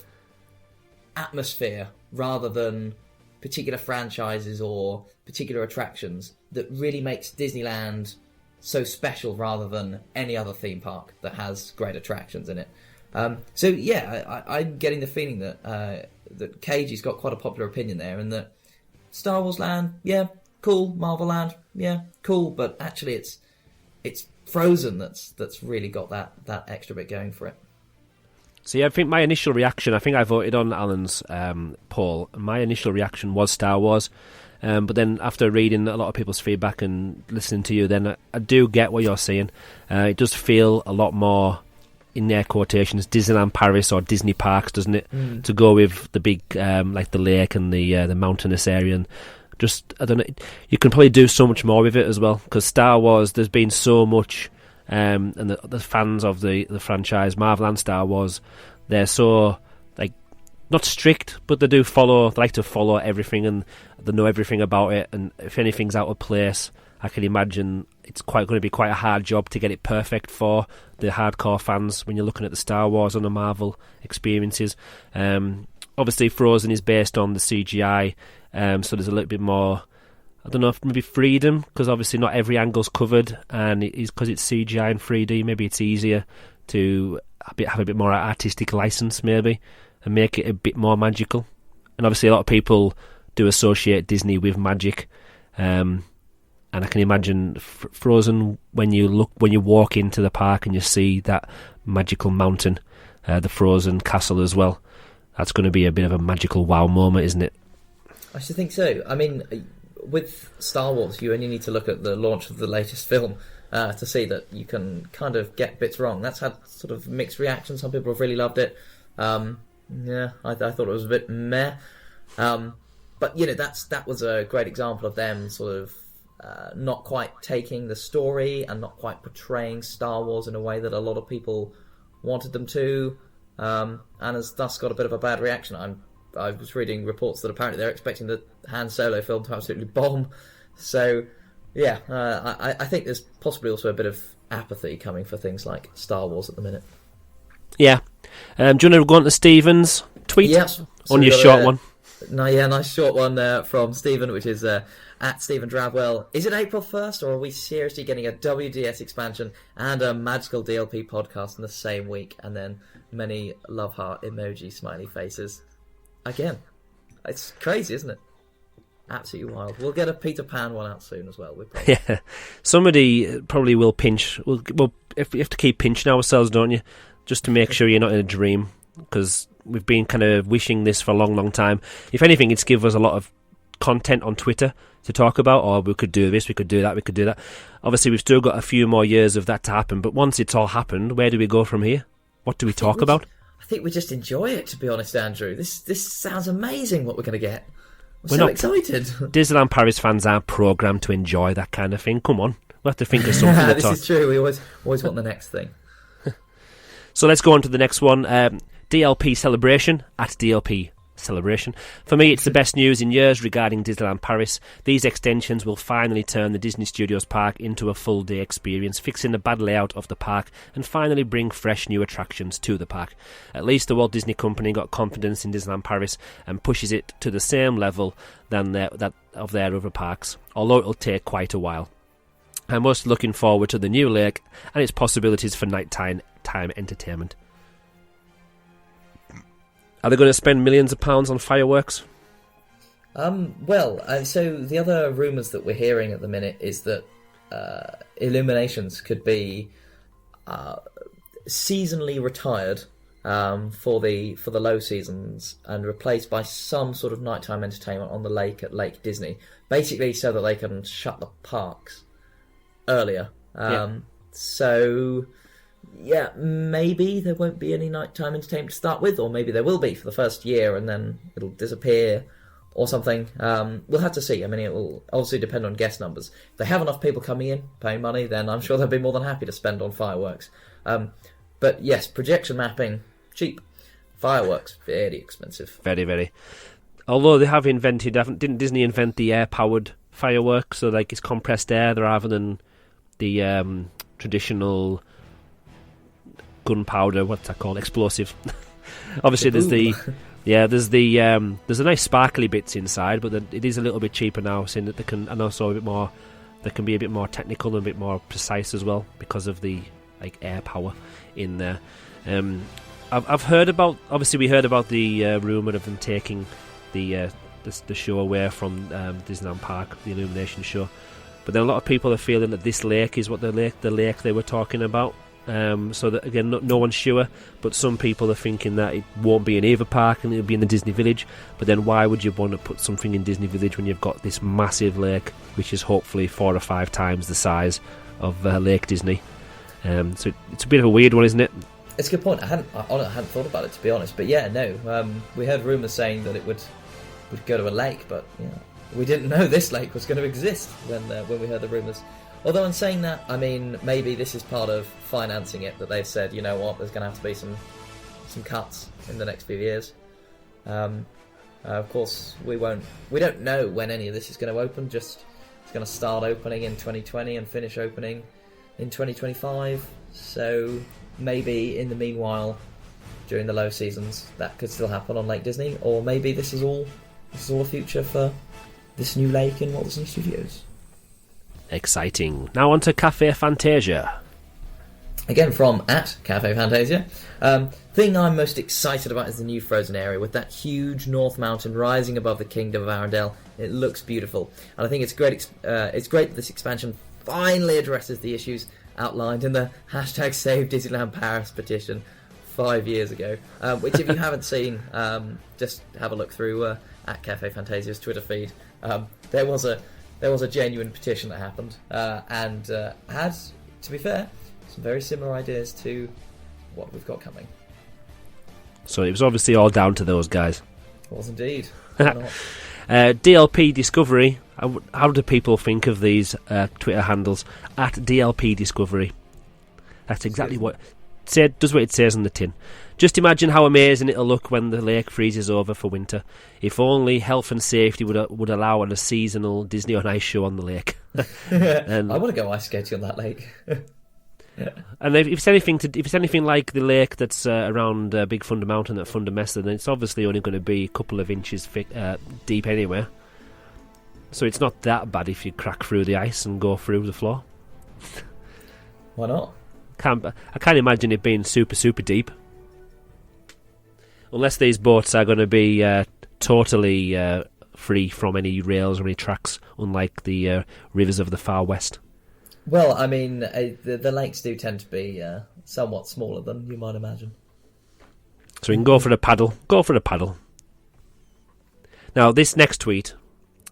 atmosphere, rather than particular franchises or particular attractions, that really makes Disneyland so special rather than any other theme park that has great attractions in it. So yeah, I'm getting the feeling that that Cagey's got quite a popular opinion there, and that Star Wars Land, yeah, cool. Marvel Land, yeah, cool. But actually, it's Frozen that's really got that extra bit going for it. So yeah, I think my initial reaction, I think I voted on Alan's poll. My initial reaction was Star Wars. But then after reading a lot of people's feedback and listening to you, then I do get what you're saying. It does feel a lot more, in their quotations, Disneyland Paris or Disney Parks, doesn't it? To go with the big, like the lake and the mountainous area. And just, I don't know, you can probably do so much more with it as well. Because Star Wars, there's been so much, and the fans of the franchise, Marvel and Star Wars, they're so, like, not strict, but they like to follow everything, and they know everything about it, and if anything's out of place, I can imagine it's going to be quite a hard job to get it perfect for the hardcore fans when you're looking at the Star Wars and the Marvel experiences. Obviously Frozen is based on the CGI, so there's a little bit more, I don't know, if maybe freedom, because obviously not every angle's covered, and because it's CGI and 3D, maybe it's easier to have a bit more artistic license, maybe, and make it a bit more magical. And obviously a lot of people do associate Disney with magic, and I can imagine Frozen, when you walk into the park and you see that magical mountain, the Frozen castle as well, that's going to be a bit of a magical wow moment, isn't it? I should think so. I mean, with Star Wars, you only need to look at the launch of the latest film to see that you can kind of get bits wrong. That's had sort of mixed reactions. Some people have really loved it. Yeah, I thought it was a bit meh. But you know, that was a great example of them sort of not quite taking the story and not quite portraying Star Wars in a way that a lot of people wanted them to, and has thus got a bit of a bad reaction. I was reading reports that apparently they're expecting the Han Solo film to absolutely bomb. So yeah, I think there's possibly also a bit of apathy coming for things like Star Wars at the minute. Yeah. Do you want to go on to Stephen's tweet? Yes. So on your short one. Nice short one from Stephen, which is at Stephen Dravwell. Is it April 1st, or are we seriously getting a WDS expansion and a magical DLP podcast in the same week? And then many love heart emoji smiley faces. Again, it's crazy, isn't it? Absolutely wild. We'll get a Peter Pan one out soon as well. Yeah, somebody probably will pinch. Well, if you have to keep pinching ourselves, don't you? Just to make sure you're not in a dream, because we've been kind of wishing this for a long, long time. If anything, it's given us a lot of content on Twitter to talk about, or we could do this, we could do that, we could do that. Obviously, we've still got a few more years of that to happen, but once it's all happened, where do we go from here? What do we talk about? I think we just enjoy it, to be honest, Andrew. This sounds amazing, what we're going to get. We're so excited. Disneyland Paris fans aren't programmed to enjoy that kind of thing. Come on, we'll have to think of something. This is true. We always want the next thing. So let's go on to the next one. DLP Celebration at DLP Celebration. For me, it's the best news in years regarding Disneyland Paris. These extensions will finally turn the Disney Studios park into a full-day experience, fixing the bad layout of the park and finally bring fresh new attractions to the park. At least the Walt Disney Company got confidence in Disneyland Paris and pushes it to the same level than that of their other parks, although it'll take quite a while. I'm most looking forward to the new lake and its possibilities for nighttime entertainment. Are they going to spend millions of pounds on fireworks? So the other rumours that we're hearing at the minute is that illuminations could be seasonally retired for the low seasons and replaced by some sort of nighttime entertainment on the lake at Lake Disney, basically so that they can shut the parks earlier. So yeah, maybe there won't be any nighttime entertainment to start with, or maybe there will be for the first year and then it'll disappear or something. We'll have to see. I mean, it will obviously depend on guest numbers. If they have enough people coming in, paying money, then I'm sure they'll be more than happy to spend on fireworks. But yes, projection mapping, cheap. Fireworks, very expensive. Very, very. Although they have invented, didn't Disney invent the air-powered fireworks? So like it's compressed air rather than the traditional gunpowder, what's that called? Explosive. Obviously, there's a nice sparkly bits inside, but it is a little bit cheaper now, saying that they can, and also a bit more, they can be a bit more technical and a bit more precise as well because of the like air power in there. I've heard about. Obviously, we heard about the rumor of them taking the show away from Disneyland Park, the Illumination show. But then a lot of people are feeling that this lake is what the lake they were talking about. So that again, no one's sure. But some people are thinking that it won't be in either park and it'll be in the Disney Village. But then why would you want to put something in Disney Village when you've got this massive lake, which is hopefully 4 or 5 times the size of Lake Disney? So it's a bit of a weird one, isn't it? It's a good point. I hadn't thought about it, to be honest. But yeah, no. We heard rumours saying that it would go to a lake, but yeah, we didn't know this lake was going to exist when we heard the rumours. Although in saying that, I mean, maybe this is part of financing it, that they've said, you know what, there's going to have to be some cuts in the next few years. Of course, we don't know when any of this is going to open. Just it's going to start opening in 2020 and finish opening in 2025. So maybe in the meanwhile, during the low seasons, that could still happen on Lake Disney, or maybe this is all a future for this new lake in Walt Disney Studios. Exciting. Now on to Cafe Fantasia. Again from @Cafe Fantasia. Thing I'm most excited about is the new Frozen area with that huge North Mountain rising above the Kingdom of Arendelle. It looks beautiful, and I think it's great. It's great that this expansion finally addresses the issues outlined in the #Save Disneyland Paris petition 5 years ago. Which, if you haven't seen, just have a look through @Cafe Fantasia's Twitter feed. There was a genuine petition that happened, and had, to be fair, some very similar ideas to what we've got coming. So it was obviously all down to those guys. It was indeed. Why not? DLP Discovery. How do people think of these Twitter handles? @DLP Discovery. That's exactly what does what it says on the tin. Just imagine how amazing it'll look when the lake freezes over for winter. If only health and safety would allow a seasonal Disney on Ice show on the lake. I want to go ice skating on that lake. And if it's anything like the lake that's around Big Thunder Mountain at Thunder Mesa, then it's obviously only going to be a couple of inches deep anyway. So it's not that bad if you crack through the ice and go through the floor. Why not? I can't imagine it being super, super deep. Unless these boats are going to be totally free from any rails or any tracks, unlike the rivers of the far west. Well, I mean, the lakes do tend to be somewhat smaller than you might imagine. So we can go for the paddle. Go for the paddle. Now, this next tweet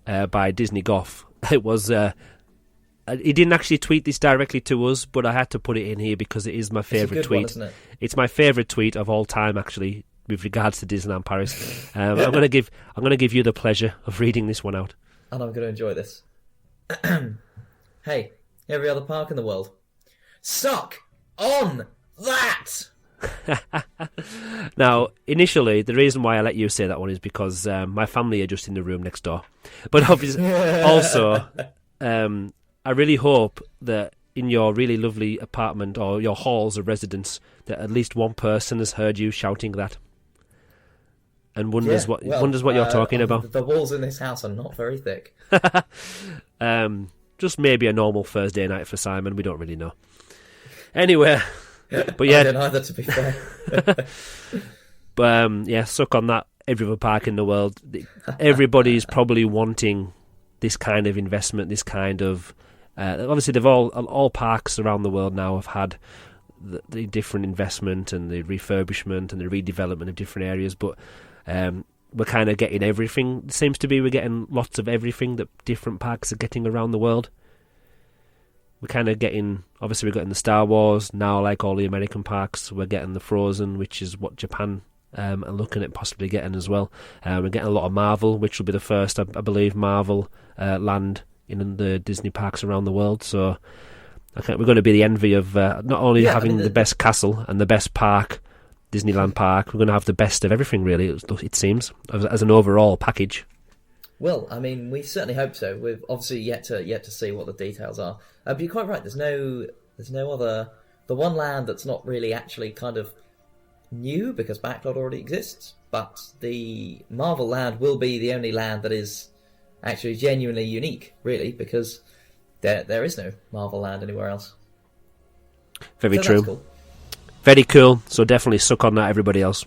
by Disney Goff, it was... he didn't actually tweet this directly to us, but I had to put it in here because it is my favourite tweet. One, isn't it? It's my favourite tweet of all time, actually, with regards to Disneyland Paris. I'm going to give you the pleasure of reading this one out. And I'm going to enjoy this. Hey, every other park in the world, suck on that! Now, initially, the reason why I let you say that one is because my family are just in the room next door. But obviously, also, I really hope that in your really lovely apartment or your halls of residence, that at least one person has heard you shouting that and wonders what you're talking about. The walls in this house are not very thick. Just maybe a normal Thursday night for Simon. We don't really know. Anyway, but yeah, I don't either, to be fair. But yeah, suck on that. Every other park in the world, everybody's probably wanting this kind of investment, this kind of. Obviously, they've all parks around the world now have had the different investment and the refurbishment and the redevelopment of different areas, but we're kind of getting everything. It seems to be we're getting lots of everything that different parks are getting around the world. We're kind of getting, obviously we're getting the Star Wars, now like all the American parks, we're getting the Frozen, which is what Japan are looking at possibly getting as well. We're getting a lot of Marvel, which will be the first, I believe, Marvel land in the Disney parks around the world. So we're going to be the envy of not only having the best castle and the best park, Disneyland Park, we're going to have the best of everything, really, it seems, as an overall package. Well, I mean, we certainly hope so. We've obviously yet to see what the details are. But you're quite right. There's no other. The one land that's not really actually kind of new because Backlot already exists. But the Marvel land will be the only land that is actually genuinely unique, really, because there is no Marvel land anywhere else. Very true. Cool. Very cool. So definitely suck on that, everybody else.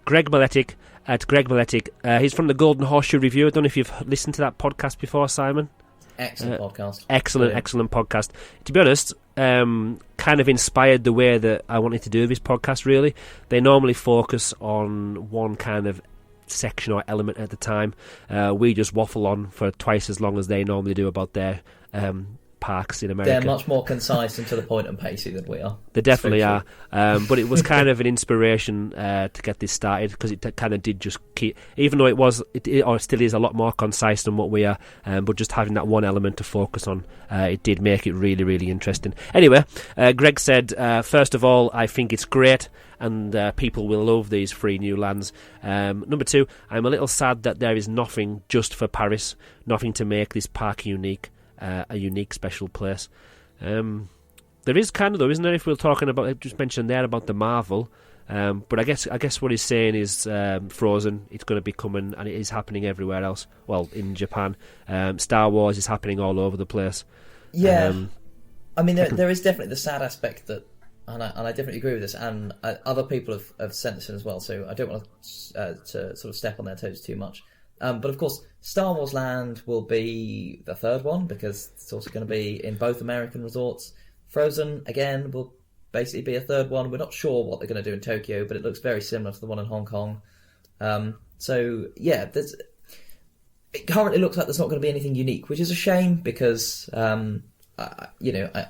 Greg Maletic at Greg Maletic. He's from the Golden Horseshoe Review. I don't know if you've listened to that podcast before, Simon. Excellent podcast. Excellent podcast. To be honest, kind of inspired the way that I wanted to do this podcast, really. They normally focus on one kind of section or element at the time. We just waffle on for twice as long as they normally do about their parks in America. They're much more concise and to the point and pacey than we are. They definitely are. But it was kind of an inspiration to get this started, because it kind of did just keep, even though it still is a lot more concise than what we are, but just having that one element to focus on, it did make it really, really interesting. Anyway, Greg said, first of all, I think it's great, and people will love these 3 new lands. Number 2, I'm a little sad that there is nothing just for Paris, nothing to make this park unique. A unique, special place. There is kind of, though, isn't there? If we're talking about, I just mentioned there about the Marvel, but I guess what he's saying is Frozen. It's going to be coming, and it is happening everywhere else. Well, in Japan, Star Wars is happening all over the place. Yeah, I mean, there is definitely the sad aspect that, and I definitely agree with this, and other people have sent this in as well. So I don't want to sort of step on their toes too much. But of course, Star Wars Land will be the 3rd one, because it's also going to be in both American resorts. Frozen, again, will basically be a 3rd one. We're not sure what they're going to do in Tokyo, but it looks very similar to the one in Hong Kong. So, yeah, it currently looks like there's not going to be anything unique, which is a shame, because, I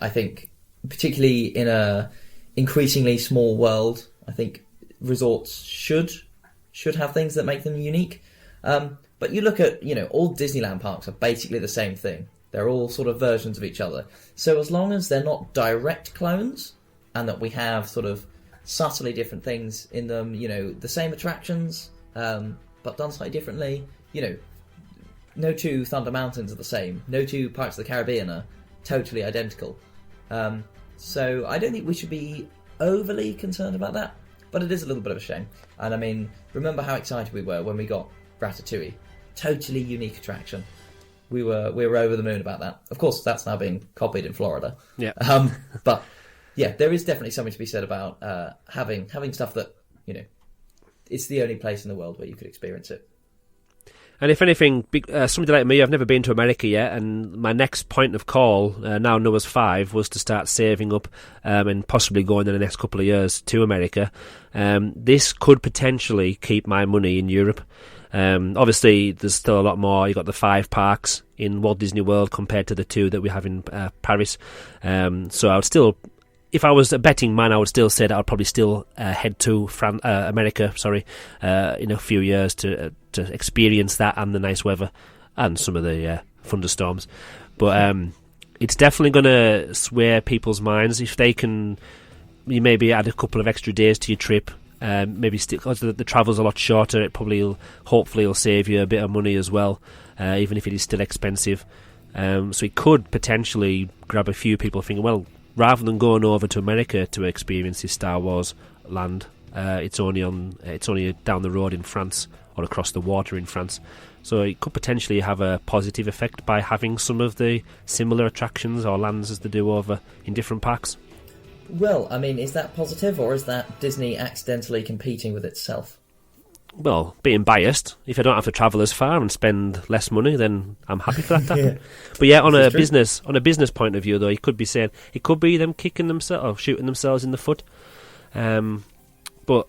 think, particularly in a increasingly small world, I think resorts should have things that make them unique. But you look at, all Disneyland parks are basically the same thing. They're all sort of versions of each other. So as long as they're not direct clones, and that we have sort of subtly different things in them, the same attractions, but done slightly differently, no 2 Thunder Mountains are the same. No 2 Pirates of the Caribbean are totally identical. So I don't think we should be overly concerned about that, but it is a little bit of a shame. And I mean, remember how excited we were when we got Ratatouille. Totally unique attraction. We were over the moon about that. Of course, that's now being copied in Florida. Yeah. But yeah, there is definitely something to be said about having stuff that, it's the only place in the world where you could experience it. And if anything, somebody like me, I've never been to America yet, and my next point of call, now Noah's 5, was to start saving up and possibly going in the next couple of years to America. This could potentially keep my money in Europe. Obviously, there's still a lot more. You've got the 5 parks in Walt Disney World compared to the 2 that we have in Paris. So I would still, if I was a betting man, I would still say that I'd probably still head to America, in a few years to experience that and the nice weather and some of the thunderstorms. But it's definitely going to sway people's minds if they can. You maybe add a couple of extra days to your trip. Maybe still, because the travel's a lot shorter, it hopefully will save you a bit of money as well, even if it is still expensive. So it could potentially grab a few people thinking, well, rather than going over to America to experience this Star Wars land, it's only down the road in France, or across the water in France. So it could potentially have a positive effect by having some of the similar attractions or lands as they do over in different parks. Well, I mean, is that positive, or is that Disney accidentally competing with itself? Well, being biased, if I don't have to travel as far and spend less money, then I'm happy for that to happen. But yeah, on a business point of view, though, you could be saying it could be them kicking themselves or shooting themselves in the foot. But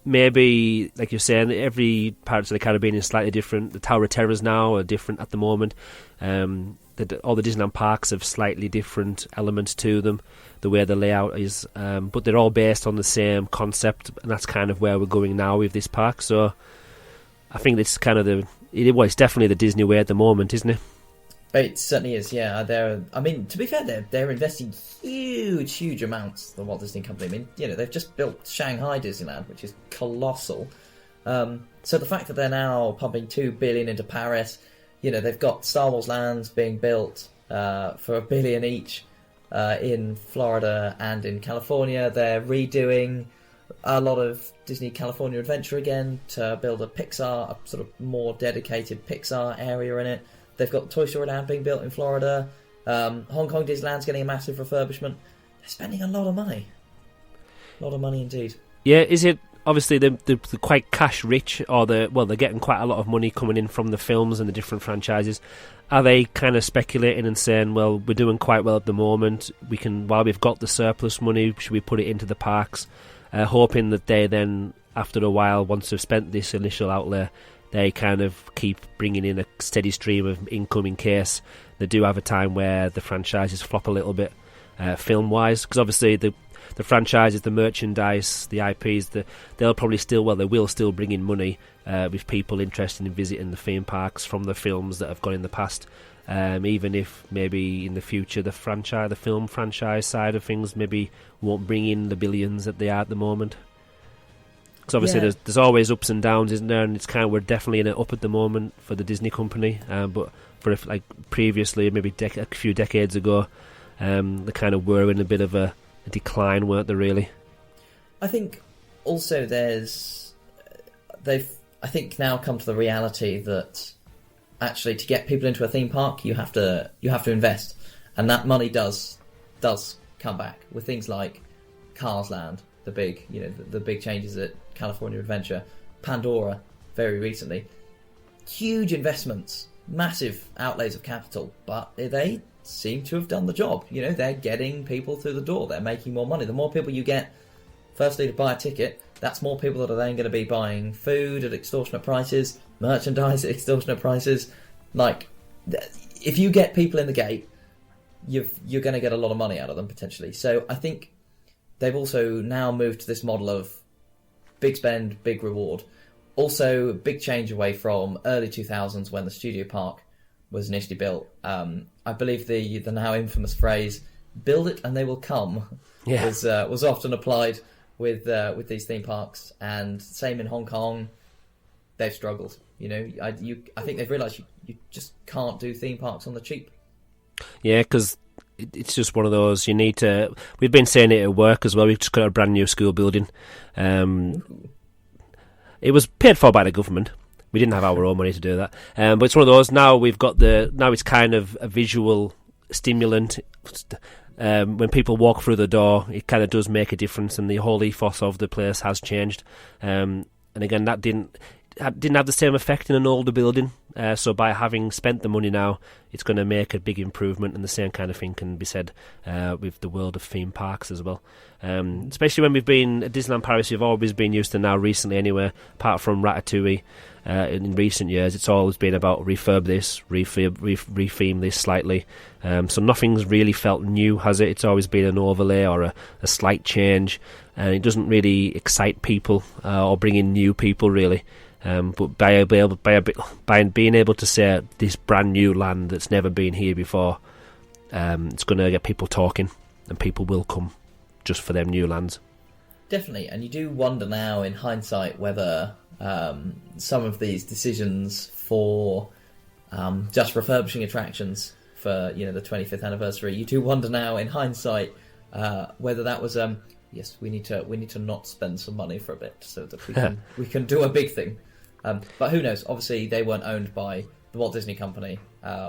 maybe, like you're saying, every Pirates of the Caribbean is slightly different. The Tower of Terrors now are different at the moment. All the Disneyland parks have slightly different elements to them, the way the layout is, but they're all based on the same concept, and that's kind of where we're going now with this park. So I think it's kind of it's definitely the Disney way at the moment, isn't it? It certainly is, yeah. I mean, to be fair, they're investing huge amounts, the Walt Disney Company. I mean, they've just built Shanghai Disneyland, which is colossal. So the fact that they're now pumping $2 billion into Paris, they've got Star Wars lands being built for $1 billion each in Florida and in California. They're redoing a lot of Disney California Adventure again to build a sort of more dedicated Pixar area in it. They've got Toy Story Land being built in Florida. Hong Kong Disneyland's getting a massive refurbishment. spending a lot of money. A lot of money indeed. Yeah, is it... Obviously, they're quite cash rich, or they're getting quite a lot of money coming in from the films and the different franchises. Are they kind of speculating and saying, well, we're doing quite well at the moment, while we've got the surplus money, should we put it into the parks? Hoping that they then, after a while, once they've spent this initial outlay, they kind of keep bringing in a steady stream of income in case they do have a time where the franchises flop a little bit film-wise. Because obviously the franchises, the merchandise, the IPs, they'll probably still, they will still bring in money with people interested in visiting the theme parks from the films that have gone in the past. Even if maybe in the future the film franchise side of things maybe won't bring in the billions that they are at the moment. Because obviously there's always ups and downs, isn't there? And it's kind of, we're definitely in it up at the moment for the Disney company. But for previously, maybe a few decades ago, they kind of were in a bit of a decline, weren't they, really? I think also they've now come to the reality that actually to get people into a theme park you have to invest, and that money does come back with things like Cars Land, the big changes at California Adventure, Pandora very recently. Huge investments, massive outlays of capital, but they seem to have done the job. They're getting people through the door. They're making more money. The more people you get, firstly, to buy a ticket, that's more people that are then going to be buying food at extortionate prices, merchandise at extortionate prices. If you get people in the gate, you're going to get a lot of money out of them, potentially. So I think they've also now moved to this model of big spend, big reward. Also, big change away from early 2000s when the studio park was initially built. I believe the now infamous phrase "build it and they will come" was often applied with these theme parks, and same in Hong Kong. They've struggled. I think they've realised you just can't do theme parks on the cheap. Yeah, because it's just one of those. You need to. We've been saying it at work as well. We've just got a brand new school building. It was paid for by the government. We didn't have our own money to do that. But it's one of those, now it's kind of a visual stimulant. When people walk through the door, it kind of does make a difference, and the whole ethos of the place has changed. And again, that didn't have the same effect in an older building. So by having spent the money now, it's going to make a big improvement, and the same kind of thing can be said with the world of theme parks as well. Especially when we've been at Disneyland Paris, we've always been used to, now recently anyway, apart from Ratatouille, in recent years, it's always been about refurb this, retheme this slightly. So nothing's really felt new, has it? It's always been an overlay or a slight change, and it doesn't really excite people or bring in new people, really. But by being able to say this brand new land that's never been here before, it's going to get people talking, and people will come just for them new lands. Definitely, and you do wonder now in hindsight whether some of these decisions for just refurbishing attractions for the 25th anniversary, you do wonder now in hindsight whether that was yes, we need to not spend some money for a bit so that we can do a big thing. But who knows? Obviously, they weren't owned by the Walt Disney Company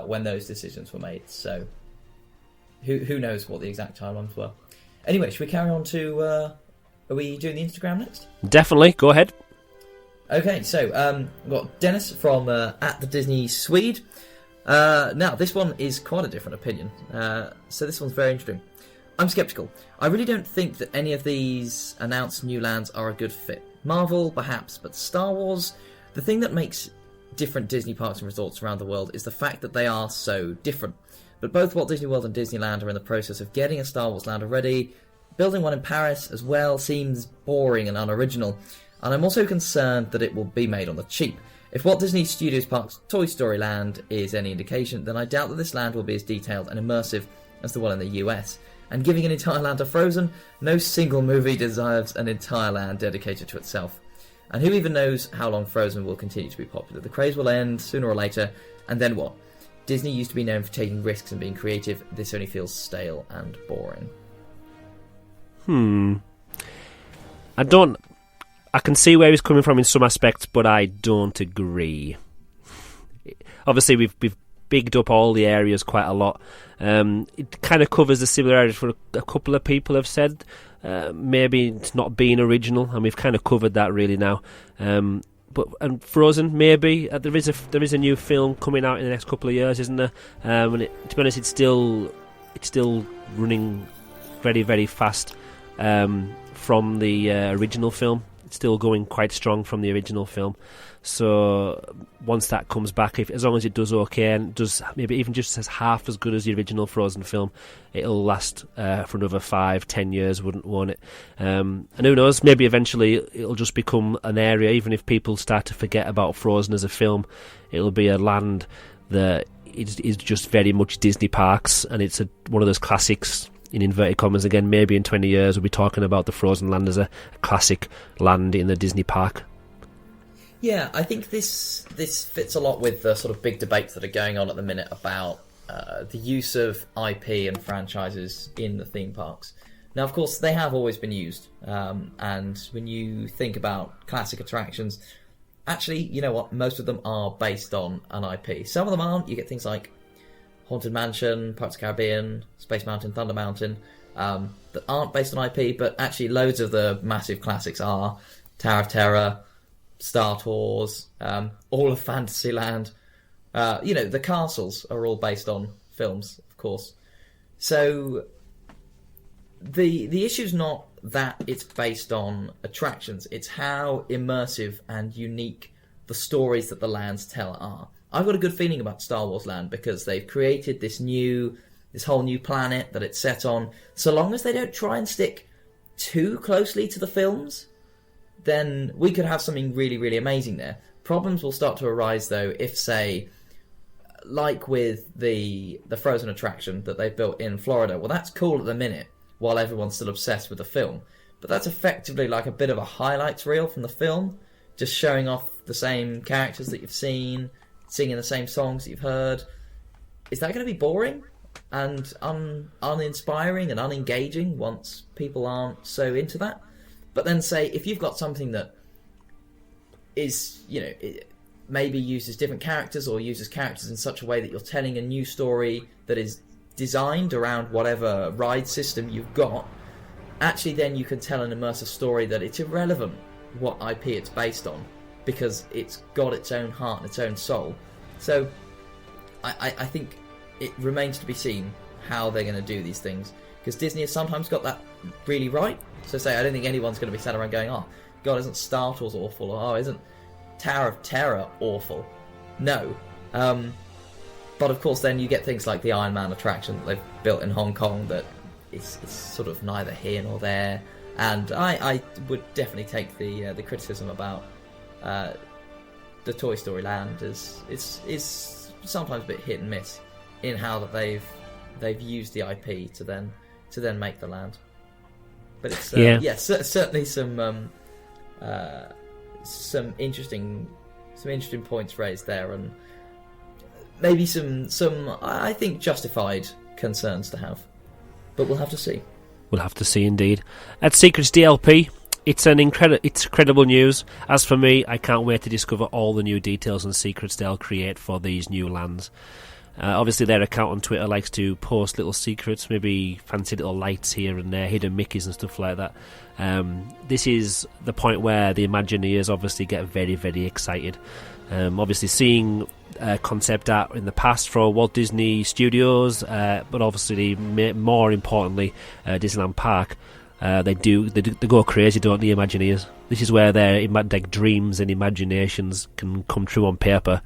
when those decisions were made. So who knows what the exact timelines were? Anyway, should we carry on to? Are we doing the Instagram next? Definitely. Go ahead. Okay, so we've got Dennis from at the Disney Swede. Now, this one is quite a different opinion. So this one's very interesting. I'm sceptical. I really don't think that any of these announced new lands are a good fit. Marvel, perhaps, but Star Wars. The thing that makes different Disney parks and resorts around the world is the fact that they are so different. But both Walt Disney World and Disneyland are in the process of getting a Star Wars land already. Building one in Paris as well seems boring and unoriginal, and I'm also concerned that it will be made on the cheap. If Walt Disney Studios Park's Toy Story Land is any indication, then I doubt that this land will be as detailed and immersive as the one in the US. And giving an entire land to Frozen, no single movie deserves an entire land dedicated to itself. And who even knows how long Frozen will continue to be popular? The craze will end sooner or later, and then what? Disney used to be known for taking risks and being creative. This only feels stale and boring. I can see where he's coming from in some aspects, but I don't agree. Obviously, we've bigged up all the areas quite a lot. It kind of covers the similar areas for a couple of people have said. Maybe it's not being original, and we've kind of covered that really now. And Frozen, maybe there is a new film coming out in the next couple of years, isn't there? And to be honest, it's still running very, very fast from the original film. It's still going quite strong from the original film. So once that comes back, as long as it does okay and does maybe even just as half as good as the original Frozen film, it'll last for another 5-10 years, won't it? And who knows, maybe eventually it'll just become an area, even if people start to forget about Frozen as a film, it'll be a land that is just very much Disney parks, and it's one of those classics, in inverted commas again. Maybe in 20 years we'll be talking about the Frozen land as a classic land in the Disney park. Yeah, I think this fits a lot with the sort of big debates that are going on at the minute about the use of IP and franchises in the theme parks. Now, of course, they have always been used, and when you think about classic attractions, actually, you know what, most of them are based on an IP. Some of them aren't. You get things like Haunted Mansion, Pirates of the Caribbean, Space Mountain, Thunder Mountain, that aren't based on IP, but actually loads of the massive classics are. Tower of Terror, Star Tours, all of Fantasyland. The castles are all based on films, of course. So the issue's not that it's based on attractions, it's how immersive and unique the stories that the lands tell are. I've got a good feeling about Star Wars Land because they've created this whole new planet that it's set on. So long as they don't try and stick too closely to the films, then we could have something really, really amazing there. Problems will start to arise, though, if, say, like with the Frozen attraction that they've built in Florida, well, that's cool at the minute, while everyone's still obsessed with the film. But that's effectively like a bit of a highlights reel from the film, just showing off the same characters that you've seen, singing the same songs that you've heard. Is that going to be boring and uninspiring and unengaging once people aren't so into that? But then, say, if you've got something that is, it maybe uses different characters or uses characters in such a way that you're telling a new story that is designed around whatever ride system you've got, actually then you can tell an immersive story that it's irrelevant what IP it's based on, because it's got its own heart and its own soul. So I think it remains to be seen how they're going to do these things, because Disney has sometimes got that really right. So I don't think anyone's going to be sat around going, oh, God, isn't Star Tours awful? Or, oh, isn't Tower of Terror awful? No. But of course then you get things like the Iron Man attraction that they've built in Hong Kong that is sort of neither here nor there. And I would definitely take the criticism about the Toy Story Land is sometimes a bit hit and miss in how that they've used the IP to then make the land. But it's certainly some interesting points raised there, and maybe some I think justified concerns to have. But we'll have to see. We'll have to see indeed. At Secrets DLP, it's incredible news. As for me, I can't wait to discover all the new details and secrets they'll create for these new lands. Obviously their account on Twitter likes to post little secrets, maybe fancy little lights here and there, hidden Mickeys and stuff like that. This is the point where the Imagineers obviously get very, very excited. Obviously seeing concept art in the past for Walt Disney Studios, but obviously more importantly Disneyland Park, they go crazy, don't the Imagineers? This is where their dreams and imaginations can come true on paper.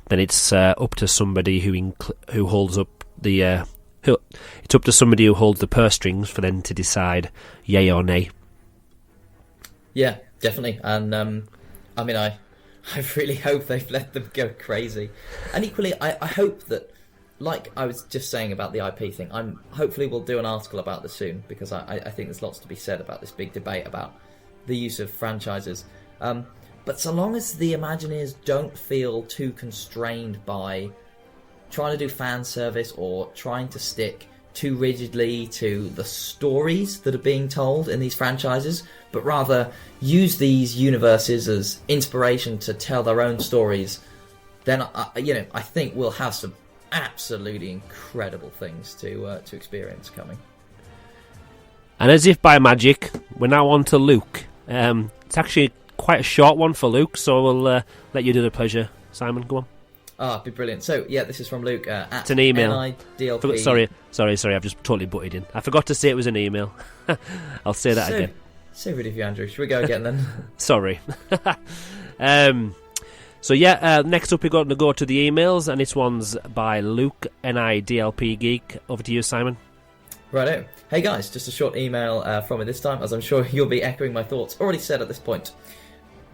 Then it's up to somebody who holds up the it's up to somebody who holds the purse strings for them to decide yay or nay. Yeah, definitely. And I really hope they've let them go crazy. And equally, I hope that, like I was just saying about the IP thing, hopefully we'll do an article about this soon, because I think there's lots to be said about this big debate about the use of franchises. But so long as the Imagineers don't feel too constrained by trying to do fan service or trying to stick too rigidly to the stories that are being told in these franchises, but rather use these universes as inspiration to tell their own stories, then I think we'll have some absolutely incredible things to experience coming. And as if by magic, we're now on to Luke. It's actually quite a short one for Luke, so we'll let you do the pleasure. Simon, go on. It'd be brilliant. So, yeah, this is from Luke at it's an email. NIDLP. Sorry, I've just totally butted in. I forgot to say it was an email. I'll say that again. So rude of you, Andrew. Should we go again then? Sorry. Next up we're going to go to the emails, and this one's by Luke, NIDLP Geek. Over to you, Simon. Righto. Hey guys, just a short email from me this time, as I'm sure you'll be echoing my thoughts already said at this point.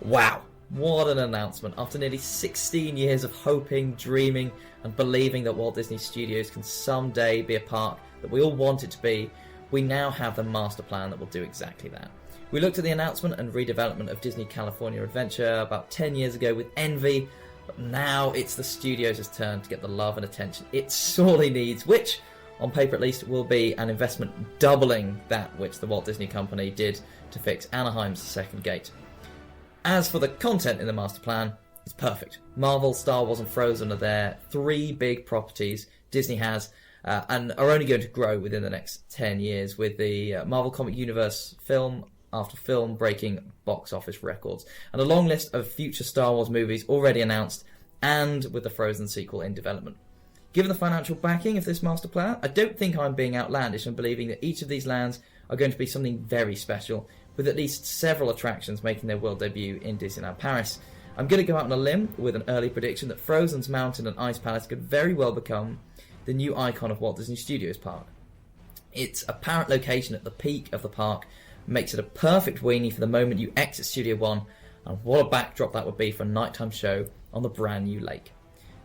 Wow, what an announcement. After nearly 16 years of hoping, dreaming, and believing that Walt Disney Studios can someday be a park that we all want it to be, we now have the master plan that will do exactly that. We looked at the announcement and redevelopment of Disney California Adventure about 10 years ago with envy, but now it's the studios' turn to get the love and attention it sorely needs, which, on paper at least, will be an investment doubling that which the Walt Disney Company did to fix Anaheim's second gate. As for the content in the master plan, it's perfect. Marvel, Star Wars and Frozen are their three big properties Disney has, and are only going to grow within the next 10 years, with the Marvel Comic Universe film after film breaking box office records, and a long list of future Star Wars movies already announced, and with the Frozen sequel in development. Given the financial backing of this master plan, I don't think I'm being outlandish in believing that each of these lands are going to be something very special, with at least several attractions making their world debut in Disneyland Paris. I'm going to go out on a limb with an early prediction that Frozen's Mountain and Ice Palace could very well become the new icon of Walt Disney Studios Park. Its apparent location at the peak of the park makes it a perfect weenie for the moment you exit Studio One, and what a backdrop that would be for a nighttime show on the brand new lake.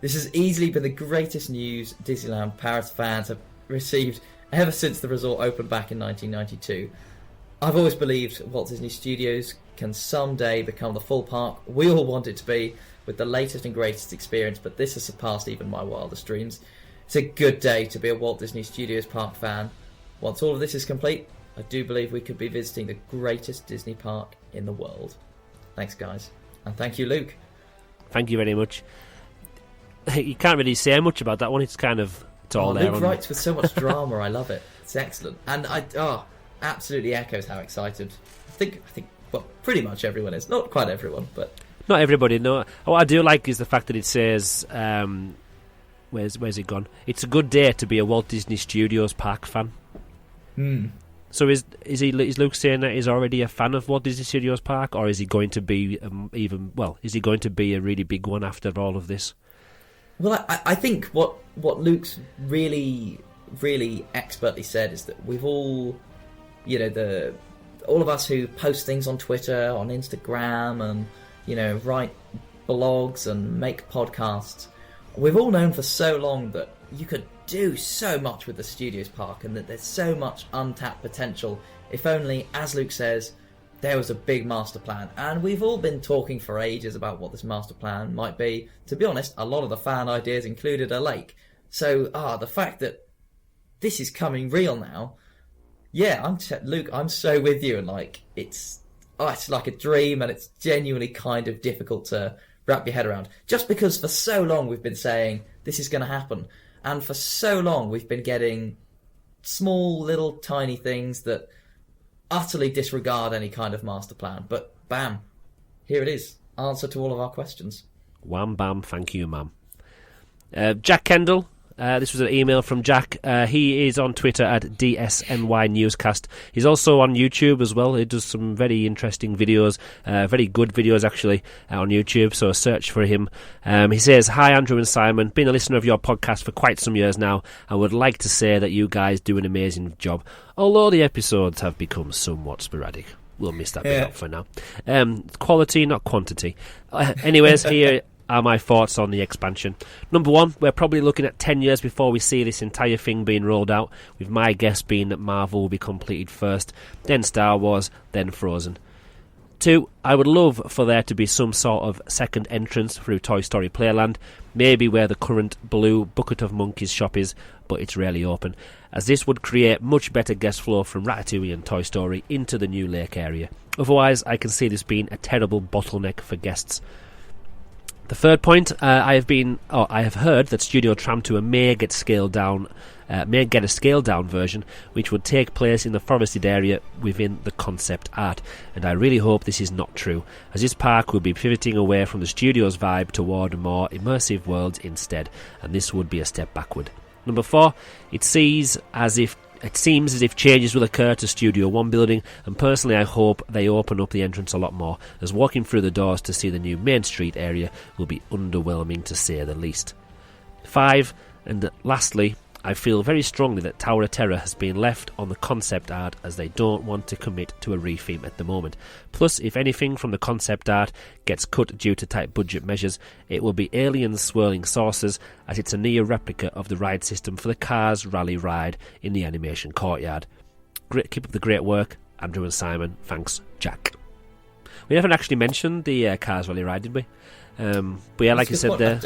This has easily been the greatest news Disneyland Paris fans have received ever since the resort opened back in 1992. I've always believed Walt Disney Studios can someday become the full park we all want it to be, with the latest and greatest experience, but this has surpassed even my wildest dreams. It's a good day to be a Walt Disney Studios Park fan. Once all of this is complete, I do believe we could be visiting the greatest Disney park in the world. Thanks, guys. And thank you, Luke. Thank you very much. You can't really say much about that one. It's kind of... It's all there. Luke writes with so much drama. I love it. It's excellent. And absolutely echoes how excited. I think, well, pretty much everyone is. Not quite everyone, but... Not everybody, no. What I do like is the fact that it says... where's it gone? It's a good day to be a Walt Disney Studios park fan. So is Luke saying that he's already a fan of Walt Disney Studios Park, or is he going to be is he going to be a really big one after all of this? Well, I think what Luke's really, really expertly said is that we've all, all of us who post things on Twitter, on Instagram, and write blogs and make podcasts, we've all known for so long that you could do so much with the Studios Park, and that there's so much untapped potential if only, as Luke says, there was a big master plan. And we've all been talking for ages about what this master plan might be. To be honest, a lot of the fan ideas included a lake. So, the fact that this is coming real now, yeah, Luke, I'm so with you, and it's like a dream, and it's genuinely kind of difficult to wrap your head around. Just because for so long we've been saying this is going to happen, and for so long we've been getting small, little, tiny things that utterly disregard any kind of master plan. But bam, here it is. Answer to all of our questions. Wham bam, thank you, ma'am. Jack Kendall. This was an email from Jack. He is on Twitter at DSNY Newscast. He's also on YouTube as well. He does some very interesting videos, very good videos actually, on YouTube, so search for him. He says, "Hi Andrew and Simon, been a listener of your podcast for quite some years now, and would like to say that you guys do an amazing job, although the episodes have become somewhat sporadic." We'll miss that bit up for now. Quality, not quantity. Anyways, here are my thoughts on the expansion. Number one, we're probably looking at 10 years before we see this entire thing being rolled out, with my guess being that Marvel will be completed first, then Star Wars, then Frozen. 2, I would love for there to be some sort of second entrance through Toy Story Playland, maybe where the current blue Bucket of Monkeys shop is, but it's rarely open, as this would create much better guest flow from Ratatouille and Toy Story into the new lake area. Otherwise, I can see this being a terrible bottleneck for guests. The third point, I have heard that Studio Tram Tour may get a scaled down version, which would take place in the forested area within the concept art. And I really hope this is not true, as this park will be pivoting away from the studio's vibe toward more immersive worlds instead, and this would be a step backward. Number 4, it seems as if changes will occur to Studio One building, and personally I hope they open up the entrance a lot more, as walking through the doors to see the new Main Street area will be underwhelming to say the least. 5, and lastly, I feel very strongly that Tower of Terror has been left on the concept art, as they don't want to commit to a retheme at the moment. Plus, if anything from the concept art gets cut due to tight budget measures, it will be aliens swirling saucers, as it's a near replica of the ride system for the Cars Rally ride in the animation courtyard. Keep up the great work, Andrew and Simon. Thanks, Jack. We haven't actually mentioned the Cars Rally ride, did we? But yeah, like you said there...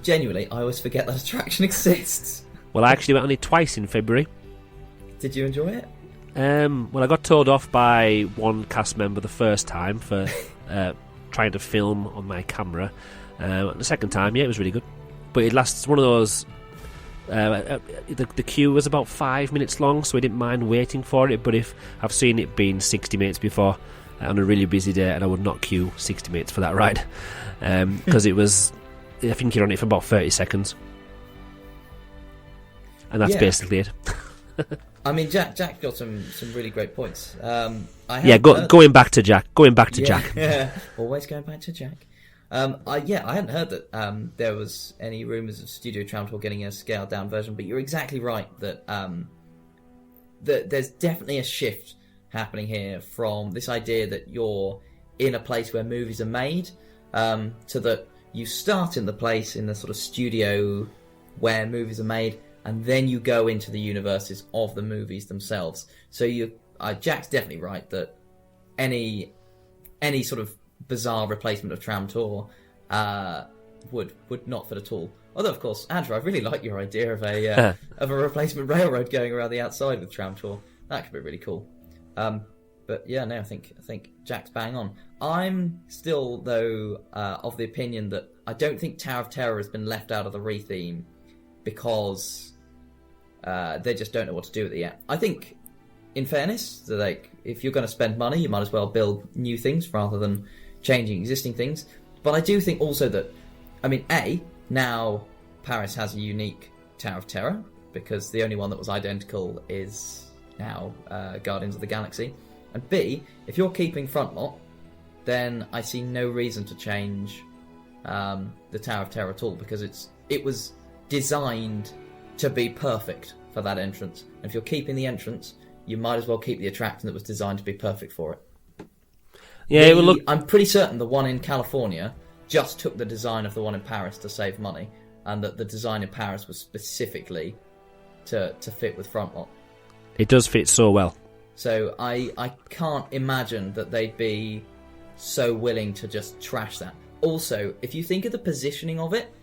Genuinely, I always forget that attraction exists. Well, I actually went on it twice in February. Did you enjoy it? Well, I got told off by one cast member the first time for trying to film on my camera. The second time, yeah, it was really good. But it lasts one of those... the queue was about 5 minutes long, so I didn't mind waiting for it. But if I've seen it being 60 minutes before on a really busy day, and I would not queue 60 minutes for that ride. Because it was... I think you're on it for about 30 seconds. And that's basically it. I mean, Jack got some really great points. Going back to Jack. Jack. Yeah, always going back to Jack. I hadn't heard that there was any rumours of Studio Tram Tour getting a scaled down version, but you're exactly right that there's definitely a shift happening here from this idea that you're in a place where movies are made to that you start in the place in the sort of studio where movies are made, and then you go into the universes of the movies themselves. So Jack's definitely right that any sort of bizarre replacement of Tram Tour would not fit at all. Although, of course, Andrew, I really like your idea of a replacement railroad going around the outside with Tram Tour. That could be really cool. But yeah, no, I think Jack's bang on. I'm still, though, of the opinion that I don't think Tower of Terror has been left out of the retheme because they just don't know what to do with it yet. I think, in fairness, if you're going to spend money, you might as well build new things rather than changing existing things. But I do think also that, I mean, now Paris has a unique Tower of Terror, because the only one that was identical is now Guardians of the Galaxy. And B, if you're keeping Front Lot, then I see no reason to change the Tower of Terror at all, because it was designed to be perfect for that entrance. And if you're keeping the entrance, you might as well keep the attraction that was designed to be perfect for it. Yeah, I'm pretty certain the one in California just took the design of the one in Paris to save money, and that the design in Paris was specifically to fit with Front Lot. It does fit so well. So I can't imagine that they'd be so willing to just trash that. Also, if you think of the positioning of it,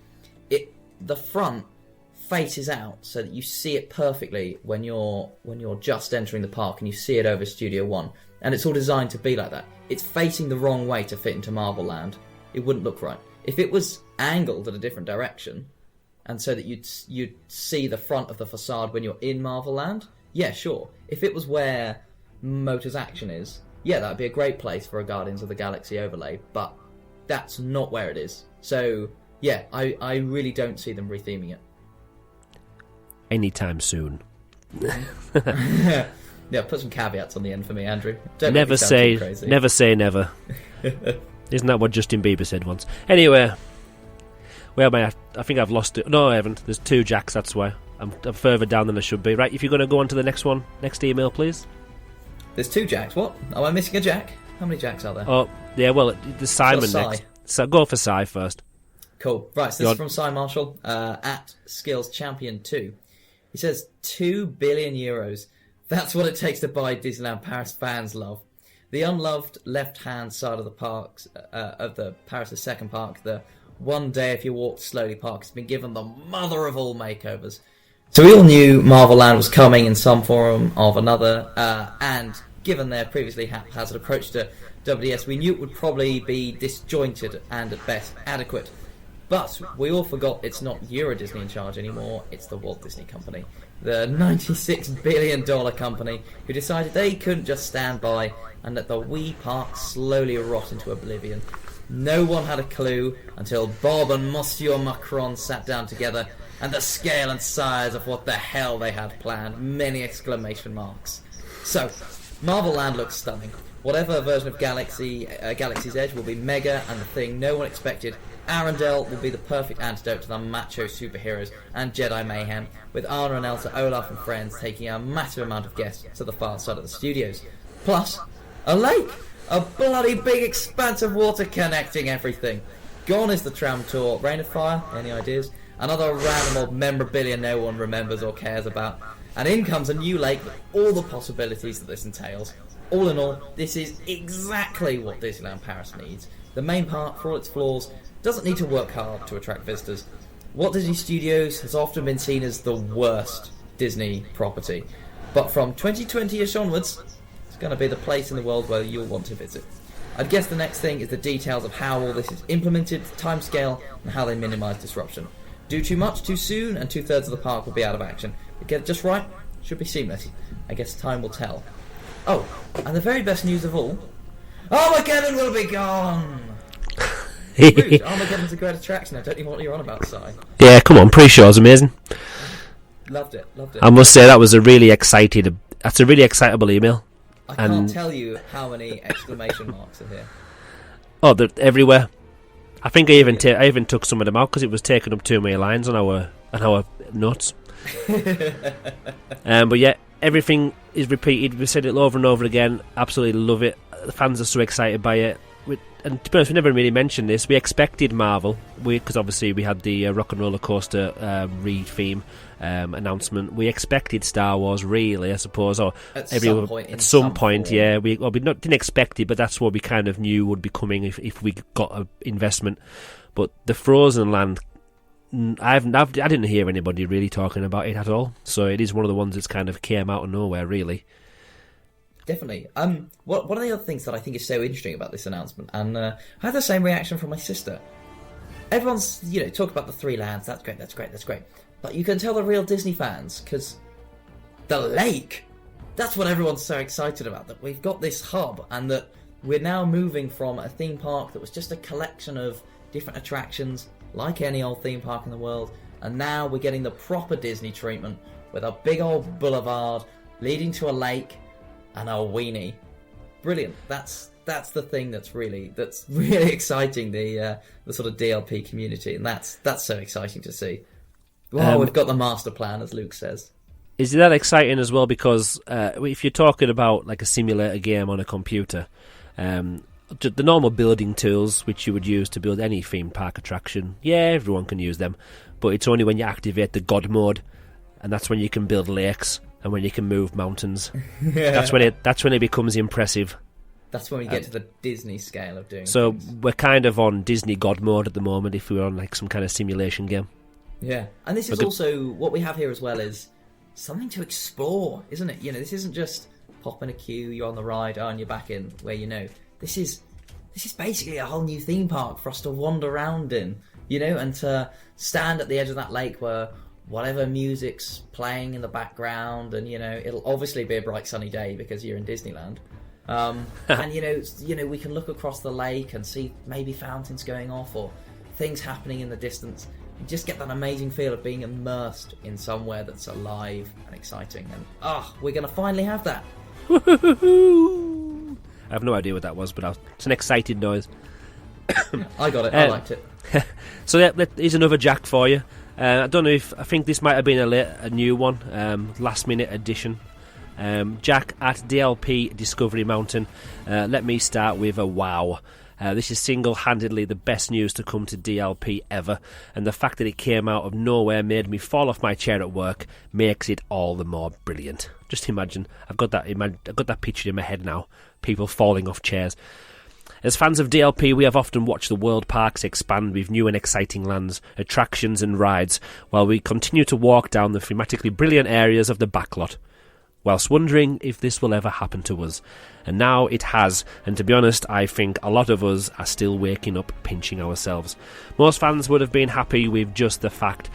the front faces out so that you see it perfectly when you're just entering the park and you see it over Studio One, and it's all designed to be like that. It's facing the wrong way to fit into Marvel Land. It wouldn't look right if it was angled in a different direction, and so that you'd see the front of the facade when you're in Marvel Land. Yeah, sure. If it was where Motors Action is, yeah, that'd be a great place for a Guardians of the Galaxy overlay, but that's not where it is. So yeah, I really don't see them retheming it anytime soon. Yeah, put some caveats on the end for me, Andrew. Never say never. Isn't that what Justin Bieber said once? Anyway, where am I? I think I've lost it. No, I haven't. There's 2 Jacks, that's why. I'm further down than I should be. Right, if you're going to go on to the next one, next email, please. There's 2 Jacks. What? Am I missing a Jack? How many Jacks are there? Oh, yeah, well, there's Simon next. So go for Si first. Cool. Right, so this is from Si Marshall, at Skills Champion 2. He says, 2 billion euros. That's what it takes to buy Disneyland Paris fans' love. The unloved left-hand side of the parks, of the Paris' second park, the one day if you walk slowly park, has been given the mother of all makeovers. So we all knew Marvel Land was coming in some form of another, and given their previously haphazard approach to WDS, we knew it would probably be disjointed and at best adequate. But we all forgot it's not Euro Disney in charge anymore, it's the Walt Disney Company. The $96 billion company who decided they couldn't just stand by and let the wee park slowly rot into oblivion. No one had a clue until Bob and Monsieur Macron sat down together, and the scale and size of what the hell they had planned, many exclamation marks. So, Marvel Land looks stunning. Whatever version of Galaxy's Edge will be mega and the thing no one expected. Arendelle will be the perfect antidote to the macho superheroes and Jedi mayhem, with Anna and Elsa, Olaf and friends taking a massive amount of guests to the far side of the studios. Plus, a lake! A bloody big expanse of water connecting everything. Gone is the tram tour. Rain of Fire, any ideas? Another random old memorabilia no one remembers or cares about. And in comes a new lake with all the possibilities that this entails. All in all, this is exactly what Disneyland Paris needs. The main park, for all its flaws, doesn't need to work hard to attract visitors. Walt Disney Studios has often been seen as the worst Disney property. But from 2020-ish onwards, it's going to be the place in the world where you'll want to visit. I'd guess the next thing is the details of how all this is implemented, timescale, and how they minimise disruption. Do too much too soon, and 2/3 of the park will be out of action. But get it just right, should be seamless. I guess time will tell. Oh, and the very best news of all, Armageddon will be gone! Rude, Armageddon's a great attraction. I don't know what you're on about, Si. Yeah, come on, pre-show's amazing. Loved it. I must say that was that's a really excitable email. I can't tell you how many exclamation marks are here. Oh, they're everywhere. I think I even took some of them out because it was taking up too many lines on our notes. But yeah, everything is repeated. We said it over and over again. Absolutely love it. The fans are so excited by it. And to be honest, we never really mentioned this. We expected Marvel, because obviously we had the Rock and Roller Coaster re-theme announcement. We expected Star Wars, really, I suppose. Or at some point, yeah. We didn't expect it, but that's what we kind of knew would be coming if we got an investment. But the Frozen Land, I didn't hear anybody really talking about it at all. So it is one of the ones that's kind of came out of nowhere, really. Definitely. One of the other things that I think is so interesting about this announcement, and I had the same reaction from my sister. Everyone's, talk about the three lands. That's great. But you can tell the real Disney fans, because the lake, that's what everyone's so excited about, that we've got this hub, and that we're now moving from a theme park that was just a collection of different attractions, like any old theme park in the world, and now we're getting the proper Disney treatment, with a big old boulevard leading to a lake, and a weenie. Brilliant. That's the thing that's really exciting the sort of DLP community, and that's so exciting to see. Wow, we've got the master plan, as Luke says. Is that exciting as well? Because if you're talking about like a simulator game on a computer, the normal building tools which you would use to build any theme park attraction, yeah, everyone can use them, but it's only when you activate the God mode, and that's when you can build lakes. And when you can move mountains, that's when it becomes impressive. That's when we get to the Disney scale of doing. So things. We're kind of on Disney God mode at the moment. If we were on like some kind of simulation game, yeah. And this is also what we have here as well is something to explore, isn't it? This isn't just pop in a queue, you're on the ride, and you're back in where This is basically a whole new theme park for us to wander around in, and to stand at the edge of that lake where whatever music's playing in the background, and it'll obviously be a bright sunny day because you're in Disneyland, and we can look across the lake and see maybe fountains going off or things happening in the distance. You just get that amazing feel of being immersed in somewhere that's alive and exciting, and we're gonna finally have that. I have no idea what that was, but it's an excited noise. I got it. I liked it. So yeah, here's another Jack for you. I don't know I think this might have been a new one, last minute addition. Jack at DLP Discovery Mountain. Let me start with a wow. This is single-handedly the best news to come to DLP ever, and the fact that it came out of nowhere made me fall off my chair at work makes it all the more brilliant. Just imagine, I've got that picture in my head now, people falling off chairs. As fans of DLP, we have often watched the world parks expand with new and exciting lands, attractions and rides, while we continue to walk down the thematically brilliant areas of the backlot. whilst wondering if this will ever happen to us. And now it has, and to be honest, I think a lot of us are still waking up pinching ourselves. Most fans would have been happy with just the fact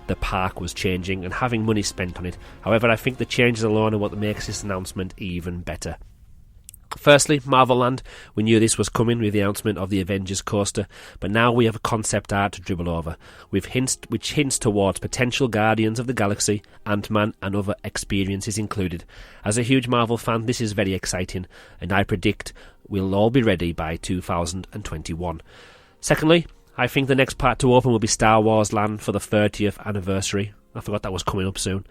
the park was changing and having money spent on it. However, I think the changes alone are what makes this announcement even better. Firstly, Marvel Land. We knew this was coming with the announcement of the Avengers coaster, but now we have a concept art to dribble over, which hints towards potential Guardians of the Galaxy, Ant-Man and other experiences included. As a huge Marvel fan, this is very exciting, and I predict we'll all be ready by 2021. Secondly, I think the next part to open will be Star Wars Land for the 30th anniversary. I forgot that was coming up soon.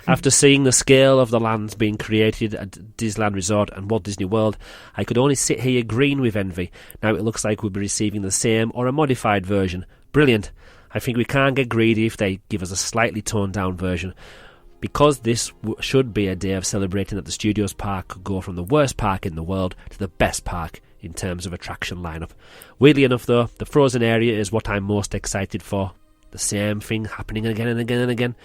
After seeing the scale of the lands being created at Disneyland Resort and Walt Disney World, I could only sit here green with envy. Now it looks like we'll be receiving the same or a modified version. Brilliant. I think we can't get greedy if they give us a slightly toned down version. Because this should be a day of celebrating that the Studios park could go from the worst park in the world to the best park in terms of attraction lineup. Weirdly enough though, the Frozen area is what I'm most excited for. The same thing happening again and again and again.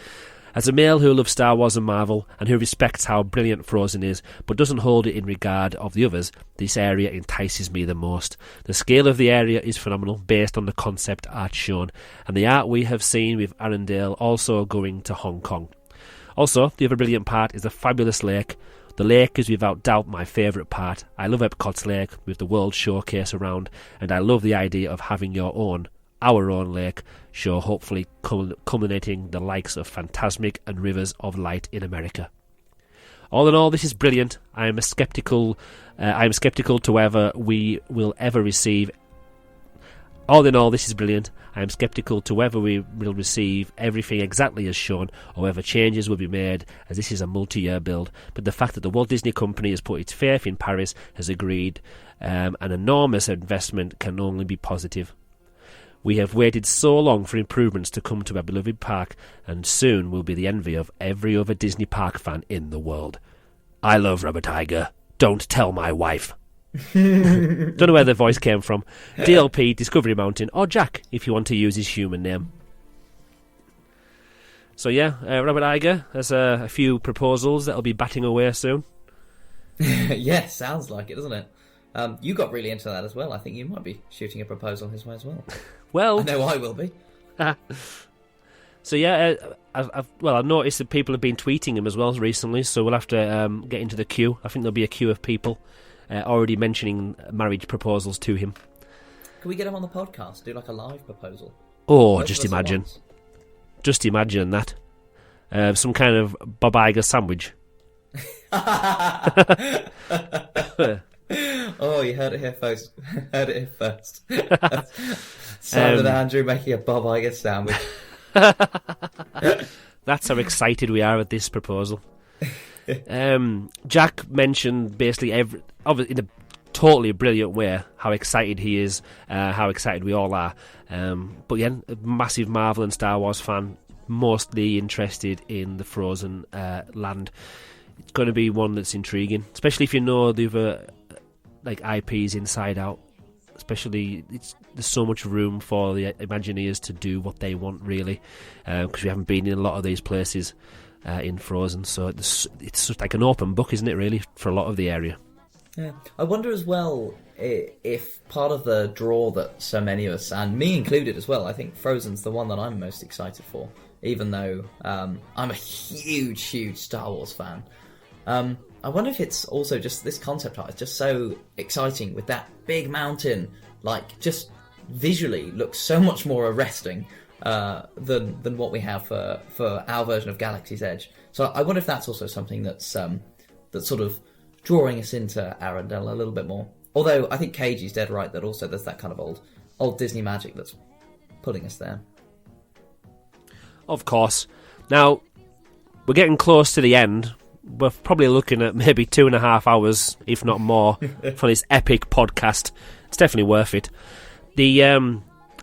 As a male who loves Star Wars and Marvel, and who respects how brilliant Frozen is, but doesn't hold it in regard of the others, this area entices me the most. The scale of the area is phenomenal, based on the concept art shown, and the art we have seen with Arendelle also going to Hong Kong. Also, the other brilliant part is the fabulous lake. The lake is without doubt my favourite part. I love Epcot's lake, with the World Showcase around, and I love the idea of having our own lake show, hopefully culminating the likes of Fantasmic and Rivers of Light in America. All in all, this is brilliant. I am skeptical to whether we will ever receive. All in all, this is brilliant. I am skeptical to whether we will receive everything exactly as shown, or whether changes will be made, as this is a multi-year build. But the fact that the Walt Disney Company has put its faith in Paris, has agreed, an enormous investment, can only be positive. We have waited so long for improvements to come to our beloved park, and soon will be the envy of every other Disney park fan in the world. I love Robert Iger. Don't tell my wife. Don't know where the voice came from. DLP, Discovery Mountain, or Jack, if you want to use his human name. So yeah, Robert Iger has a few proposals that'll be batting away soon. Yeah, sounds like it, doesn't it? You got really into that as well. I think you might be shooting a proposal his way as well. Well, I know I will be. So yeah, I've noticed that people have been tweeting him as well recently, so we'll have to get into the queue. I think there'll be a queue of people already mentioning marriage proposals to him. Can we get him on the podcast? Do like a live proposal? Oh, just imagine that. Some kind of Bob Iger sandwich. Oh, you heard it here first. Simon and Andrew making a Bob Iger sandwich. That's how excited we are at this proposal. Jack mentioned basically in a totally brilliant way how excited he is, how excited we all are. But again, a massive Marvel and Star Wars fan, mostly interested in the Frozen land. It's going to be one that's intriguing, especially if you know the other IPs inside out. Especially, there's so much room for the Imagineers to do what they want, really, because we haven't been in a lot of these places in Frozen. So it's just like an open book, isn't it, really, for a lot of the area. Yeah, I wonder as well if part of the draw that so many of us, and me included as well, I think Frozen's the one that I'm most excited for, even though I'm a huge Star Wars fan. I wonder if it's also just this concept art is just so exciting with that big mountain, just visually looks so much more arresting than what we have for our version of Galaxy's Edge. So I wonder if that's also something that's sort of drawing us into Arendelle a little bit more. Although I think Keiji's dead right that also there's that kind of old Disney magic that's putting us there. Of course. Now, we're getting close to the end. We're probably looking at maybe 2.5 hours, if not more, for this epic podcast. It's definitely worth it. The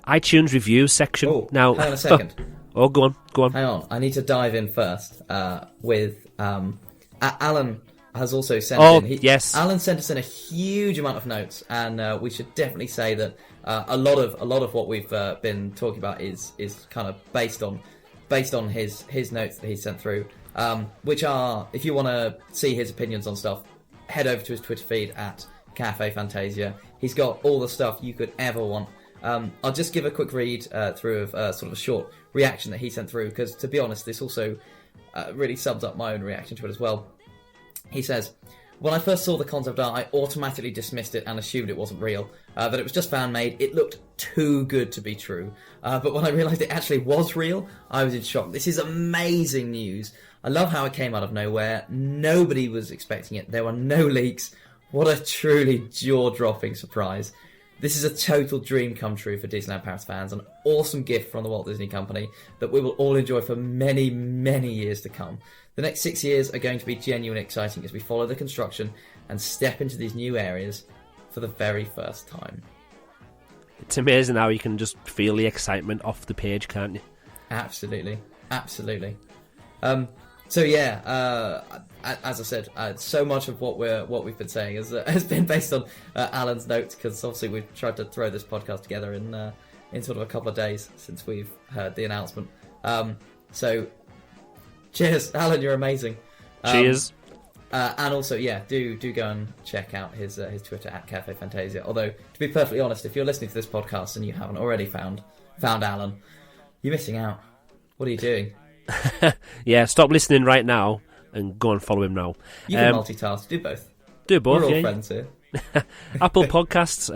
iTunes reviews section. Oh, now, hang on a second. Oh, go on. Hang on. I need to dive in first with Alan has also sent in. Yes. Alan sent us in a huge amount of notes, and we should definitely say that a lot of what we've been talking about is kind of based on his notes that he sent through. which are, if you want to see his opinions on stuff, head over to his Twitter feed at Cafe Fantasia. He's got all the stuff you could ever want. I'll just give a quick read through of sort of a short reaction that he sent through, because to be honest, this also really sums up my own reaction to it as well. He says, when I first saw the concept art, I automatically dismissed it and assumed it wasn't real, that it was just fan-made. It looked too good to be true. But when I realised it actually was real, I was in shock. This is amazing news. I love how it came out of nowhere. Nobody was expecting it. There were no leaks. What a truly jaw-dropping surprise. This is a total dream come true for Disneyland Paris fans, an awesome gift from the Walt Disney Company that we will all enjoy for many, many years to come. The next 6 years are going to be genuinely exciting as we follow the construction and step into these new areas for the very first time. It's amazing how you can just feel the excitement off the page, can't you? Absolutely. Absolutely. So yeah, as I said, so much of what we've been saying has been based on Alan's notes, because obviously we've tried to throw this podcast together in sort of a couple of days since we've heard the announcement. So cheers, Alan, you're amazing. Cheers. And also, yeah, do go and check out his Twitter at Cafe Fantasia. Although, to be perfectly honest, if you're listening to this podcast and you haven't already found Alan, you're missing out. What are you doing? Yeah, stop listening right now and go and follow him now. You can multitask. Do both. Do both. We're all friends here. Apple Podcasts.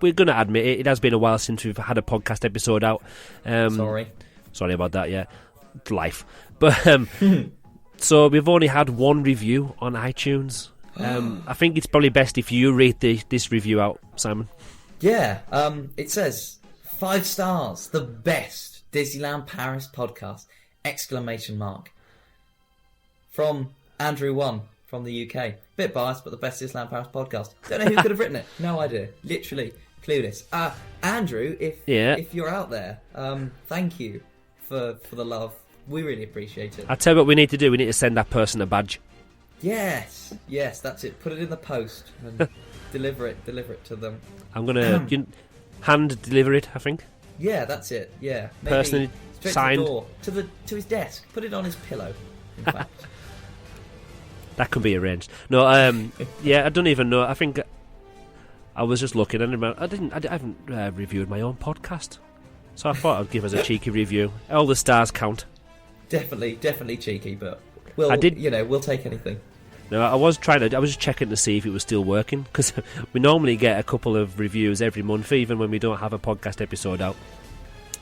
We're going to admit it has been a while since we've had a podcast episode out. Sorry about that. Yeah, life. But so we've only had one review on iTunes. I think it's probably best if you read this review out, Simon. Yeah. It says 5 stars, the best Disneyland Paris podcast! ! From Andrew 1 from the UK. Bit biased, but the best Disneyland Paris podcast. Don't know who could have written it. No idea. Literally clueless. Andrew, if you're out there, thank you for the love. We really appreciate it. I'll tell you what we need to do. We need to send that person a badge. Yes, that's it. Put it in the post and deliver it to them. I'm gonna hand deliver it, I think. Yeah, that's it. Yeah, maybe personally signed to the door, to his desk. Put it on his pillow. In fact, that can be arranged. No, yeah, I don't even know. I think I was just looking and I haven't reviewed my own podcast, so I thought I'd give us a cheeky review. All the stars count. Definitely cheeky, but we'll take anything. No, I was just checking to see if it was still working, because we normally get a couple of reviews every month, even when we don't have a podcast episode out.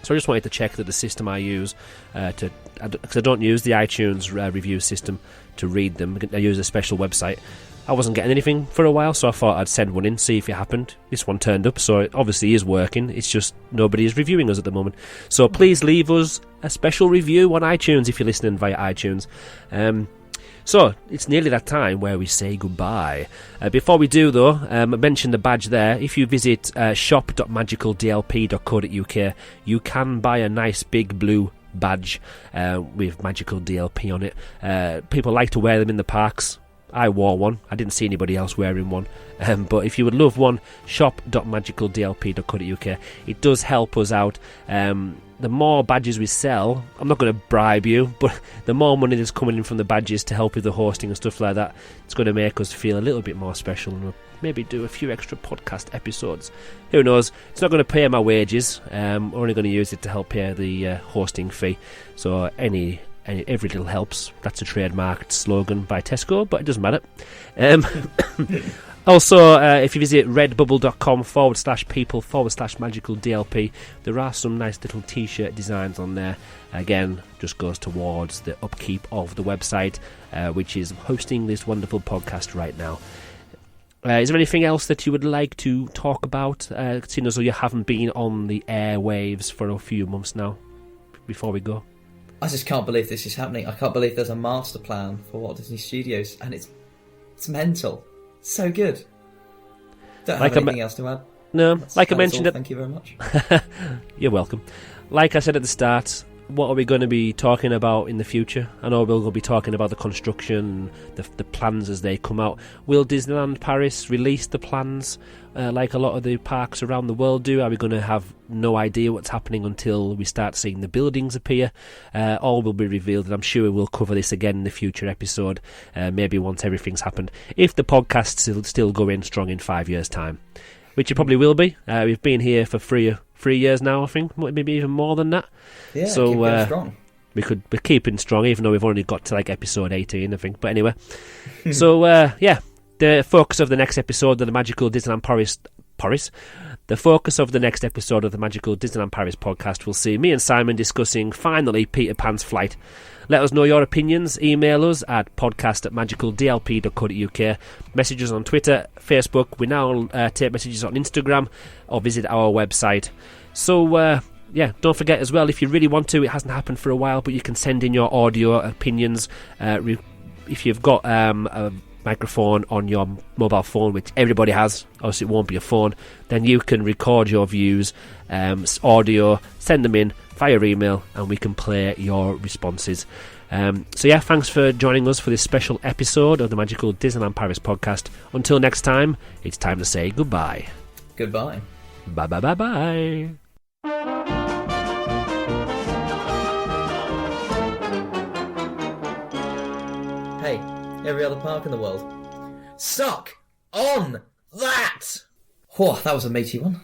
So I just wanted to check that the system I use, because I don't use the iTunes review system to read them. I use a special website. I wasn't getting anything for a while, so I thought I'd send one in, see if it happened. This one turned up, so it obviously is working. It's just nobody is reviewing us at the moment. So please leave us a special review on iTunes if you're listening via iTunes. So, it's nearly that time where we say goodbye. Before we do, though, I mentioned the badge there. If you visit shop.magicaldlp.co.uk, you can buy a nice big blue badge with Magical DLP on it. People like to wear them in the parks. I wore one. I didn't see anybody else wearing one. But if you would love one, shop.magicaldlp.co.uk. It does help us out. The more badges we sell, I'm not going to bribe you, but the more money that's coming in from the badges to help with the hosting and stuff like that, it's going to make us feel a little bit more special, and we'll maybe do a few extra podcast episodes. Who knows? It's not going to pay my wages. I'm only going to use it to help pay the hosting fee. So every little helps. That's a trademarked slogan by Tesco, but it doesn't matter. Also, if you visit redbubble.com/people/magical-DLP, there are some nice little t-shirt designs on there. Again, just goes towards the upkeep of the website, which is hosting this wonderful podcast right now. Is there anything else that you would like to talk about, seeing as though you haven't been on the airwaves for a few months now, before we go? I just can't believe this is happening. I can't believe there's a master plan for Walt Disney Studios, and it's mental. So good. Don't have anything else to add. No, like I mentioned... Thank you very much. You're welcome. Like I said at the start, what are we going to be talking about in the future? I know we're going to be talking about the construction, the plans as they come out. Will Disneyland Paris release the plans like a lot of the parks around the world do? Are we going to have no idea what's happening until we start seeing the buildings appear? All will be revealed, and I'm sure we'll cover this again in the future episode, maybe once everything's happened. If the podcast's still going strong in 5 years' time, which it probably will be. We've been here for 3 years now, I think, maybe even more than that. Yeah, so keep going strong. We're keeping strong, even though we've only got to like episode 18, I think. But anyway, so yeah, the focus of the next episode of the Magical Disneyland Paris. The focus of the next episode of the Magical Disneyland Paris podcast will see me and Simon discussing, finally, Peter Pan's flight. Let us know your opinions. Email us at podcast@magicaldlp.co.uk. Message us on Twitter, Facebook. We now take messages on Instagram, or visit our website. So, yeah, don't forget as well, if you really want to, it hasn't happened for a while, but you can send in your audio opinions. If you've got a microphone on your mobile phone, which everybody has, or else it won't be a phone, then you can record your views, audio, send them in via email, and we can play your responses. So yeah, thanks for joining us for this special episode of the Magical Disneyland Paris podcast. Until next time, it's time to say goodbye. Goodbye. Bye bye bye bye. Hey, every other park in the world, suck on that! Whew, that was a meaty one.